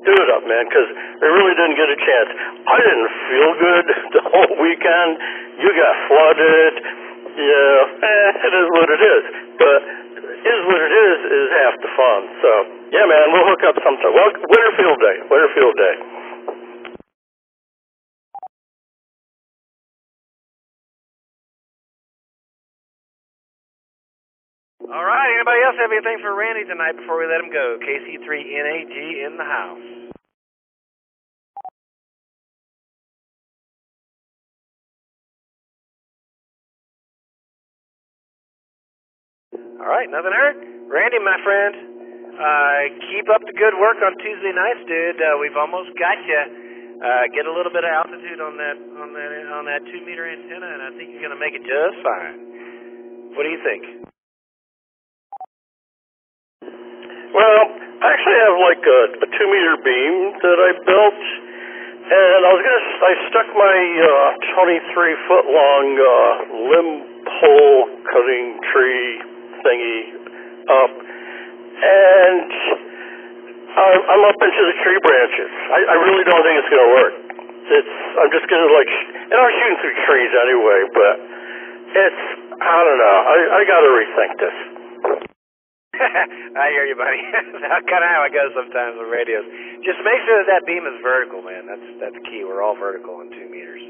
do it up, man, because I really didn't get a chance. I didn't feel good the whole weekend. You got flooded. Yeah, it is what it is, but it is what it is half the fun. So yeah, man, we'll hook up sometime. Well, Winter Field Day. All right, anybody else have anything for Randy tonight before we let him go? KC3NAG in the house. All right, nothing heard? Randy, my friend, keep up the good work on Tuesday nights, dude. We've almost got you. Get a little bit of altitude on that 2-meter antenna, and I think you're going to make it just fine. What do you think? Well, I actually have a 2-meter beam that I built, and I stuck my 23-foot long limb pole cutting tree thingy up, and I'm up into the tree branches. I really don't think it's going to work. I'm just going to and I'm shooting through trees anyway, but I don't know. I got to rethink this. I hear you, buddy. That's kind of how it goes sometimes with radios. Just make sure that beam is vertical, man. That's key. We're all vertical on 2 meters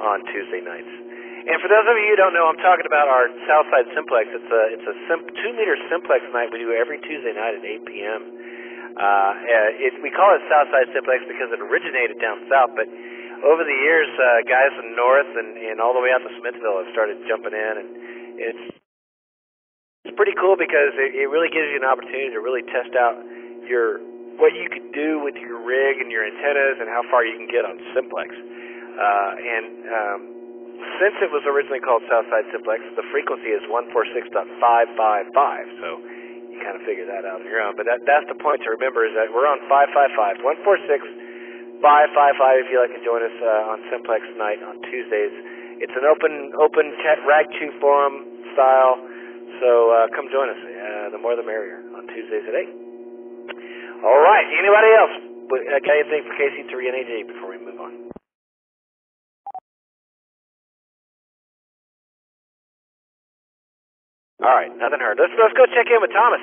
on Tuesday nights. And for those of you who don't know, I'm talking about our Southside Simplex. It's a 2-meter simplex night we do every Tuesday night at 8 p.m. We call it Southside Simplex because it originated down south, but over the years, guys from north and all the way out to Smithville have started jumping in, and it's It's pretty cool because it really gives you an opportunity to really test out what you could do with your rig and your antennas and how far you can get on Simplex. Since it was originally called Southside Simplex, the frequency is 146.555, so you kind of figure that out on your own. But that's the point to remember, is that we're on 555, 146.555 if you'd like to join us on Simplex night on Tuesdays. It's an open chat RAG2 forum style, so come join us. The more the merrier on Tuesdays at 8. All right, anybody else? Got anything for KC3 and AJ before we move on? All right, nothing heard. Let's go check in with Thomas.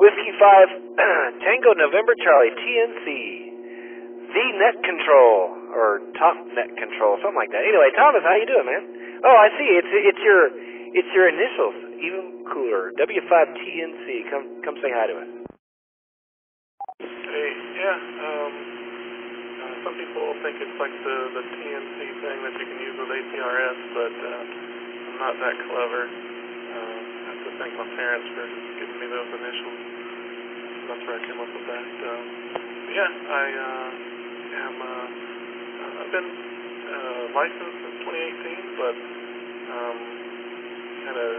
Whiskey 5 Tango November Charlie TNC V Net Control or Top Net Control, something like that. Anyway, Thomas, how you doing, man? Oh, I see. It's your initials. Even cooler. W5 TNC. Come say hi to us. Hey, yeah. Some people think it's like the TNC thing that you can use with APRS, but I'm not that clever. I have to thank my parents for giving me those initials. That's where I came up with that. Yeah, I've been licensed since 2018, but had a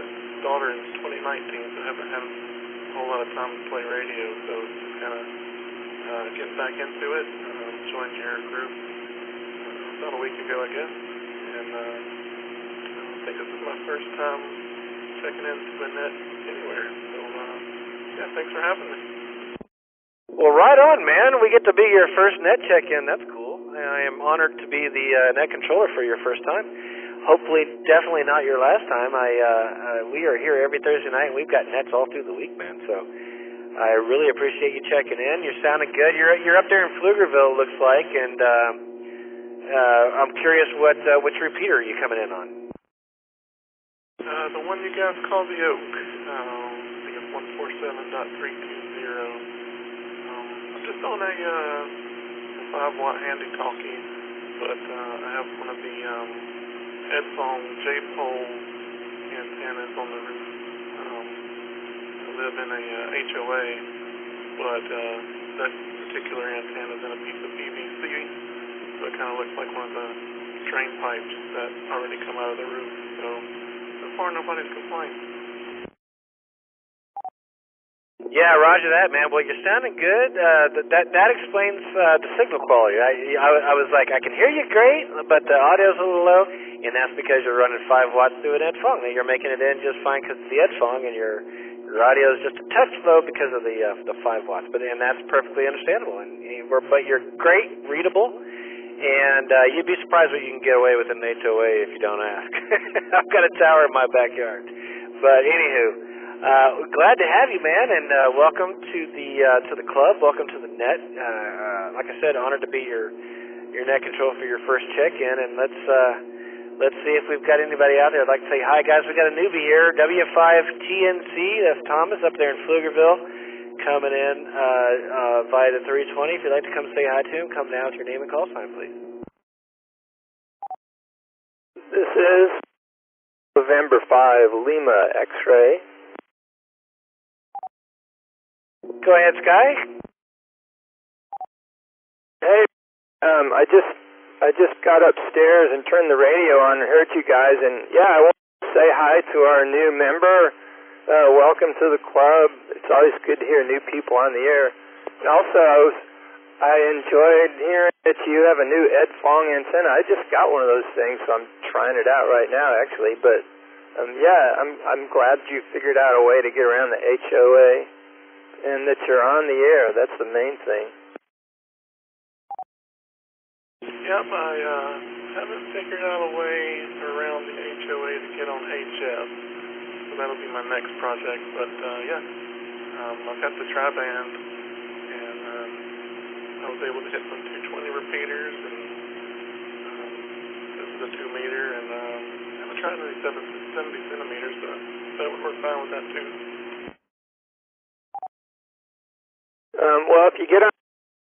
daughter in 2019, so I haven't had a whole lot of time to play radio, so just kind of getting back into it. Joined your group about a week ago, I guess, and I think this is my first time checking into the net anywhere, so yeah, thanks for having me. Well, right on, man. We get to be your first net check-in. That's cool. I am honored to be the net controller for your first time. Hopefully, definitely not your last time. We are here every Thursday night, and we've got nets all through the week, man, so I really appreciate you checking in. You're sounding good. You're up there in Pflugerville, looks like, and I'm curious which repeater are you coming in on? The one you guys call the Oak. I think it's 147.320. I'm just on a 5-watt handy talkie, but I have one of the Edfong J-pole antennas on the roof. Live in a HOA, but that particular antenna is in a piece of PVC, so it kind of looks like one of the drain pipes that already come out of the roof. So far, nobody's complained. Yeah, roger that, man. Well, you're sounding good. That explains the signal quality. I was like, I can hear you great, but the audio's a little low, and that's because you're running 5 watts through an Edfong. You're making it in just fine because it's the Edfong, and your audio is just a touch low because of the 5 watts, and that's perfectly understandable. But you're great, readable, and you'd be surprised what you can get away with in an HOA if you don't ask. I've got a tower in my backyard. But anywho, glad to have you, man, and welcome to the club. Welcome to the net. Like I said, honored to be your net control for your first check-in, and let's see if we've got anybody out there. I'd like to say, hi, guys. We got a newbie here, W5TNC. That's Thomas up there in Pflugerville, coming in via the 320. If you'd like to come say hi to him, come now with your name and call sign, please. This is November 5, Lima X-Ray. Go ahead, Sky. Hey, I just got upstairs and turned the radio on and heard you guys, and yeah, I want to say hi to our new member. Welcome to the club. It's always good to hear new people on the air. And also, I enjoyed hearing that you have a new Edfong antenna. I just got one of those things, so I'm trying it out right now, actually. But yeah, I'm glad you figured out a way to get around the HOA and that you're on the air. That's the main thing. Yep, I haven't figured out a way around the HOA to get on HF, so that'll be my next project. But yeah, I've got the tri-band, and I was able to hit some 220 repeaters, and this is a 2-meter, and I'm trying to 70 centimeters, so that would work fine with that too. Well, if you get on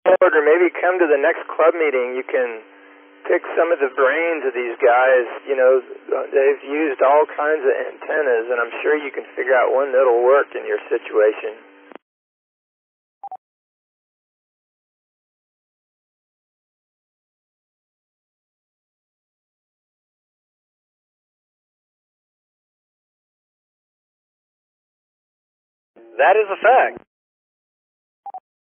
board or maybe come to the next club meeting, you can pick some of the brains of these guys. You know, they've used all kinds of antennas, and I'm sure you can figure out one that'll work in your situation. That is a fact.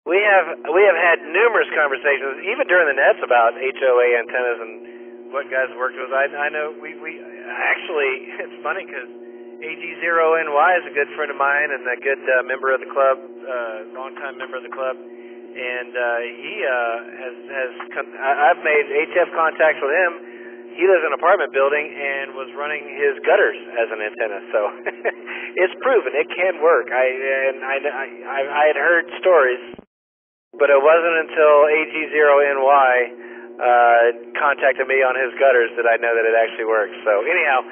We have had numerous conversations, even during the nets, about HOA antennas and what guys worked with. I know we actually, it's funny because AG0NY is a good friend of mine and a good member of the club, longtime member of the club, and he I've made HF contacts with him. He lives in an apartment building and was running his gutters as an antenna, so it's proven it can work. I had heard stories, but it wasn't until AG0NY contacted me on his gutters that I know that it actually works. So anyhow,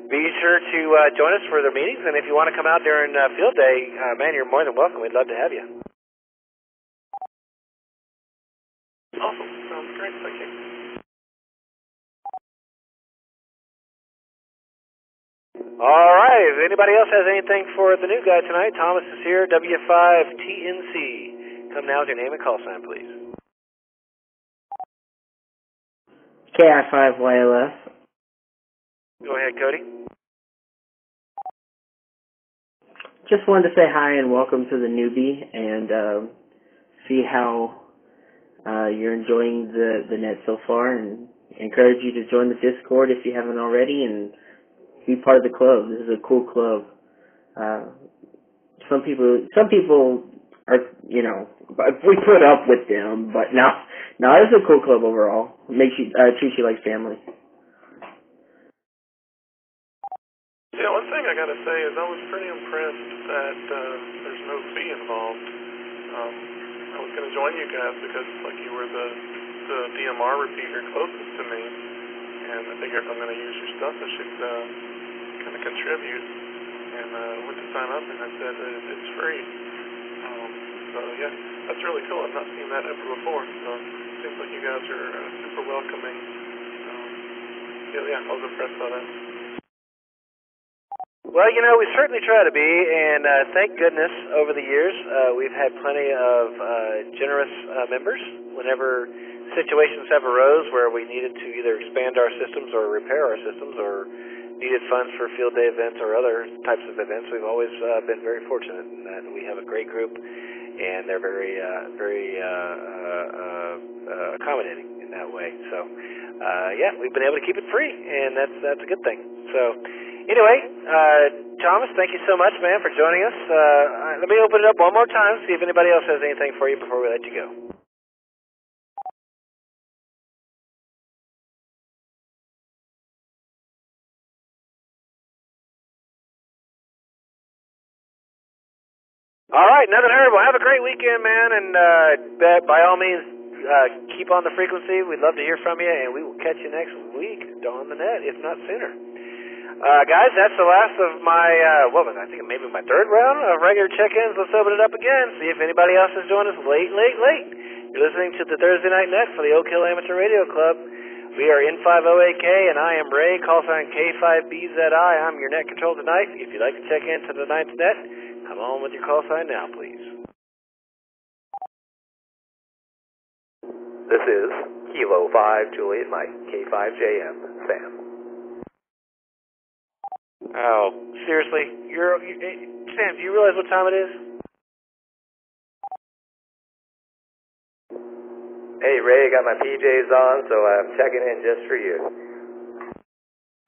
be sure to join us for their meetings, and if you want to come out during field day, man, you're more than welcome. We'd love to have you. Awesome. Sounds great. Thank you. All right. If anybody else has anything for the new guy tonight, Thomas is here, W5TNC. Come now with your name and call sign, please. KI5YLS. Go ahead, Cody. Just wanted to say hi and welcome to the newbie and see how you're enjoying the net so far, and encourage you to join the Discord if you haven't already and be part of the club. This is a cool club. Some people are, you know, we put up with them, but no, it's a cool club overall. Makes you treats you like family. Yeah, one thing I gotta say is I was pretty impressed that there's no fee involved. I was gonna join you guys because like you were the DMR repeater closest to me, and I figured if I'm gonna use your stuff, I should kind of contribute. And went to sign up, and I said it's free. So yeah, that's really cool. I've not seen that ever before. So it seems like you guys are super welcoming. Yeah, I was impressed by that. Well, you know, we certainly try to be, and thank goodness over the years we've had plenty of generous members whenever situations have arose where we needed to either expand our systems or repair our systems or needed funds for field day events or other types of events. We've always been very fortunate in that we have a great group, and they're very accommodating in that way. So, yeah, we've been able to keep it free, and that's a good thing. So, anyway, Thomas, thank you so much, man, for joining us. Let me open it up one more time, see if anybody else has anything for you before we let you go. All right, nothing heard. Well, have a great weekend, man, and by all means, keep on the frequency. We'd love to hear from you, and we will catch you next week on the net, if not sooner. Guys, that's the last of my, I think maybe my third round of regular check-ins. Let's open it up again, see if anybody else has joined us late. You're listening to the Thursday Night Net for the Oak Hill Amateur Radio Club. We are N50AK, and I am Ray, call sign K5BZI. I'm your net control tonight. If you'd like to check into tonight's net, come on with your call sign now, please. This is Kilo 5 Juliet Mike, K5JM, Sam. Oh, seriously? Sam, do you realize what time it is? Hey, Ray, I got my PJs on, so I'm checking in just for you.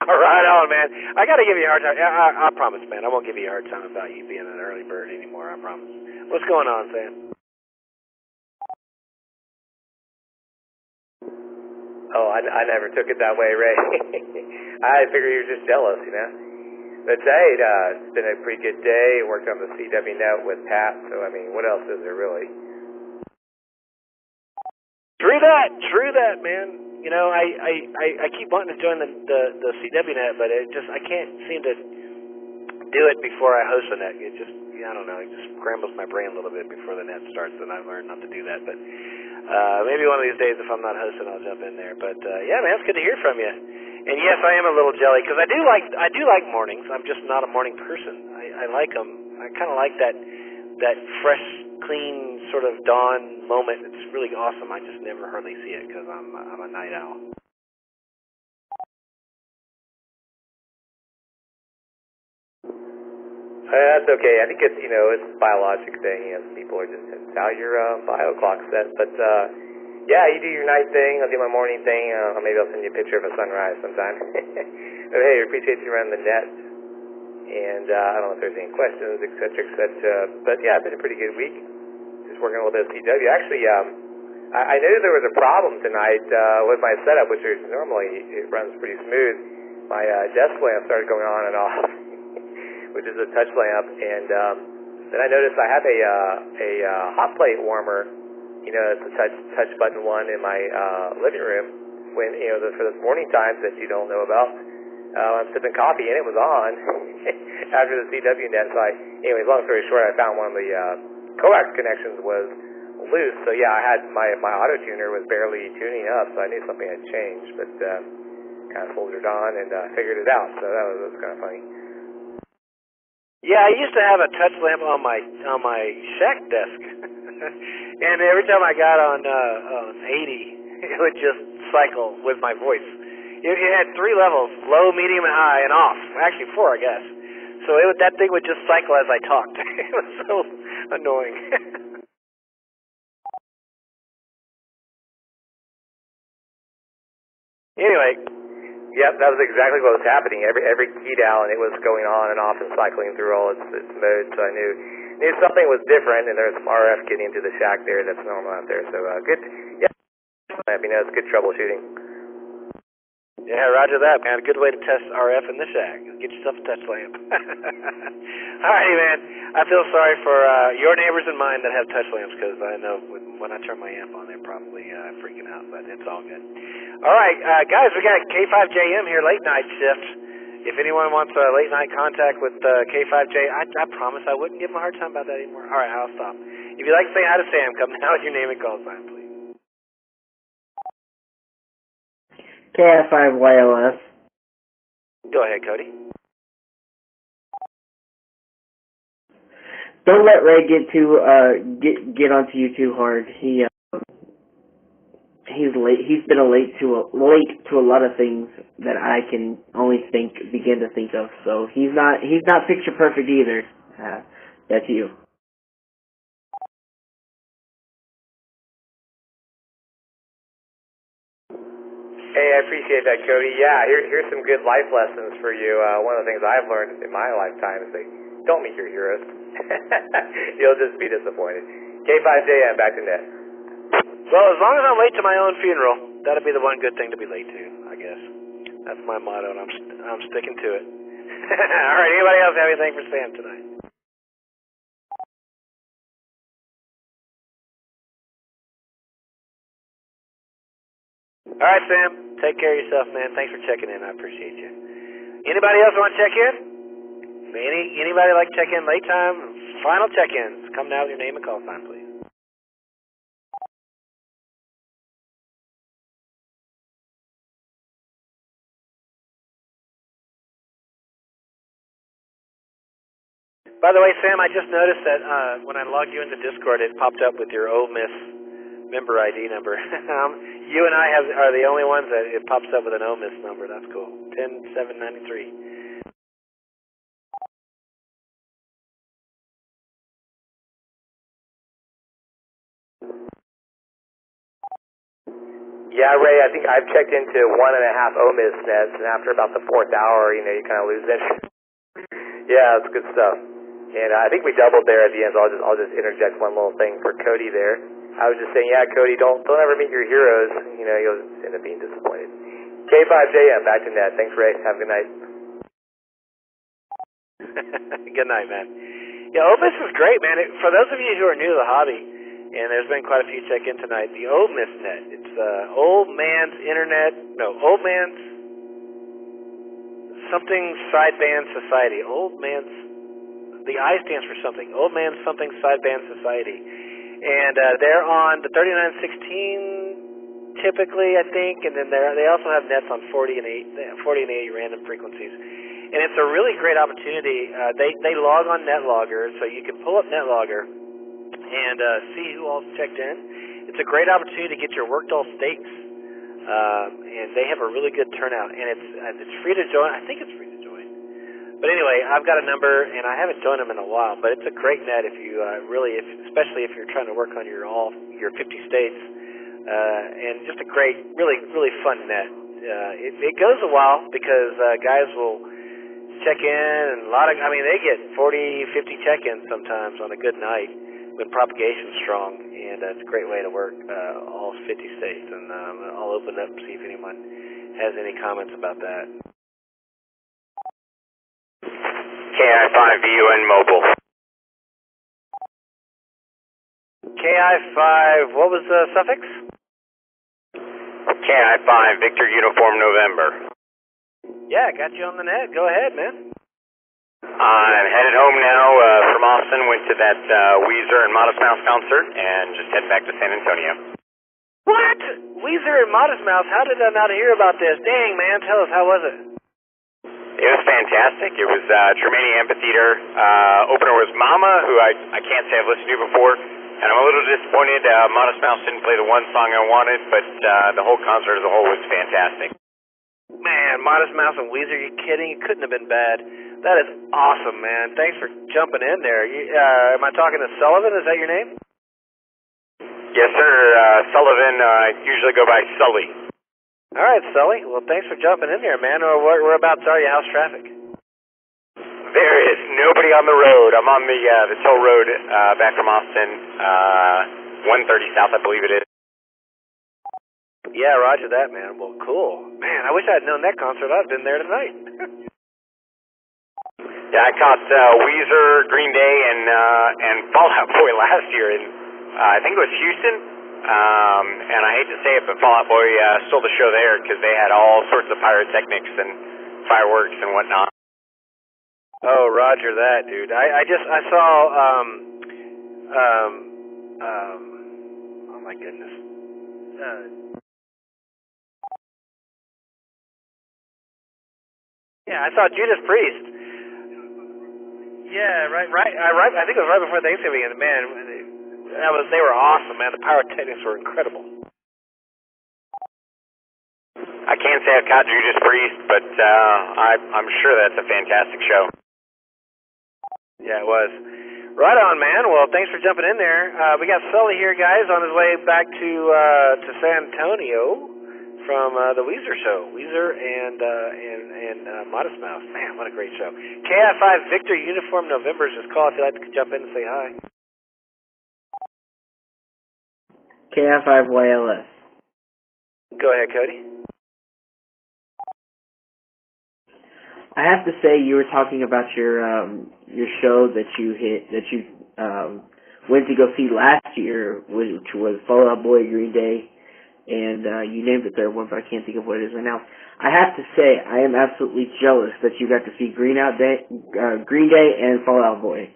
All right on, man. I got to give you a hard time. I promise, man. I won't give you a hard time about you being an early bird anymore. I promise. What's going on, Sam? Oh, I never took it that way, Ray. I figured you were just jealous, you know. But hey, it's been a pretty good day. Worked on the CW net with Pat, so I mean, what else is there really? True that, man. You know, I keep wanting to join the CW net, but I can't seem to do it before I host the net. It just, I don't know, it just scrambles my brain a little bit before the net starts, and I learned not to do that. But Maybe one of these days, if I'm not hosting, I'll jump in there. But yeah, man, it's good to hear from you. And yes, I am a little jelly because I do like mornings. I'm just not a morning person. I like them. I kind of like that fresh, clean sort of dawn moment. It's really awesome. I just never hardly see it because I'm a night owl. That's okay. I think it's, it's a biologic thing. Some people are just, it's how your bio clock set. But, yeah, you do your night thing. I'll do my morning thing. Maybe I'll send you a picture of a sunrise sometime. But, hey, I appreciate you running the net. And I don't know if there's any questions, et cetera, et cetera. But, yeah, it's been a pretty good week. Just working a little bit of CW. Actually, I knew there was a problem tonight with my setup, which is normally it runs pretty smooth. My desk lamp started going on and off, which is a touch lamp. And then I noticed I have a hot plate warmer. It's a touch button one in my living room when, for those morning times that you don't know about. I'm sipping coffee and it was on after the CW net. So anyways, long story short, I found one of the coax connections was loose. So yeah, I had my auto tuner was barely tuning up, so I knew something had changed, but kind of soldiered on and figured it out. So that was kind of funny. Yeah, I used to have a touch lamp on my shack desk. And every time I got on 80, it would just cycle with my voice. It had 3 levels, low, medium, and high, and off. Actually 4, I guess. So that thing would just cycle as I talked. It was so annoying. Anyway. Yep, that was exactly what was happening. Every key down, it was going on and off and cycling through all its modes. So I knew something was different, and there was some RF getting into the shack there that's normal out there. So good. Yeah, it's good troubleshooting. Yeah, roger that, man. A good way to test RF in the shack. Get yourself a touch lamp. All righty, man. I feel sorry for your neighbors and mine that have touch lamps because I know when I turn my amp on, they're probably freaking out, but it's all good. All right, guys, we got K5JM here, late night shift. If anyone wants a late night contact with K5J, I promise I wouldn't give him a hard time about that anymore. All right, I'll stop. If you'd like to say hi to Sam, come now with your name and call sign, please. KF5YLS. Go ahead, Cody. Don't let Ray get onto you too hard. He's late. He's been late to a lot of things that I can only begin to think of. So he's not picture perfect either. That's you. Hey, I appreciate that, Cody. Yeah, here's some good life lessons for you. One of the things I've learned in my lifetime is don't meet your heroes. You'll just be disappointed. K5JM, back to net. Well, as long as I'm late to my own funeral, that'll be the one good thing to be late to, I guess. That's my motto, and I'm sticking to it. All right, anybody else have anything for Sam tonight? All right, Sam. Take care of yourself, man. Thanks for checking in. I appreciate you. Anybody else want to check in? Anybody like check in late time? Final check-ins. Come now with your name and call sign, please. By the way, Sam, I just noticed that when I logged you into Discord, it popped up with your Ole Miss member ID number. You and I are the only ones that it pops up with an Ole Miss number. That's cool. 10793. Yeah, Ray, I think I've checked into 1.5 Ole Miss nets, and after about the 4th hour, you kind of lose interest. Yeah, it's good stuff. And I think we doubled there at the end, so I'll just interject one little thing for Cody there. I was just saying, yeah, Cody, don't ever meet your heroes. You'll end up being disappointed. K5JM, back to net. Thanks, Ray. Have a good night. Good night, man. Yeah, Ole Miss is great, man. For those of you who are new to the hobby, and there's been quite a few check-in tonight, the Ole Miss net. It's Old Man's Internet. No, Old Man's something sideband society. Old Man's. The I stands for something. Old Man's something sideband society. And they're on the 3916 typically, I think, and then they also have nets on 40 and 80 random frequencies. And it's a really great opportunity. They log on NetLogger, so you can pull up NetLogger and see who all's checked in. It's a great opportunity to get your worked all stakes, and they have a really good turnout. And it's free to join. I think it's free to join. But anyway, I've got a number, and I haven't joined them in a while. But it's a great net if you especially if you're trying to work on your 50 states, and just a great, really, really fun net. It goes a while because guys will check in, and they get 40, 50 check-ins sometimes on a good night when propagation's strong, and it's a great way to work all 50 states. And I'll open up and see if anyone has any comments about that. KI5VUN Mobile. KI5, what was the suffix? KI5 Victor Uniform November. Yeah, got you on the net. Go ahead, man. I'm headed home now from Austin. Went to that Weezer and Modest Mouse concert and just head back to San Antonio. What? Weezer and Modest Mouse? How did I not hear about this? Dang, man. Tell us, how was it? It was fantastic. It was Tremany Amphitheater. Opener was Mama, who I can't say I've listened to before. And I'm a little disappointed Modest Mouse didn't play the one song I wanted, but the whole concert as a whole was fantastic. Man, Modest Mouse and Weezer, are you kidding? It couldn't have been bad. That is awesome, man. Thanks for jumping in there. Am I talking to Sullivan? Is that your name? Yes, sir. Sullivan. I usually go by Sully. All right, Sully. Well, thanks for jumping in there, man. Whereabouts are you? How's traffic? There is nobody on the road. I'm on the toll road back from Austin, 130 South, I believe it is. Yeah, roger that, man. Well, cool. Man, I wish I had known that concert. I'd been there tonight. Yeah, I caught Weezer, Green Day, and Fall Out Boy last year in, I think it was Houston. And I hate to say it, but Fall Out Boy stole the show there because they had all sorts of pyrotechnics and fireworks and whatnot. Oh, roger that, dude. I saw, oh my goodness. Yeah, I saw Judas Priest. Yeah, right. I think it was right before Thanksgiving, and man, they were awesome, man. The pyrotechnics were incredible. I can't say I've caught Judas Priest, but I'm sure that's a fantastic show. Yeah, it was. Right on, man. Well, thanks for jumping in there. We got Sully here, guys, on his way back to San Antonio from the Weezer show. Weezer and Modest Mouse. Man, what a great show. KI5 Victor Uniform November is his call if you'd like to jump in and say hi. KI5YLS. Go ahead, Cody. I have to say, you were talking about your show that you went to go see last year, which was Fall Out Boy, Green Day, and you named the third one, but I can't think of what it is right now. I have to say, I am absolutely jealous that you got to see Green Day and Fall Out Boy.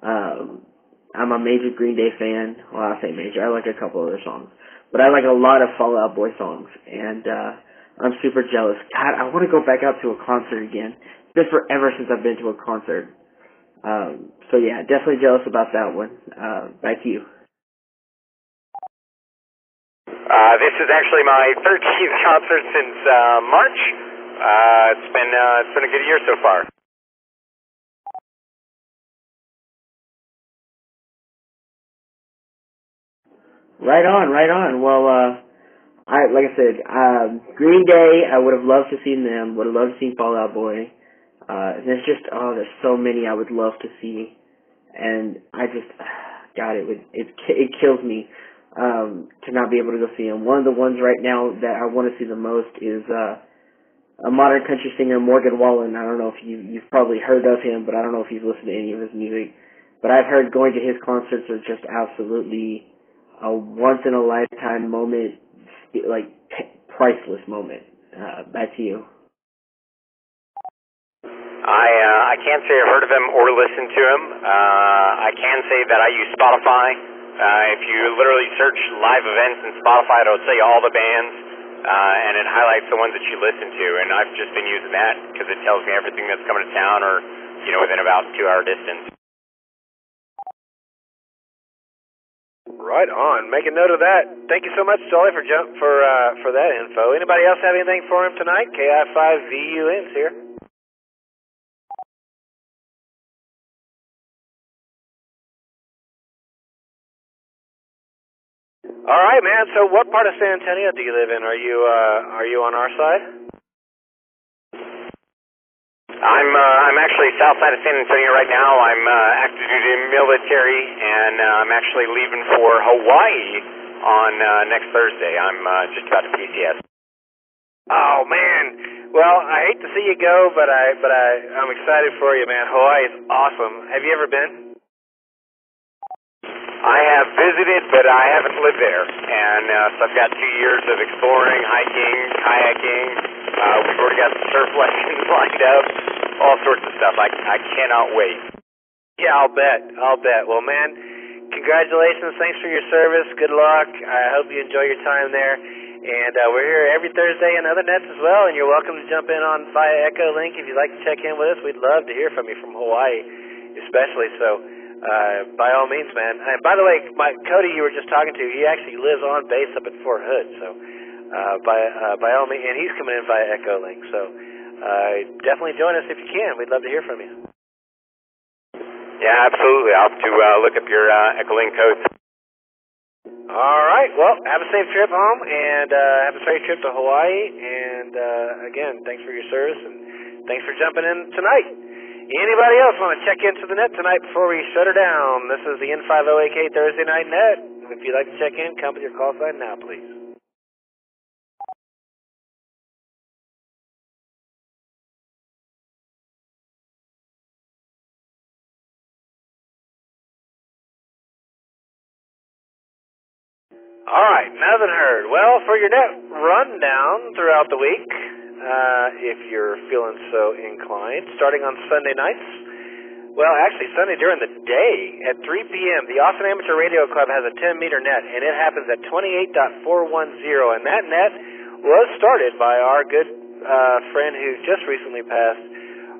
I'm a major Green Day fan. Well, I say major. I like a couple other songs, but I like a lot of Fall Out Boy songs, and I'm super jealous. God, I want to go back out to a concert again. It's been forever since I've been to a concert. So yeah, definitely jealous about that one. Back to you. This is actually my 13th concert since March. It's been a good year so far. Right on. Well, like I said, Green Day, I would have loved to see them. Would have loved to see Fall Out Boy. There's so many I would love to see, and I just, God, it kills me to not be able to go see them. One of the ones right now that I want to see the most is a modern country singer, Morgan Wallen. I don't know if you've probably heard of him, but I don't know if you've listened to any of his music. But I've heard going to his concerts is just absolutely a once-in-a-lifetime moment, like priceless moment. Back to you. I can't say I've heard of him or listened to him. I can say that I use Spotify If you literally search live events in Spotify, it'll tell you all the bands, and it highlights the ones that you listen to. And I've just been using that because it tells me everything that's coming to town or, within about 2-hour distance. Right on. Make a note of that. Thank you so much, Jolly, for that info. Anybody else have anything for him tonight? KI5VUN's here. All right, man. So, what part of San Antonio do you live in? Are you on our side? I'm actually south side of San Antonio right now. I'm active duty military, and I'm actually leaving for Hawaii on next Thursday. I'm just about to PCS. Oh man. Well, I hate to see you go, but I'm excited for you, man. Hawaii is awesome. Have you ever been? I have visited, but I haven't lived there, and so I've got 2 years of exploring, hiking, kayaking. We've already got some surf lessons lined up, all sorts of stuff. I cannot wait. Yeah, I'll bet. Well, man, congratulations. Thanks for your service. Good luck. I hope you enjoy your time there. And we're here every Thursday on other nets as well, and you're welcome to jump in on via Echo Link if you'd like to check in with us. We'd love to hear from you from Hawaii, especially. So, by all means, man. And by the way, Cody, you were just talking to, he actually lives on base up at Fort Hood. So, by all means, and he's coming in via Echo Link. So, definitely join us if you can. We'd love to hear from you. Yeah, absolutely. I'll have to look up your Echo Link codes. All right. Well, have a safe trip home, and have a safe trip to Hawaii. And again, thanks for your service, and thanks for jumping in tonight. Anybody else want to check into the net tonight before we shut her down? This is the N50AK Thursday Night Net. If you'd like to check in, come with your call sign now, please. All right, nothing heard. Well, for your net rundown throughout the week, if you're feeling so inclined, starting on Sunday nights. Well, actually, Sunday during the day at 3 p.m., the Austin Amateur Radio Club has a 10-meter net, and it happens at 28.410. And that net was started by our good friend who just recently passed,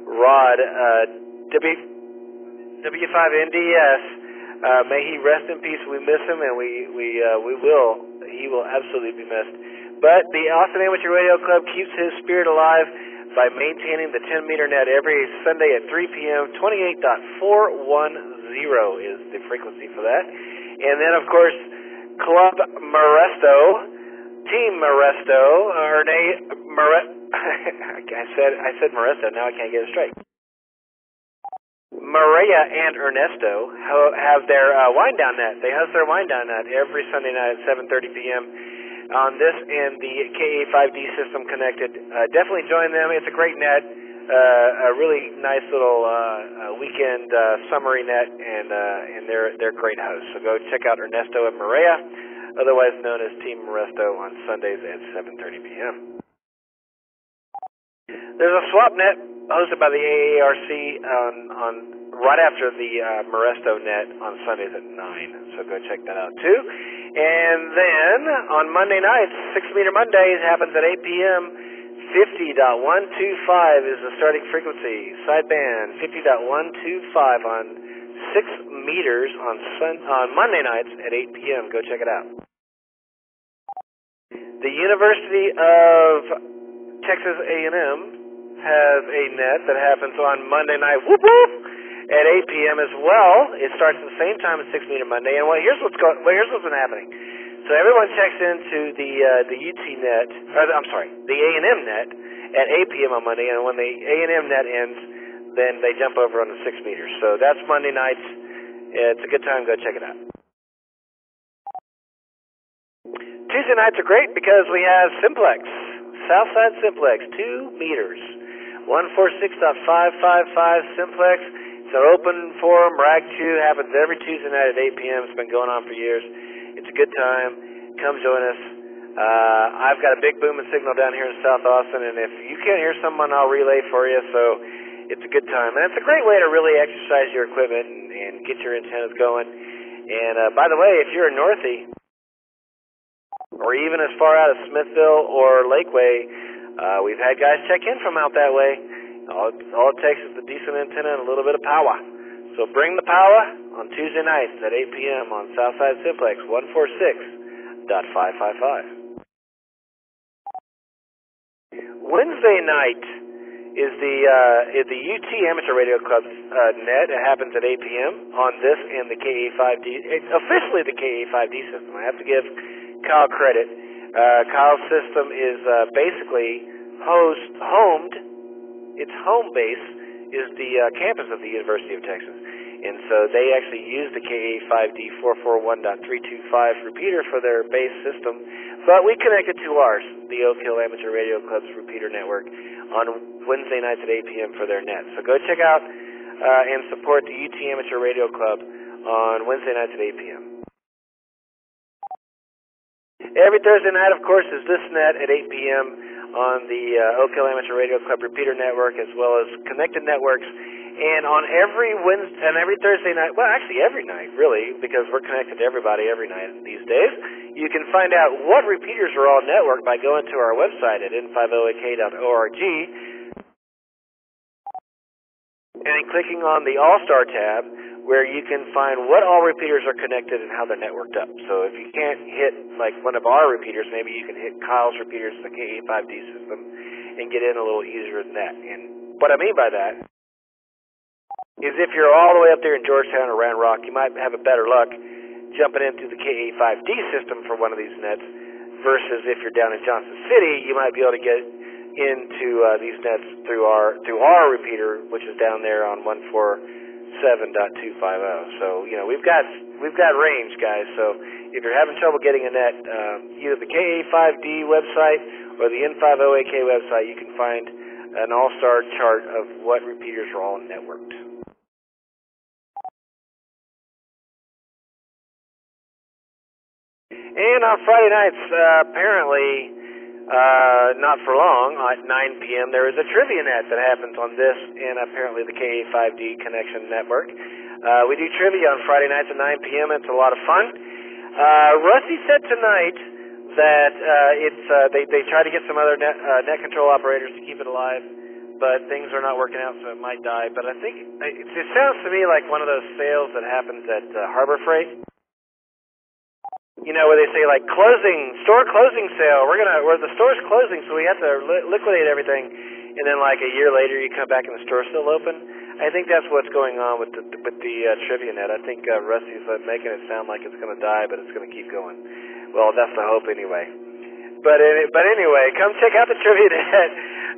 Rod, W5NDS. May he rest in peace. We miss him, and he will absolutely be missed. But the Austin Amateur Radio Club keeps his spirit alive by maintaining the 10-meter net every Sunday at 3 p.m. 28.410 is the frequency for that. And then, of course, Club Moresto, Team Moresto, I said Moresto, now I can't get it straight. Maria and Ernesto have their wind-down net. They host their wind-down net every Sunday night at 7:30 p.m. on this and the KA5D system connected. Definitely join them. It's a great net, a really nice little weekend summary net, and they're great hosts. So go check out Ernesto and Maria, otherwise known as Team Moresto, on Sundays at 7:30 p.m. There's a swap net hosted by the AARC on right after the Moresto net on Sundays at 9. So go check that out too. And then on Monday nights, 6-meter Mondays happens at 8 p.m. 50.125 is the starting frequency. Sideband 50.125 on 6 meters on Monday nights at 8 p.m. Go check it out. The University of Texas A&M has a net that happens on Monday night, at 8 p.m. as well. It starts at the same time as 6-meter Monday. And here's what's been happening. So everyone checks into the UT net, the A&M net at 8 p.m. on Monday, and when the A&M net ends, then they jump over on the 6 meters. So that's Monday nights. It's a good time. Go check it out. Tuesday nights are great because we have Simplex, Southside Simplex, 2 meters. 146.555 Simplex. It's an open forum, Rag 2, happens every Tuesday night at 8 p.m. It's been going on for years. It's a good time. Come join us. I've got a big booming signal down here in South Austin, and if you can't hear someone, I'll relay for you, so it's a good time. And it's a great way to really exercise your equipment and get your antennas going. And by the way, if you're in Northie, or even as far out as Smithville or Lakeway, we've had guys check in from out that way. All it takes is a decent antenna and a little bit of power. So bring the power on Tuesday nights at 8 p.m. on Southside Simplex 146.555. Wednesday night is the UT Amateur Radio Club's net. It happens at 8 p.m. on this and the KA5D. It's officially the KA5D system. I have to give Kyle credit. Kyle's system is basically homed. Its home base is the campus of the University of Texas. And so they actually use the KA5D 441.325 repeater for their base system. But we connected to ours, the Oak Hill Amateur Radio Club's repeater network, on Wednesday nights at 8 p.m. for their net. So go check out and support the UT Amateur Radio Club on Wednesday nights at 8 p.m. Every Thursday night, of course, is this net at 8 p.m. on the Oak Hill Amateur Radio Club repeater network, as well as connected networks. And on every Wednesday and every Thursday night, well, actually every night, really, because we're connected to everybody every night these days, you can find out what repeaters are all networked by going to our website at n50ak.org and clicking on the All-Star tab, where you can find what all repeaters are connected and how they're networked up. So if you can't hit, like, one of our repeaters, maybe you can hit Kyle's repeaters, the KA5D system, and get in a little easier than that. And what I mean by that is if you're all the way up there in Georgetown or Round Rock, you might have a better luck jumping into the KA5D system for one of these nets, versus if you're down in Johnson City, you might be able to get into these nets through our repeater, which is down there on 147.250. So, you know, we've got range, guys. So if you're having trouble getting a net, either the KA5D website or the N50AK website, you can find an all-star chart of what repeaters are all networked. And on Friday nights, apparently, not for long, at 9 p.m., there is a trivia net that happens on this and apparently the KA5D connection network. We do trivia on Friday nights at 9 p.m. It's a lot of fun. Rusty said tonight that they try to get some other net control operators to keep it alive, but things are not working out, so it might die. But I think it sounds to me like one of those sales that happens at Harbor Freight. You know, where they say, like, store closing sale. The store's closing, so we have to liquidate everything. And then, like, a year later, you come back and the store's still open. I think that's what's going on with the trivia net. I think Rusty's making it sound like it's going to die, but it's going to keep going. Well, that's the hope anyway. But anyway, come check out the trivia net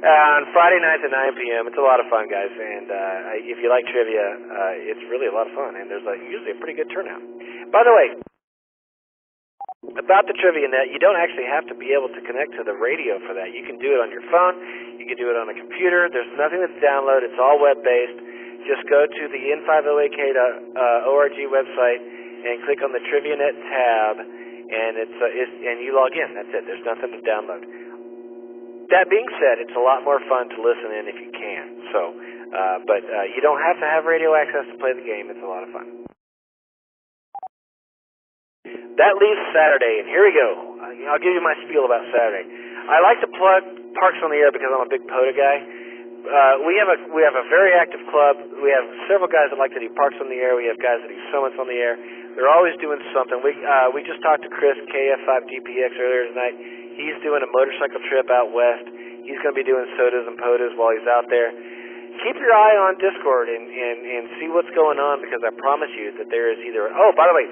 on Friday nights at 9 p.m. It's a lot of fun, guys. And if you like trivia, it's really a lot of fun. And there's usually a pretty good turnout. By the way, about the trivia net, you don't actually have to be able to connect to the radio for that. You can do it on your phone. You can do it on a computer. There's nothing to download. It's all web-based. Just go to the n50ak.org website and click on the trivia net tab, and and you log in. That's it. There's nothing to download. That being said, it's a lot more fun to listen in if you can. So, but you don't have to have radio access to play the game. It's a lot of fun. That leaves Saturday, and here we go. I'll give you my spiel about Saturday. I like to plug Parks on the Air because I'm a big POTA guy. We have a very active club. We have several guys that like to do Parks on the Air. We have guys that do Summits on the Air. They're always doing something. We just talked to Chris, KF5DPX, earlier tonight. He's doing a motorcycle trip out west. He's going to be doing sodas and POTAs while he's out there. Keep your eye on Discord and see what's going on, because I promise you that there is either... Oh, by the way,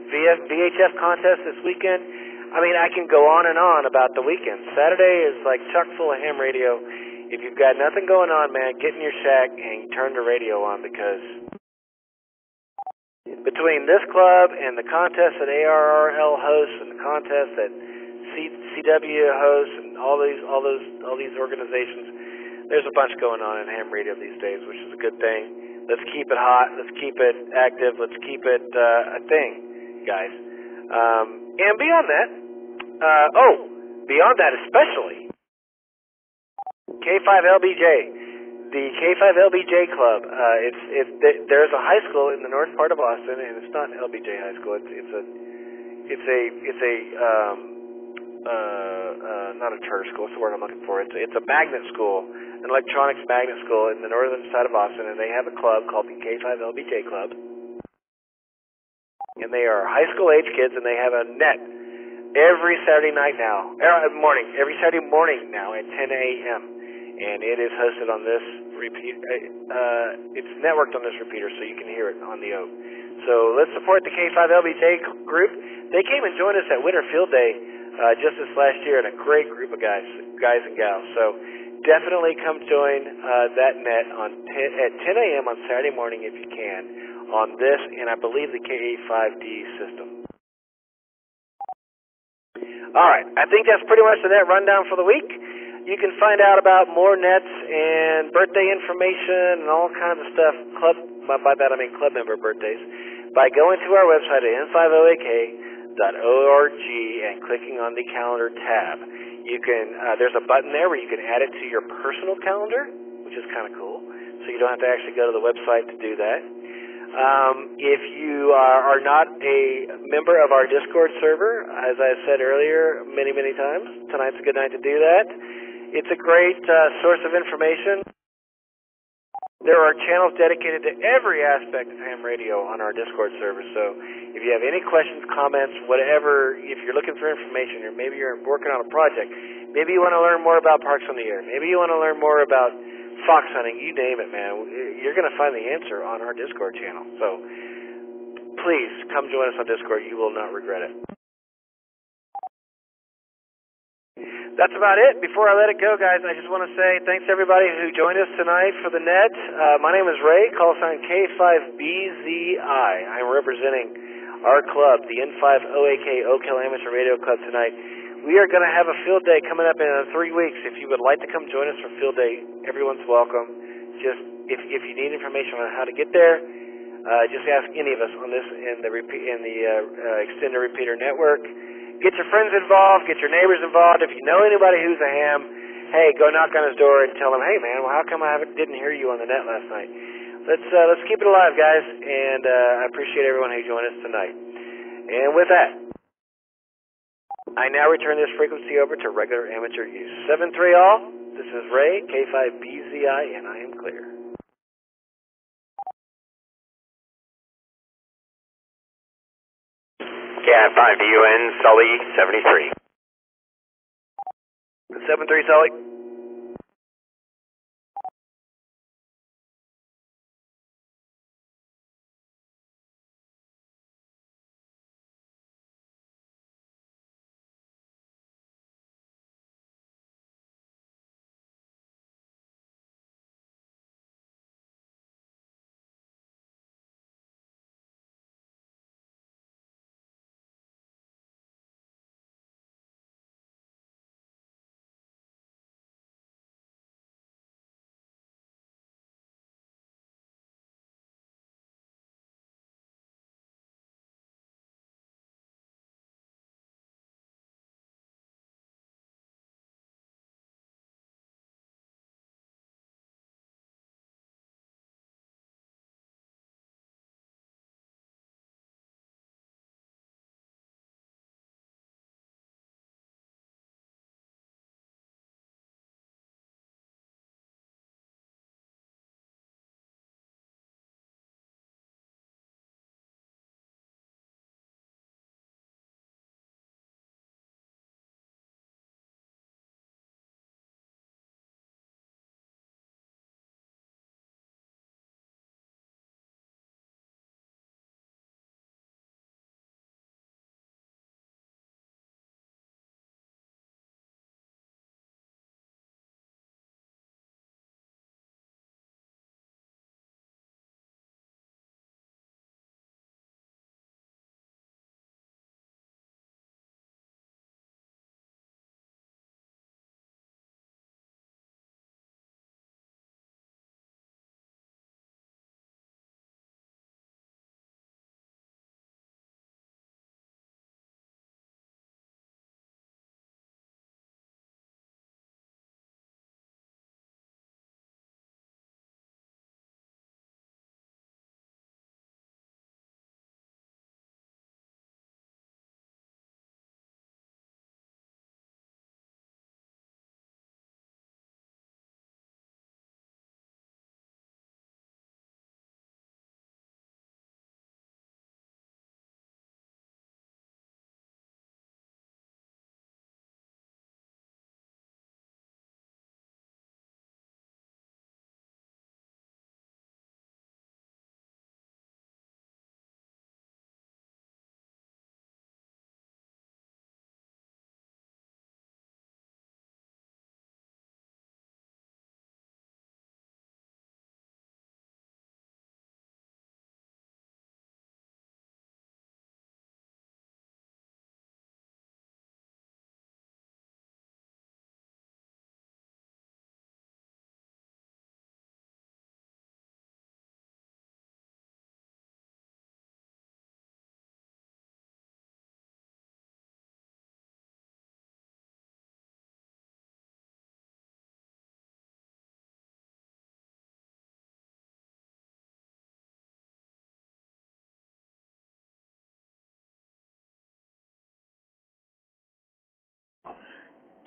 VHF contest this weekend. I mean, I can go on and on about the weekend. Saturday is like chock full of ham radio. If you've got nothing going on, man, get in your shack and turn the radio on, because between this club and the contest that ARRL hosts and the contest that CW hosts and all these organizations, there's a bunch going on in ham radio these days, which is a good thing. Let's keep it hot. Let's keep it active. Let's keep it a thing, guys. And beyond that, beyond that especially, K5LBJ. The K5LBJ Club. There's a high school in the north part of Austin, and it's not LBJ High School. Not a charter school. It's the word I'm looking for. It's a magnet school, an electronics magnet school in the northern side of Austin, and they have a club called the K5LBJ Club. And they are high school age kids, and they have a net every Saturday night now, every Saturday morning now at 10 a.m. And it is hosted on this repeat. It's networked on this repeater, so you can hear it on the O. So let's support the K5LBJ group. They came and joined us at Winter Field Day just this last year, and a great group of guys and gals. So definitely come join that net at 10 a.m. on Saturday morning if you can on this, and I believe the KA5D system. All right, I think that's pretty much the net rundown for the week. You can find out about more nets and birthday information and all kinds of stuff, by that I mean club member birthdays, by going to our website at n5oak.org and clicking on the calendar tab. You can there's a button there where you can add it to your personal calendar, which is kind of cool, so you don't have to actually go to the website to do that. If you are not a member of our Discord server, as I said earlier many times, tonight's a good night to do that. It's a great source of information. There are channels dedicated to every aspect of ham radio on our Discord server, so if you have any questions, comments, whatever, if you're looking for information, or maybe you're working on a project, maybe you want to learn more about Parks on the Air, maybe you want to learn more about fox hunting, you name it, man, you're going to find the answer on our Discord channel. So please come join us on Discord. You will not regret it. That's about it. Before I let it go, guys, I just want to say thanks to everybody who joined us tonight for the net. My name is Ray, call sign K5BZI. I'm representing our club, the N5OAK Oak Hill Amateur Radio Club tonight. We are going to have a field day coming up in 3 weeks. If you would like to come join us for field day, everyone's welcome. Just if you need information on how to get there, just ask any of us on this in the extended repeater network. Get your friends involved, get your neighbors involved. If you know anybody who's a ham, hey, go knock on his door and tell him, hey man, well how come I didn't hear you on the net last night? Let's keep it alive, guys, and I appreciate everyone who joined us tonight. And with that, I now return this frequency over to regular amateur use. 7-3 all, this is Ray, K5BZI, and I am clear. KI5DUN, Sully, 73. 7-3, Sully.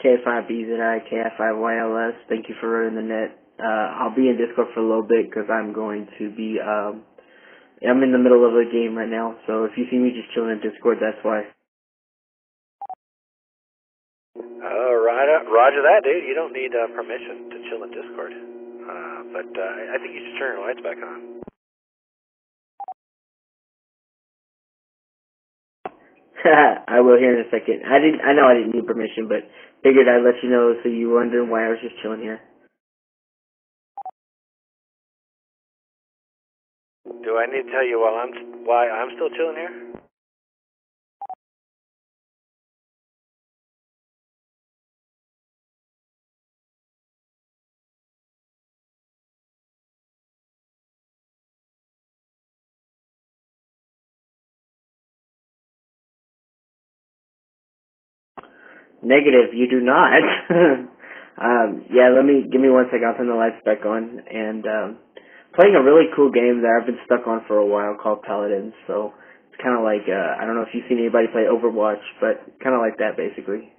K5BZI, KI5YLS. Thank you for running the net. I'll be in Discord for a little bit because I'm going to be, I'm in the middle of a game right now, so if you see me just chilling in Discord, that's why. Roger that, dude. You don't need permission to chill in Discord. But I think you should turn your lights back on. I will here in a second. I know I didn't need permission, but figured I'd let you know so you were wondering why I was just chilling here. Do I need to tell you why I'm still chilling here? Negative, you do not. Yeah, give me 1 second. I'll turn the lights back on. And playing a really cool game that I've been stuck on for a while called Paladins. So it's kind of like I don't know if you've seen anybody play Overwatch, but kind of like that basically.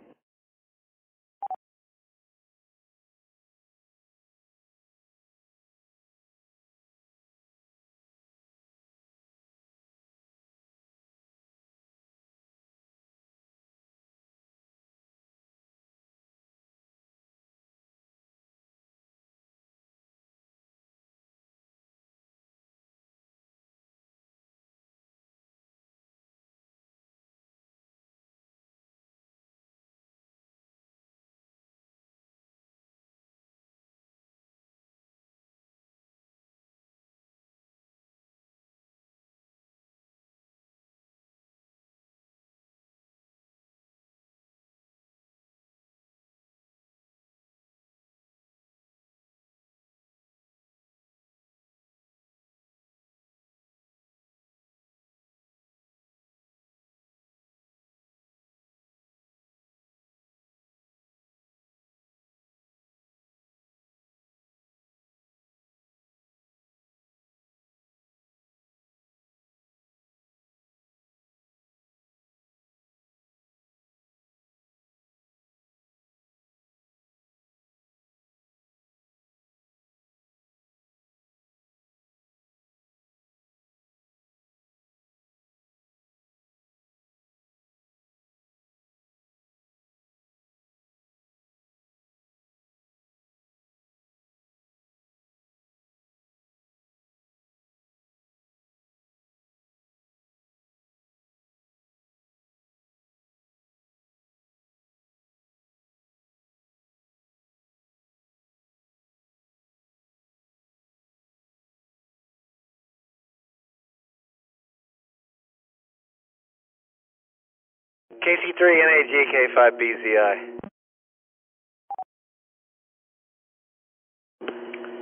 KC3 NAG K5BZI.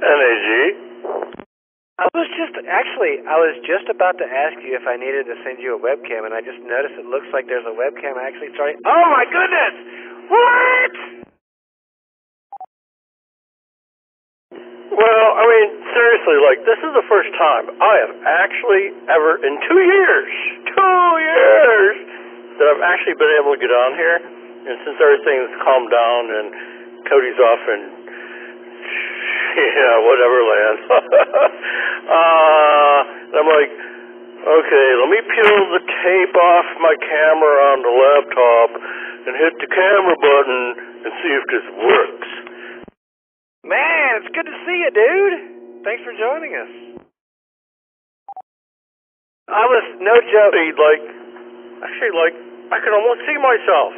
NAG? I was just about to ask you if I needed to send you a webcam, and I just noticed it looks like there's a webcam actually starting. Oh my goodness! What? Well, I mean, seriously, like, this is the first time I have actually ever, in 2 years, that I've actually been able to get on here. And since everything's calmed down and Cody's off in, whatever land, I'm like, okay, let me peel the tape off my camera on the laptop and hit the camera button and see if this works. Man, it's good to see you, dude. Thanks for joining us. I was, no joke. I can almost see myself.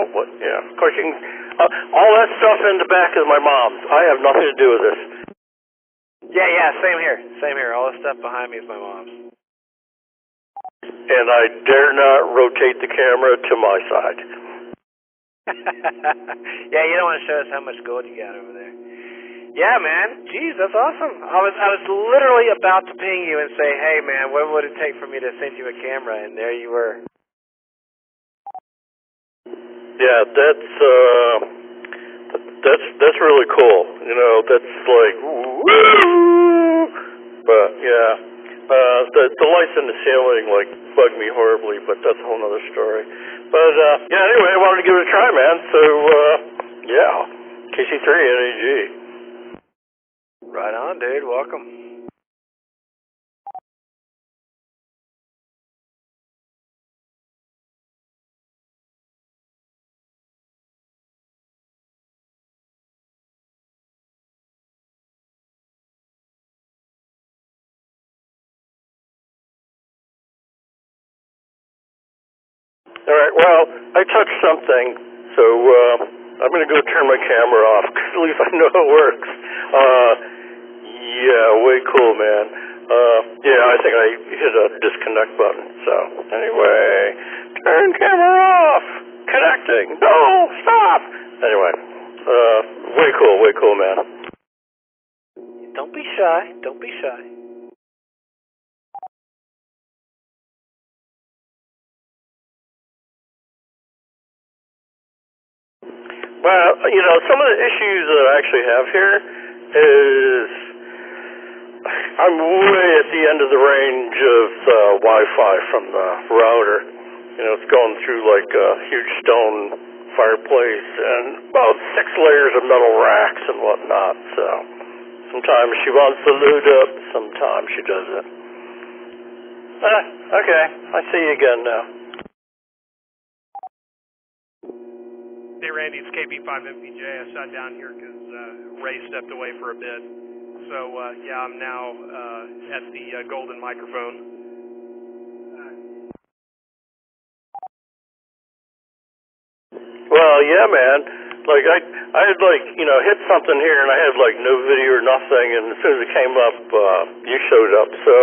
What? Yeah, of course you can, all that stuff in the back is my mom's. I have nothing to do with this. Yeah, same here. All the stuff behind me is my mom's. And I dare not rotate the camera to my side. Yeah, you don't want to show us how much gold you got over there. Yeah, man. Jeez, that's awesome. I was literally about to ping you and say, hey, man, what would it take for me to send you a camera? And there you were. Yeah, that's really cool. You know, that's like, woo! But yeah, the lights in the ceiling like bug me horribly. but that's a whole other story. But, yeah, anyway, I wanted to give it a try, man. So, yeah, KC3 NAG. Right on, dude. Welcome. All right, well, I touched something, so I'm going to go turn my camera off, because at least I know it works. Yeah, way cool, man. Yeah, I think I hit a disconnect button. So, anyway, turn camera off. Connecting. No, stop. Anyway, way cool, man. Don't be shy. Don't be shy. Well, you know, some of the issues that I actually have here is I'm way at the end of the range of Wi-Fi from the router. You know, it's going through like a huge stone fireplace and about 6 layers of metal racks and whatnot. So sometimes she wants to load up, sometimes she doesn't. Okay, I see you again now. Hey, Randy, it's KB5MPJ. I sat down here because Ray stepped away for a bit. So, yeah, I'm now at the golden microphone. Well, yeah, man. Like, I had, like, you know, hit something here, and I had, like, no video or nothing, and as soon as it came up, you showed up. So,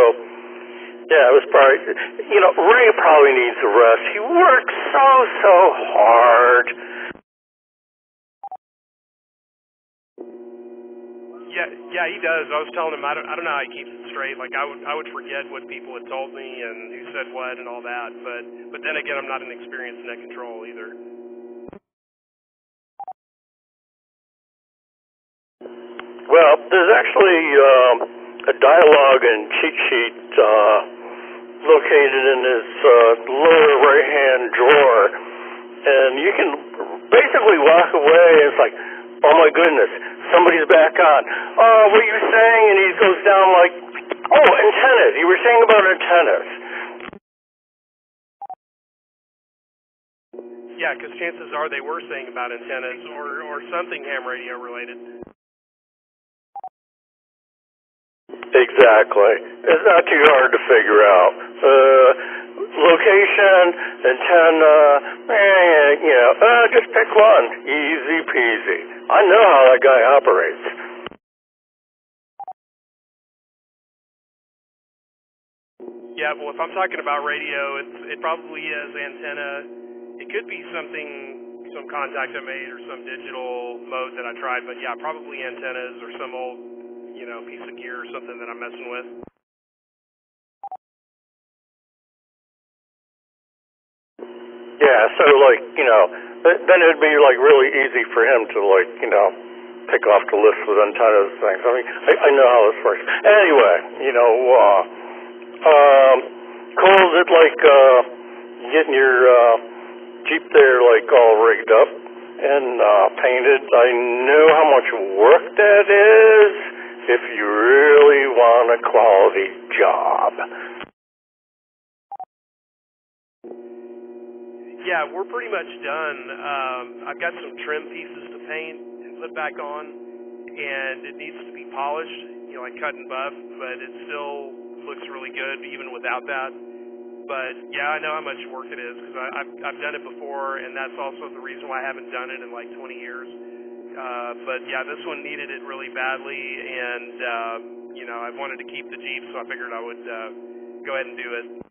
yeah, it was probably, you know, Ray probably needs a rest. He works so hard. Yeah, he does. I was telling him I don't know how he keeps it straight. Like I would forget what people had told me and who said what and all that. But then again, I'm not an experienced net control either. Well, there's actually a dialogue and cheat sheet located in this lower right-hand drawer, and you can basically walk away. And it's like, oh my goodness, somebody's back on. Oh, what are you saying? And he goes down like, oh, antennas. You were saying about antennas. Yeah, because chances are they were saying about antennas or something ham radio related. Exactly. It's not too hard to figure out. Location, antenna, you know, just pick one. Easy peasy. I know how that guy operates. Yeah, well, if I'm talking about radio, it probably is antenna. It could be some contact I made or some digital mode that I tried, but yeah, probably antennas or some old, you know, piece of gear or something that I'm messing with. Yeah, so like, you know, then it'd be like really easy for him to like, you know, pick off the list with antennas and things. I mean, I know how this works. Anyway, you know, cool, is it like getting your Jeep there like all rigged up and painted? I know how much work that is if you really want a quality job. Yeah, we're pretty much done. I've got some trim pieces to paint and put back on, and it needs to be polished, you know, like cut and buff, but it still looks really good even without that. But yeah, I know how much work it is because I've done it before, and that's also the reason why I haven't done it in like 20 years. But yeah, this one needed it really badly, and you know, I wanted to keep the Jeep, so I figured I would go ahead and do it.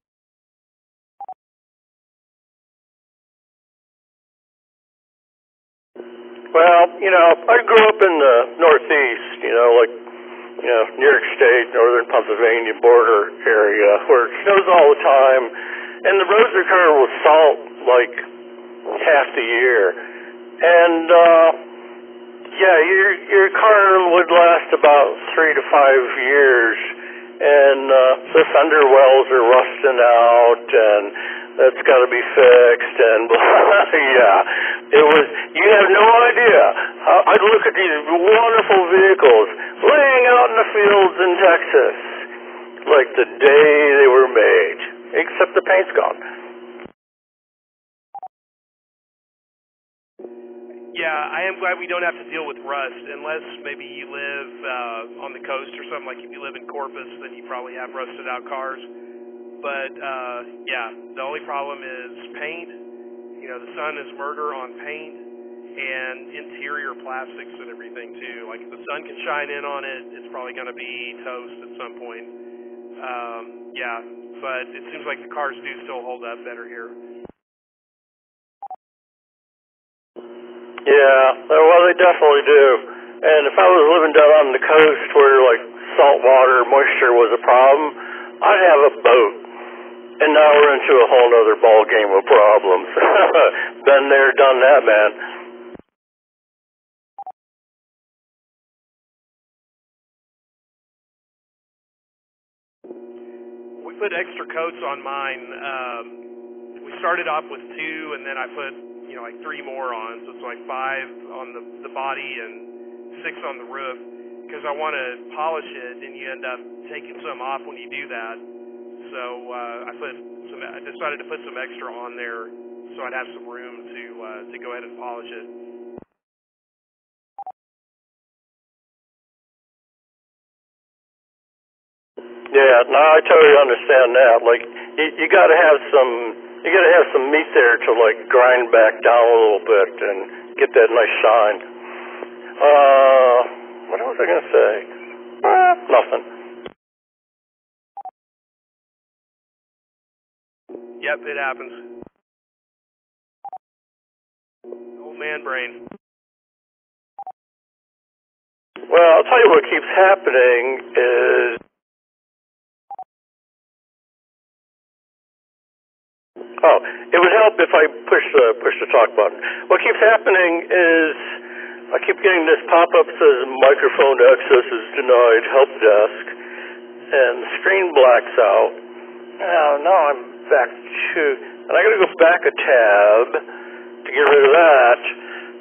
Well, you know, I grew up in the Northeast, you know, like, you know, New York State, northern Pennsylvania border area, where it snows all the time, and the roads are covered with salt, like, half the year. And, yeah, your car would last about 3 to 5 years, and the fender wells are rusting out, and that's got to be fixed, and yeah, it was. You have no idea. I'd look at these wonderful vehicles laying out in the fields in Texas, like the day they were made, except the paint's gone. Yeah, I am glad we don't have to deal with rust, unless maybe you live on the coast or something. Like if you live in Corpus, then you probably have rusted out cars. But yeah, the only problem is paint. You know, the sun is murder on paint and interior plastics and everything too. Like if the sun can shine in on it, it's probably going to be toast at some point. Yeah, but it seems like the cars do still hold up better here. Yeah, well, they definitely do. And if I was living down on the coast where, like, salt water, moisture was a problem, I'd have a boat. And now we're into a whole other ball game of problems. Been there, done that, man. We put extra coats on mine. We started off with 2, and then I put, you know, like 3 more on, so it's like 5 on the body and 6 on the roof, because I want to polish it, and you end up taking some off when you do that. So I decided to put some extra on there, so I'd have some room to go ahead and polish it. Yeah, no, I totally understand that. Like, you got to have some meat there to like grind back down a little bit and get that nice shine. What was I gonna say? Nothing. Yep, it happens. Old man brain. Well, I'll tell you what keeps happening is. Oh, it would help if I push the talk button. What keeps happening is I keep getting this pop-up that says microphone access is denied, help desk, and the screen blacks out. Now I'm back to, and I got to go back a tab to get rid of that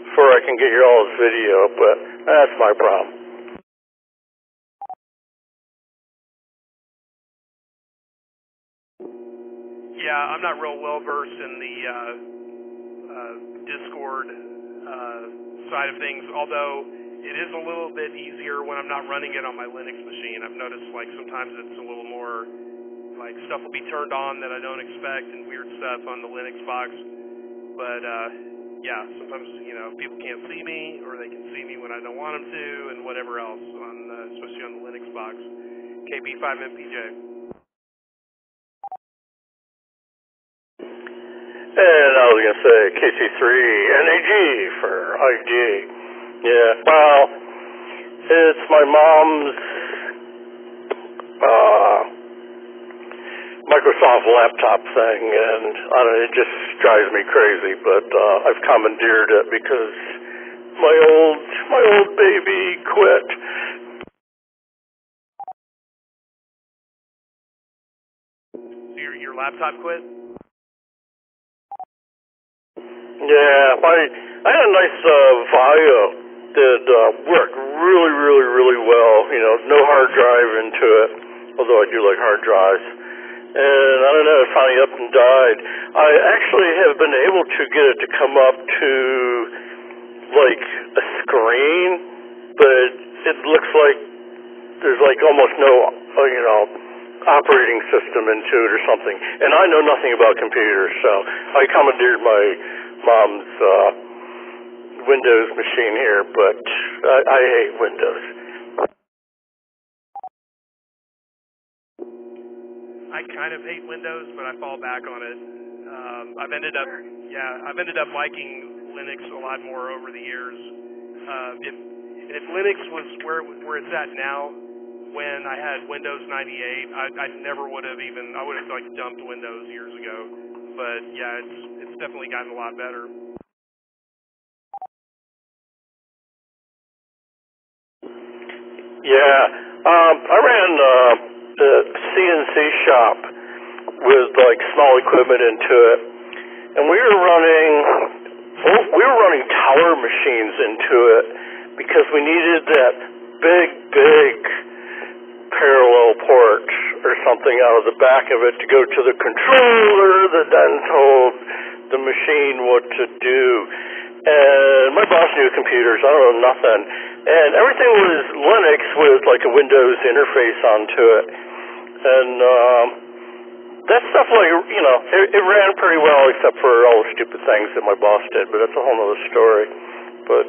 before I can get your all's video, but that's my problem. Yeah, I'm not real well versed in the Discord side of things, although it is a little bit easier when I'm not running it on my Linux machine. I've noticed like sometimes it's a little more like stuff will be turned on that I don't expect and weird stuff on the Linux box. But yeah, sometimes you know people can't see me or they can see me when I don't want them to and whatever else on especially on the Linux box. KB5MPJ. And I was going to say KC3NAG for IG. Yeah, well, it's my mom's Microsoft laptop thing, and I don't know, it just drives me crazy, but I've commandeered it because my old baby quit. So your laptop quit? Yeah, I had a nice Vaio that worked really well. You know, no hard drive into it, although I do like hard drives. And I don't know, it finally up and died. I actually have been able to get it to come up to like a screen, but it looks like there's like almost no, operating system into it or something. And I know nothing about computers, so I commandeered my mom's Windows machine here, but I hate Windows. I kind of hate Windows, but I fall back on it. I've ended up liking Linux a lot more over the years. If Linux was where it's at now, when I had Windows 98, I never would have even, I would have like dumped Windows years ago. But yeah, it's definitely gotten a lot better. Yeah, I ran the CNC shop with like small equipment into it, and we were running tower machines into it because we needed that big parallel port or something out of the back of it to go to the controller that then told the machine what to do. And my boss knew computers, I don't know nothing. And everything was Linux with like a Windows interface onto it. And that stuff, like, you know, it ran pretty well except for all the stupid things that my boss did, but that's a whole other story. But,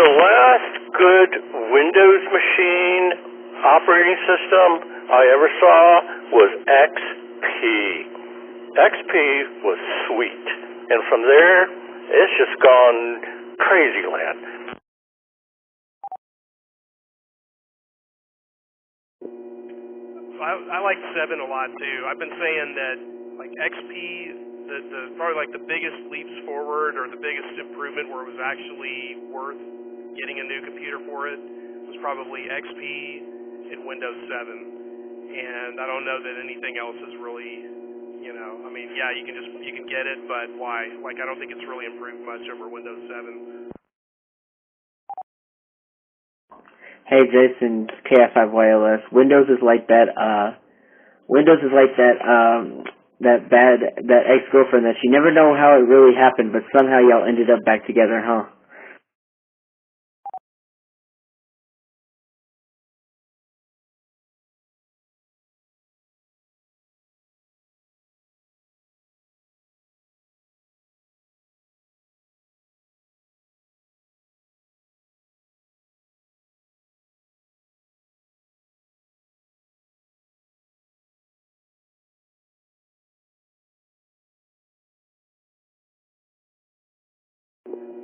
the last good Windows machine operating system I ever saw was XP. XP was sweet. And from there, it's just gone crazy land. I like 7 a lot too. I've been saying that like XP, the probably like the biggest leaps forward or the biggest improvement where it was actually worth getting a new computer for it was probably XP and Windows 7. And I don't know that anything else is really, you know, I mean, yeah, you can get it, but why? Like, I don't think it's really improved much over Windows 7. Hey Jason, KF5YLS. Windows is like that that ex-girlfriend that you never know how it really happened, but somehow y'all ended up back together, huh?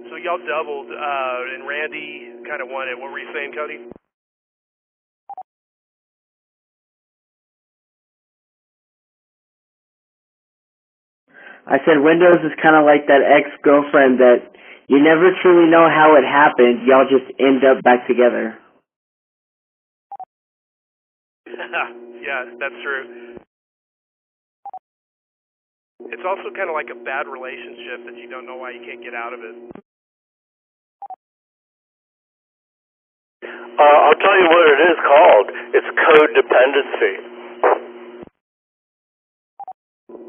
So y'all doubled, and Randy kind of won it. What were you saying, Cody? I said Windows is kind of like that ex-girlfriend that you never truly know how it happened. Y'all just end up back together. Yeah, that's true. It's also kind of like a bad relationship that you don't know why you can't get out of it. I'll tell you what it is called. It's codependency.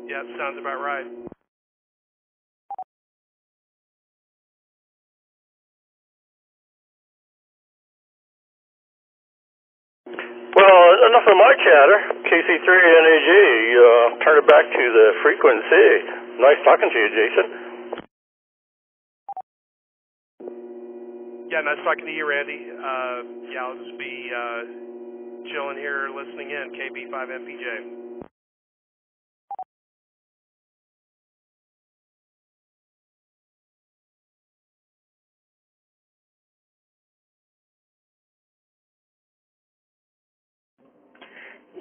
Yeah, sounds about right. Well, enough of my chatter. KC3NAG, turn it back to the frequency. Nice talking to you, Jason. Yeah, nice talking to you, Randy. Yeah, I'll just be chilling here, listening in. KB5MPJ.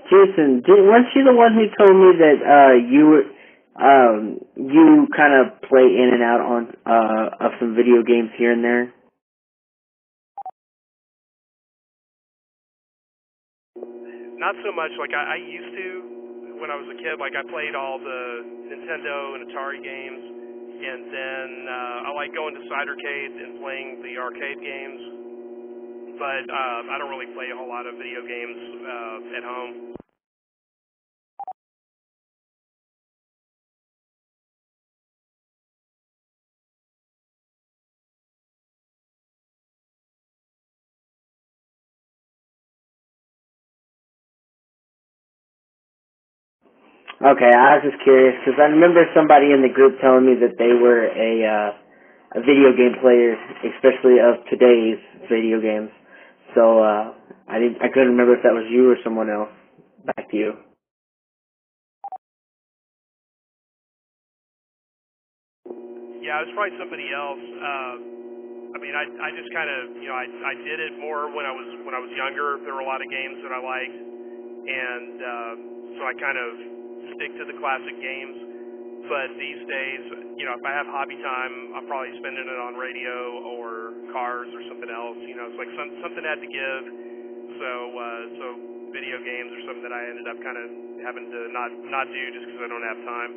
Jason, weren't you the one who told me that you kind of play in and out on of some video games here and there? Not so much. Like I used to when I was a kid. Like I played all the Nintendo and Atari games, and then I like going to Cidercade and playing the arcade games. But I don't really play a whole lot of video games at home. Okay, I was just curious because I remember somebody in the group telling me that they were a video game player, especially of today's video games. So I couldn't remember if that was you or someone else. Back to you. Yeah, it was probably somebody else. I mean, I just kind of, you know, I did it more when I was younger. There were a lot of games that I liked, and so I kind of stick to the classic games. But these days, you know, if I have hobby time, I'm probably spending it on radio or cars or something else. You know, it's like something had to give. So video games or something that I ended up kind of having to not do just because I don't have time.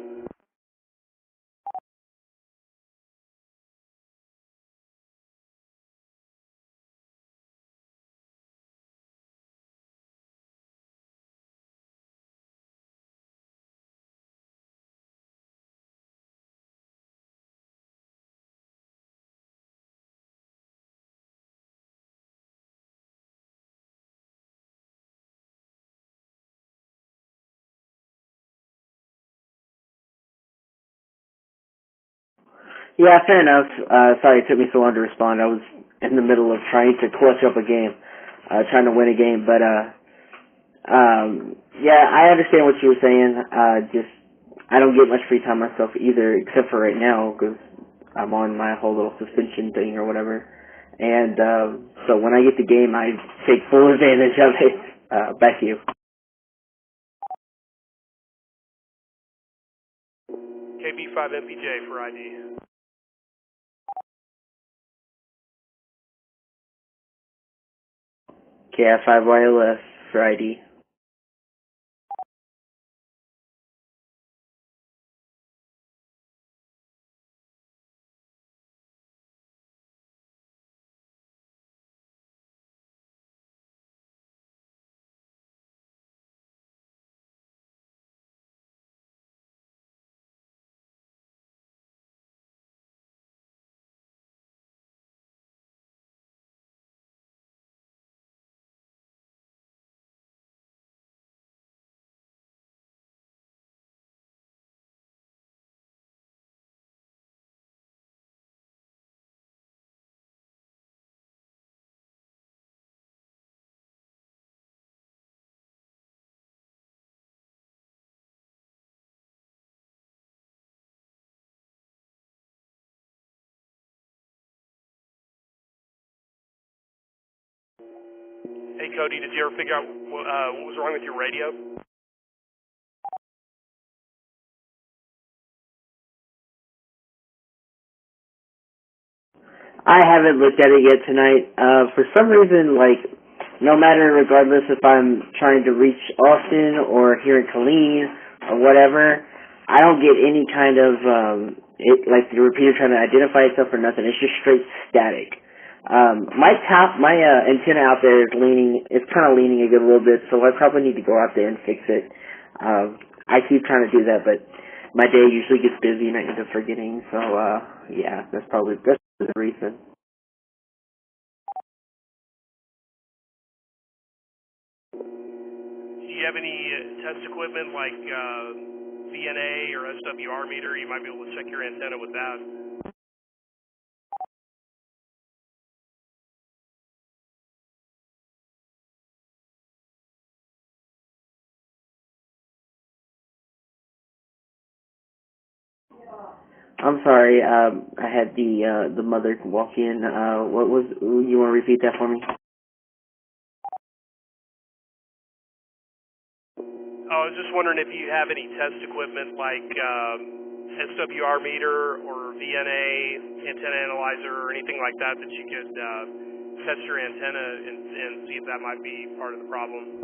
Yeah, fair enough. Sorry it took me so long to respond. I was in the middle of trying to clutch up a game, trying to win a game. But, yeah, I understand what you were saying. Just, I don't get much free time myself either, except for right now, because I'm on my whole little suspension thing or whatever. And, so when I get the game, I take full advantage of it. Back to you. KB5MPJ for ID. KF5YLS for ID. Hey Cody, did you ever figure out what was wrong with your radio? I haven't looked at it yet tonight. For some reason, like, no matter, regardless if I'm trying to reach Austin or here in Killeen or whatever, I don't get any kind of, like the repeater trying to identify itself or nothing. It's just straight static. My antenna out there is it's kind of leaning a good little bit, so I probably need to go out there and fix it. I keep trying to do that, but my day usually gets busy and I end up forgetting, so, yeah, that's probably the reason. Do you have any test equipment like VNA or SWR meter? You might be able to check your antenna with that. I'm sorry, I had the mother walk in. You want to repeat that for me? I was just wondering if you have any test equipment like SWR meter or VNA antenna analyzer or anything like that you could test your antenna and see if that might be part of the problem.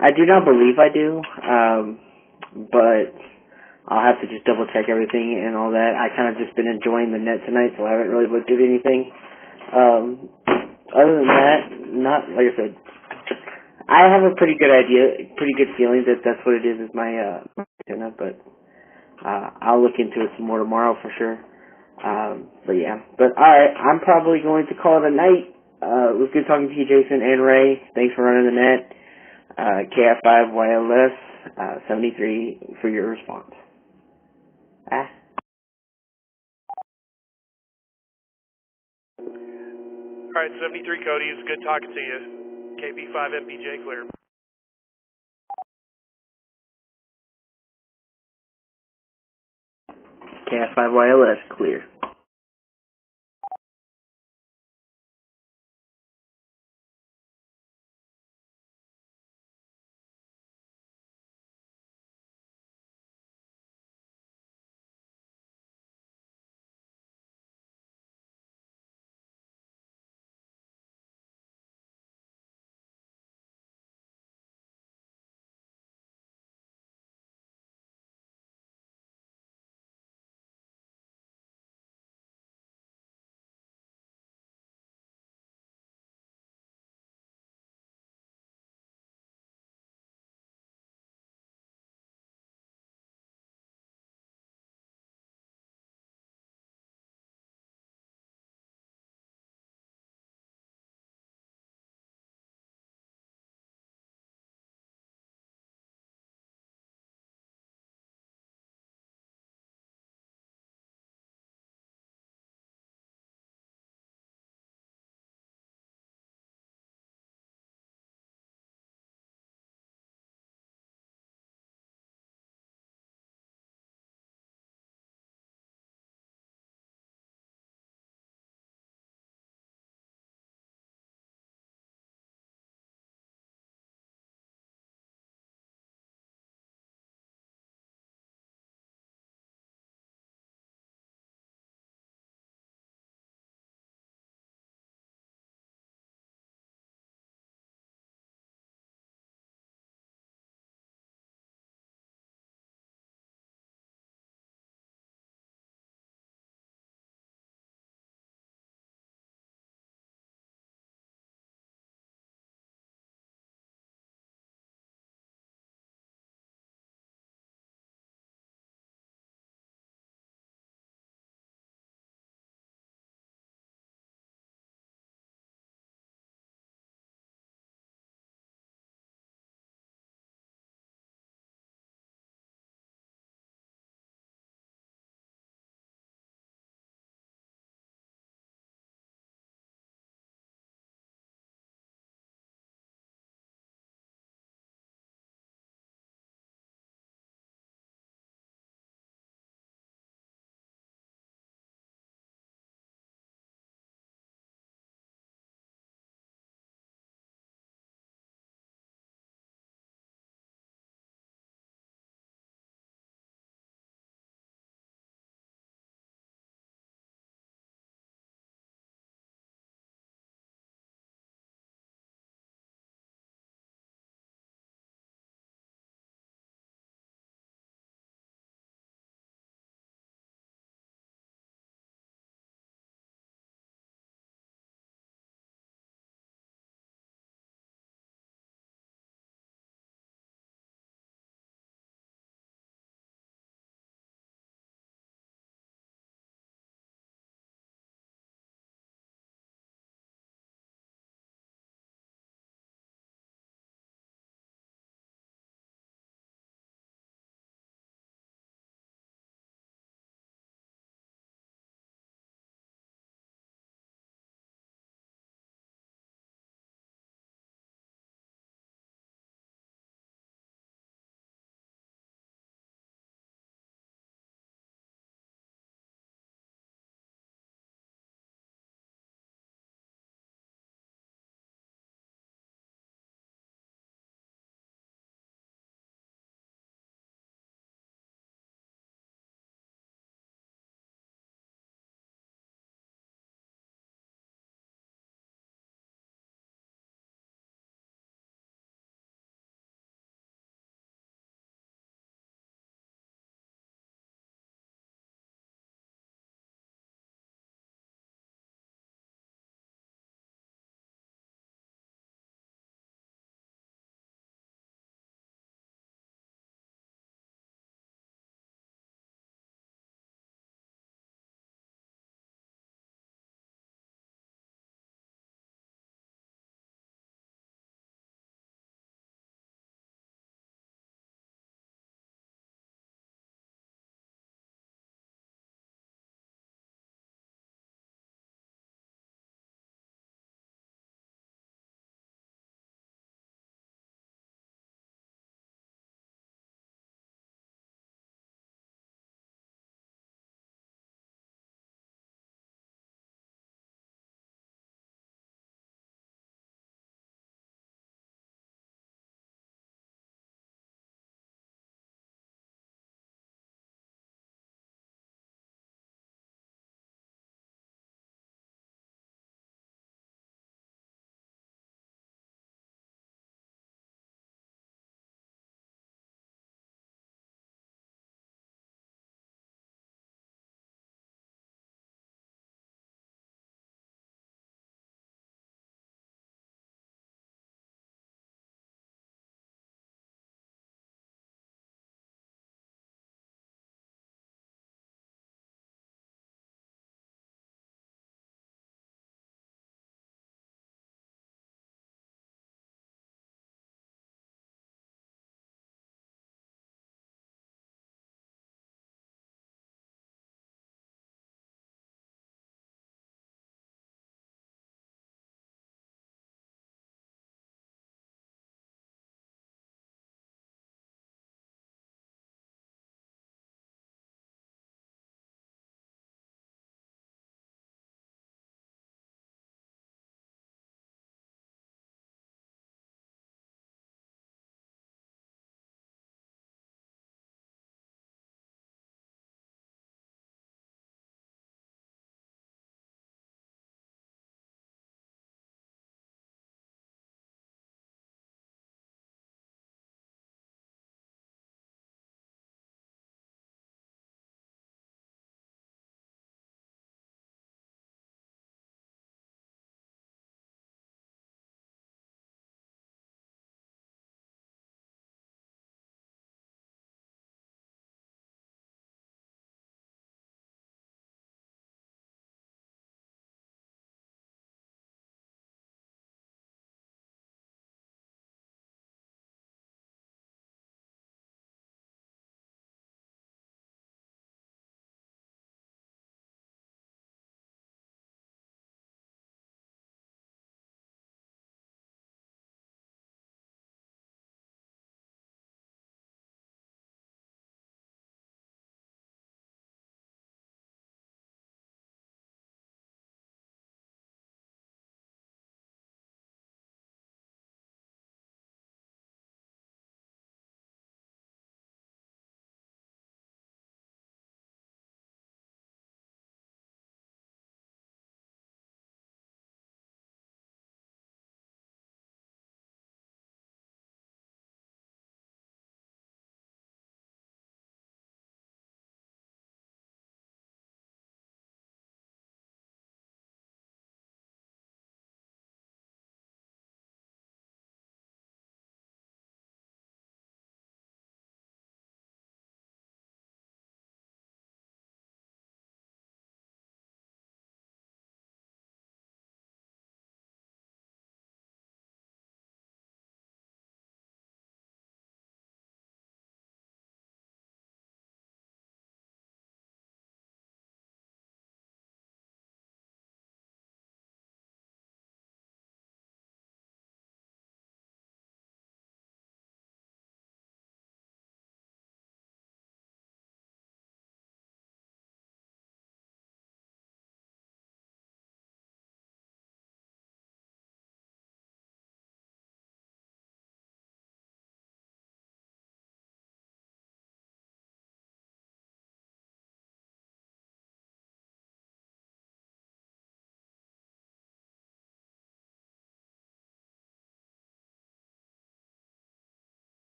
I do not believe I do, but I'll have to just double check everything and all that. I kind of just been enjoying the net tonight, so I haven't really looked at anything. Other than that, not, like I said, I have a pretty good idea, pretty good feeling that that's what it is my antenna, but I'll look into it some more tomorrow for sure. But yeah, but alright, I'm probably going to call it a night. It was good talking to you, Jason and Ray. Thanks for running the net. KF5YLS 73 for your response. Alright, 73 Cody, it's good talking to you. KB5MPJ clear. KF5YLS clear.